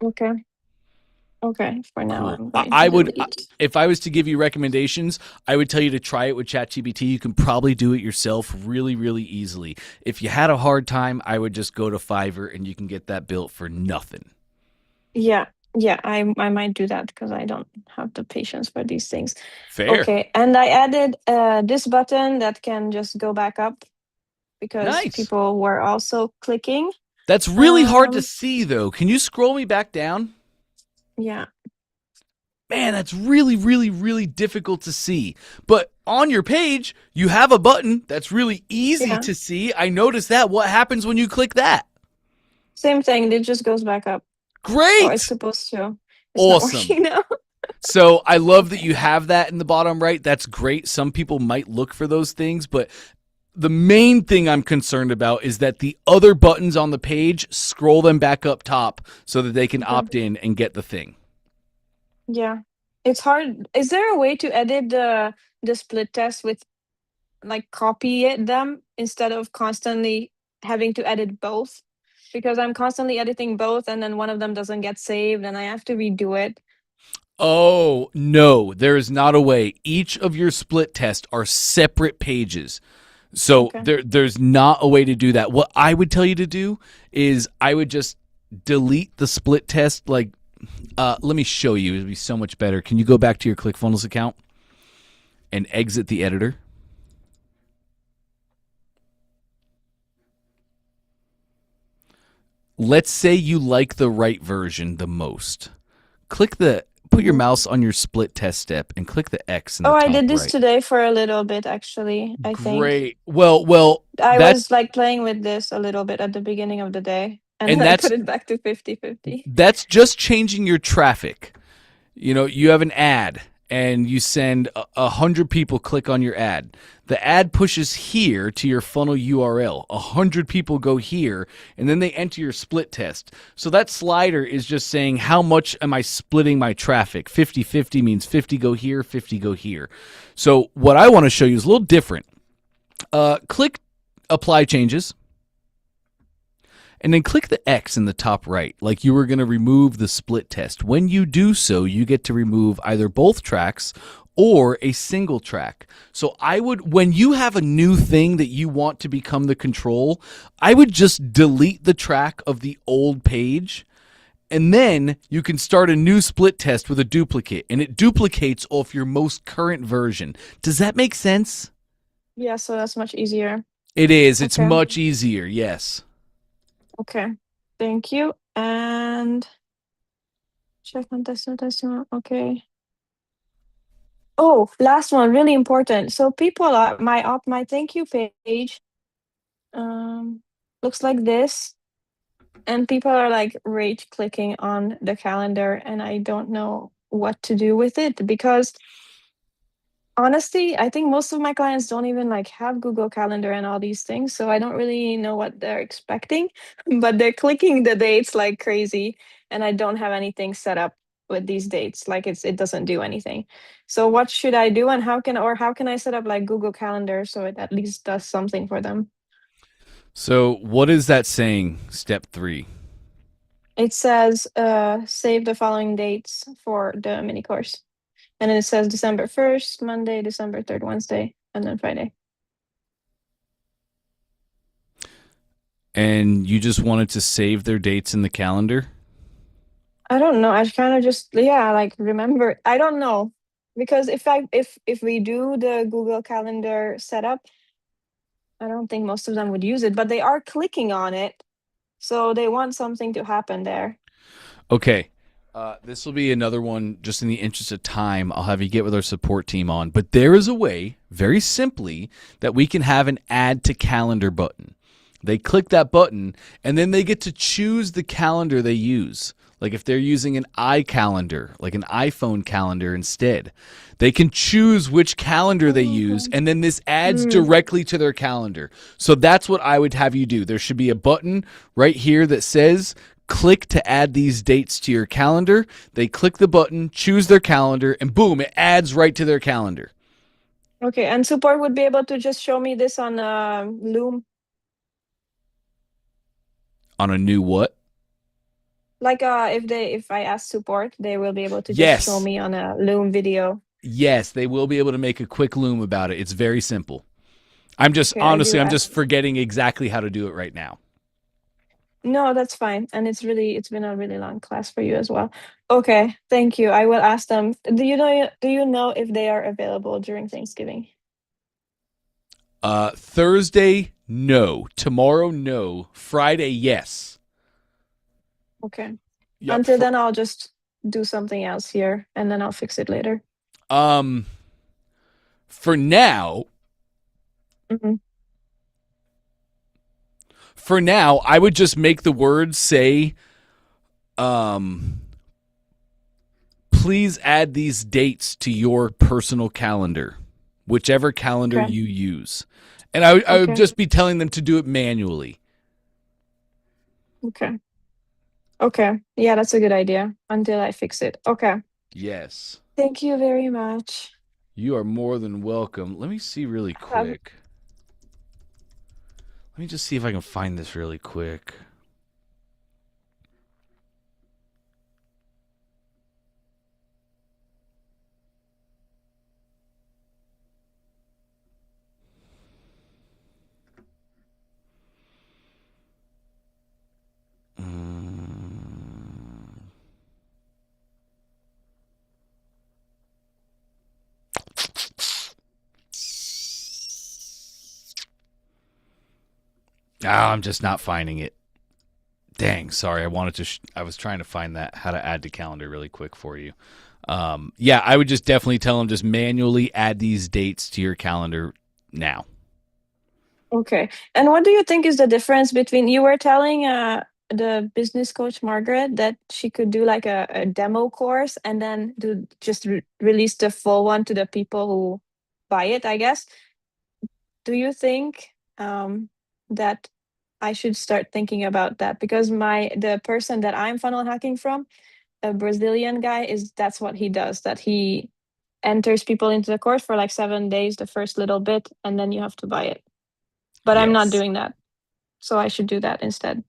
Okay. Okay, for now. Cool. I would, if I was to give you recommendations, I would tell you to try it with ChatGPT. You can probably do it yourself really, really easily. If you had a hard time, I would just go to Fiverr and you can get that built for nothing. Yeah, I might do that because I don't have the patience for these things. Fair. Okay, and I added this button that can just go back up because people were also clicking. That's really hard to see, though. Can you scroll me back down? Yeah. Man, that's really, really, really difficult to see. But on your page, you have a button that's really easy to see. I noticed that. What happens when you click that? Same thing. It just goes back up. Great. Oh, it's supposed to. It's awesome. Not working now. So I love that you have that in the bottom right. That's great. Some people might look for those things, but the main thing I'm concerned about is that the other buttons on the page, scroll them back up top so that they can opt in and get the thing. Yeah, it's hard. Is there a way to edit the split test with like copy them instead of constantly having to edit both? Because I'm constantly editing both and then one of them doesn't get saved and I have to redo it. Oh, no, there is not a way. Each of your split tests are separate pages. So there's not a way to do that. What I would tell you to do is I would just delete the split test. Let me show you. It'd be so much better. Can you go back to your ClickFunnels account? and exit the editor. Let's say you like the right version the most. Put your mouse on your split test step and click the X in the Oh, top I did this right. today for a little bit, actually, I think. Great. Well, I that's was like playing with this a little bit at the beginning of the day, and And then I that's- put it back to 50-50. that's just changing your traffic. You know, you have an ad and you send 100 people click on your ad. The ad pushes here to your funnel URL. 100 people go here, and then they enter your split test. So that slider is just saying, how much am I splitting my traffic? 50-50 means 50 go here, 50 go here. So what I want to show you is a little different. Click Apply Changes. And then click the X in the top right, like you were going to remove the split test. When you do so, you get to remove either both tracks or a single track. So when you have a new thing that you want to become the control, I would just delete the track of the old page, and then you can start a new split test with a duplicate, and it duplicates off your most current version. Does that make sense? Yeah, so that's much easier. It is. It's Okay. much easier, yes. Okay, thank you. And check on this one. Okay. Oh, last one, really important. So people are my thank you page looks like this, and people are like rage clicking on the calendar, and I don't know what to do with it, because honestly, I think most of my clients don't even like have Google Calendar and all these things, so I don't really know what they're expecting, but they're clicking the dates like crazy, and I don't have anything set up with these dates. Like it doesn't do anything. So what should I do, and how can I set up like Google Calendar so it at least does something for them? So what is that saying, step 3? It says save the following dates for the mini course. And then it says December 1st, Monday, December 3rd, Wednesday, and then Friday. And you just wanted to save their dates in the calendar? I don't know. I kind of just like remember. I don't know, because if we do the Google Calendar setup, I don't think most of them would use it, but they are clicking on it, so they want something to happen there. Okay. This will be another one, just in the interest of time, I'll have you get with our support team on. But there is a way, very simply, that we can have an add to calendar button. They click that button, and then they get to choose the calendar they use. Like if they're using an iCalendar, like an iPhone calendar instead, they can choose which calendar they use, and then this adds directly to their calendar. So that's what I would have you do. There should be a button right here that says, click to add these dates to your calendar. They click the button, choose their calendar, and boom, it adds right to their calendar. Okay, and support would be able to just show me this on Loom. On a new what? Like if I ask support, they will be able to just Yes. show me on a Loom video. Yes, they will be able to make a quick Loom about it. It's very simple. I'm just, Okay, honestly, I'm ask- just forgetting exactly how to do it right now. No, that's fine. And it's been a really long class for you as well. Okay, thank you. I will ask them. Do you know if they are available during Thanksgiving? Thursday, no. Tomorrow, no. Friday, yes. Okay. Yep. Until then, I'll just do something else here, and then I'll fix it later. For now, Mhm. I would just make the words say, please add these dates to your personal calendar, whichever calendar Okay. you use. And I would Okay. just be telling them to do it manually. Okay. Okay. Yeah, that's a good idea. Until I fix it. Okay. Yes. Thank you very much. You are more than welcome. Let me see really quick. Let me just see if I can find this really quick. I'm just not finding it. Dang, sorry. I was trying to find that, how to add to calendar really quick for you. Yeah, I would just definitely tell them just manually add these dates to your calendar now. Okay. And what do you think is the difference between, you were telling the business coach Margaret that she could do like a demo course and then release the full one to the people who buy it, I guess. Do you think that I should start thinking about that? Because the person that I'm funnel hacking from, a Brazilian guy, that's what he does, that he enters people into the course for like 7 days, the first little bit, and then you have to buy it. But I'm not Yes. doing that. So I should do that instead.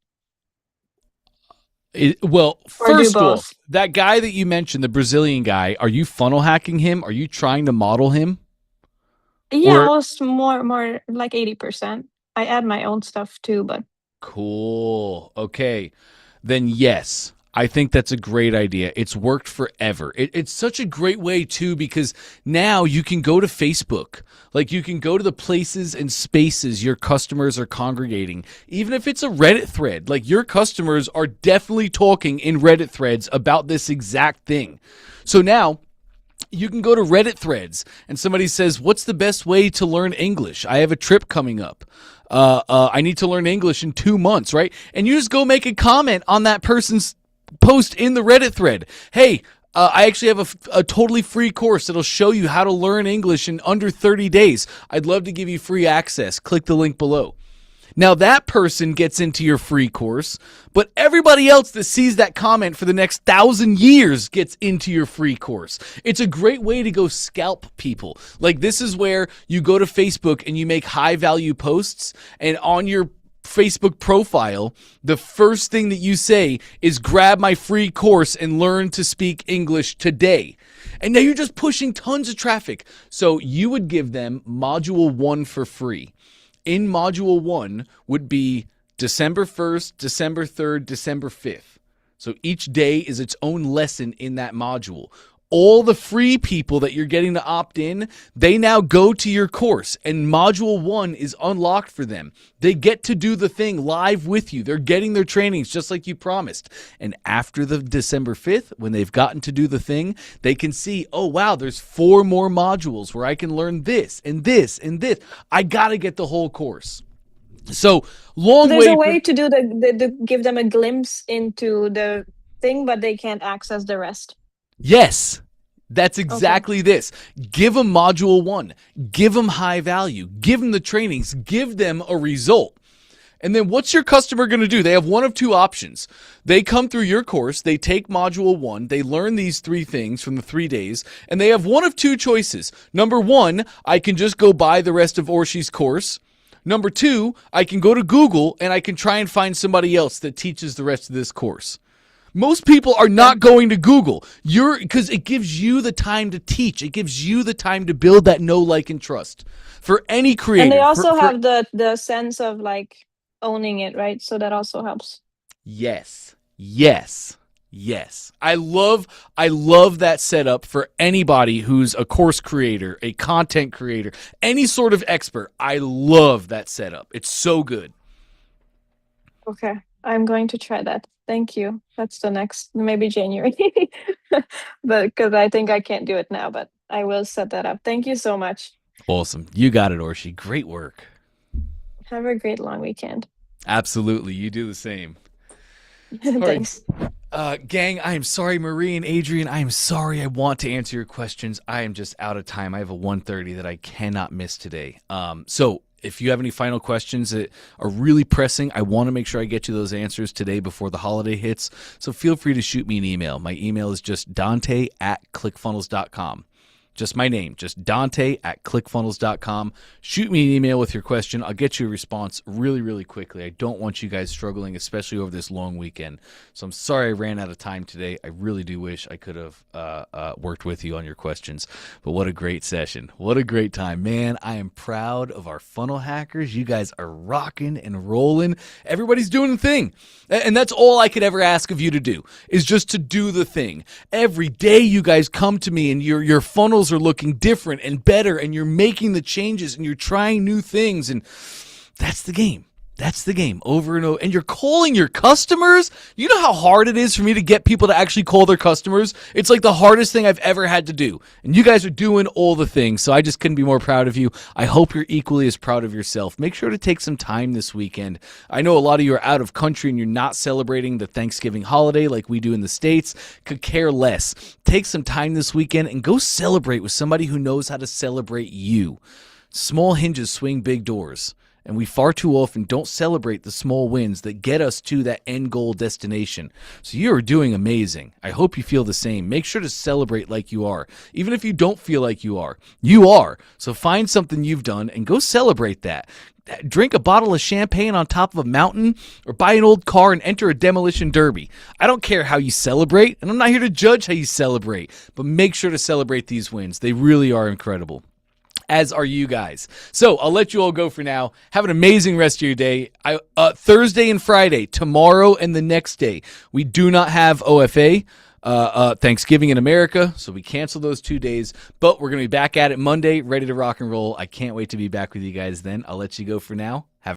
Well, Or do first both. off, that guy that you mentioned, the Brazilian guy, are you funnel hacking him? Are you trying to model him? Yeah, I Or was more like 80%. I add my own stuff too, but cool. Okay. Then yes, I think that's a great idea. It's worked forever. It's such a great way too, because now you can go to Facebook. Like you can go to the places and spaces your customers are congregating. Even if it's a Reddit thread, like your customers are definitely talking in Reddit threads about this exact thing. So now you can go to Reddit threads and somebody says, what's the best way to learn English? I have a trip coming up. I need to learn English in 2 months, right? And you just go make a comment on that person's post in the Reddit thread. Hey, I actually have a totally free course that'll show you how to learn English in under 30 days. I'd love to give you free access. Click the link below. Now that person gets into your free course, but everybody else that sees that comment for the next 1,000 years gets into your free course. It's a great way to go scalp people. Like this is where you go to Facebook and you make high value posts, and on your Facebook profile, the first thing that you say is grab my free course and learn to speak English today. And now you're just pushing tons of traffic. So you would give them module 1 for free. In module 1 would be December 1st, December 3rd, December 5th. So each day is its own lesson in that module. All the free people that you're getting to opt in, they now go to your course, and module 1 is unlocked for them. They get to do the thing live with you. They're getting their trainings just like you promised. And after the December 5th, when they've gotten to do the thing, they can see, oh wow, there's 4 more modules where I can learn this and this and this. I got to get the whole course. So long there's way a way to do the give them a glimpse into the thing, but they can't access the rest. Yes, that's exactly this. Give them module 1. Give them high value. Give them the trainings. Give them a result. And then what's your customer going to do? They have one of 2 options. They come through your course. They take module 1. They learn these 3 things from the 3 days. And they have one of 2 choices. Number 1, I can just go buy the rest of Orshi's course. Number 2, I can go to Google and I can try and find somebody else that teaches the rest of this course. Most people are not going to Google. Because it gives you the time to teach. It gives you the time to build that know, like, and trust. For any creator. And they also have the sense of like owning it, right? So that also helps. Yes. Yes. Yes. I love that setup for anybody who's a course creator, a content creator, any sort of expert. I love that setup. It's so good. Okay. I'm going to try that. Thank you. That's the next, maybe January. But because I think I can't do it now, but I will set that up. Thank you so much. Awesome. You got it, Orshi. Great work. Have a great long weekend. Absolutely. You do the same. Thanks. Gang, I am sorry, Marie and Adrian. I am sorry. I want to answer your questions. I am just out of time. I have a 1:30 that I cannot miss today. So if you have any final questions that are really pressing, I want to make sure I get you those answers today before the holiday hits. So feel free to shoot me an email. My email is just Dante@clickfunnels.com. Just my name, just Dante@clickfunnels.com. Shoot me an email with your question. I'll get you a response really, really quickly. I don't want you guys struggling, especially over this long weekend. So I'm sorry I ran out of time today. I really do wish I could have worked with you on your questions. But what a great session. What a great time. Man, I am proud of our funnel hackers. You guys are rocking and rolling. Everybody's doing the thing. And that's all I could ever ask of you to do, is just to do the thing. Every day you guys come to me and your funnels are looking different and better, and you're making the changes and you're trying new things, and that's the game. That's the game, over and over. And you're calling your customers? You know how hard it is for me to get people to actually call their customers? It's like the hardest thing I've ever had to do. And you guys are doing all the things, so I just couldn't be more proud of you. I hope you're equally as proud of yourself. Make sure to take some time this weekend. I know a lot of you are out of country and you're not celebrating the Thanksgiving holiday like we do in the States. Could care less. Take some time this weekend and go celebrate with somebody who knows how to celebrate you. Small hinges swing big doors. And we far too often don't celebrate the small wins that get us to that end goal destination. So you are doing amazing. I hope you feel the same. Make sure to celebrate like you are. Even if you don't feel like you are. You are. So find something you've done and go celebrate that. Drink a bottle of champagne on top of a mountain, or buy an old car and enter a demolition derby. I don't care how you celebrate, and I'm not here to judge how you celebrate, but make sure to celebrate these wins. They really are incredible. As are you guys. So I'll let you all go for now. Have an amazing rest of your day. Thursday and Friday, tomorrow and the next day, we do not have OFA, Thanksgiving in America, so we cancel those 2 days. But we're going to be back at it Monday, ready to rock and roll. I can't wait to be back with you guys then. I'll let you go for now. Have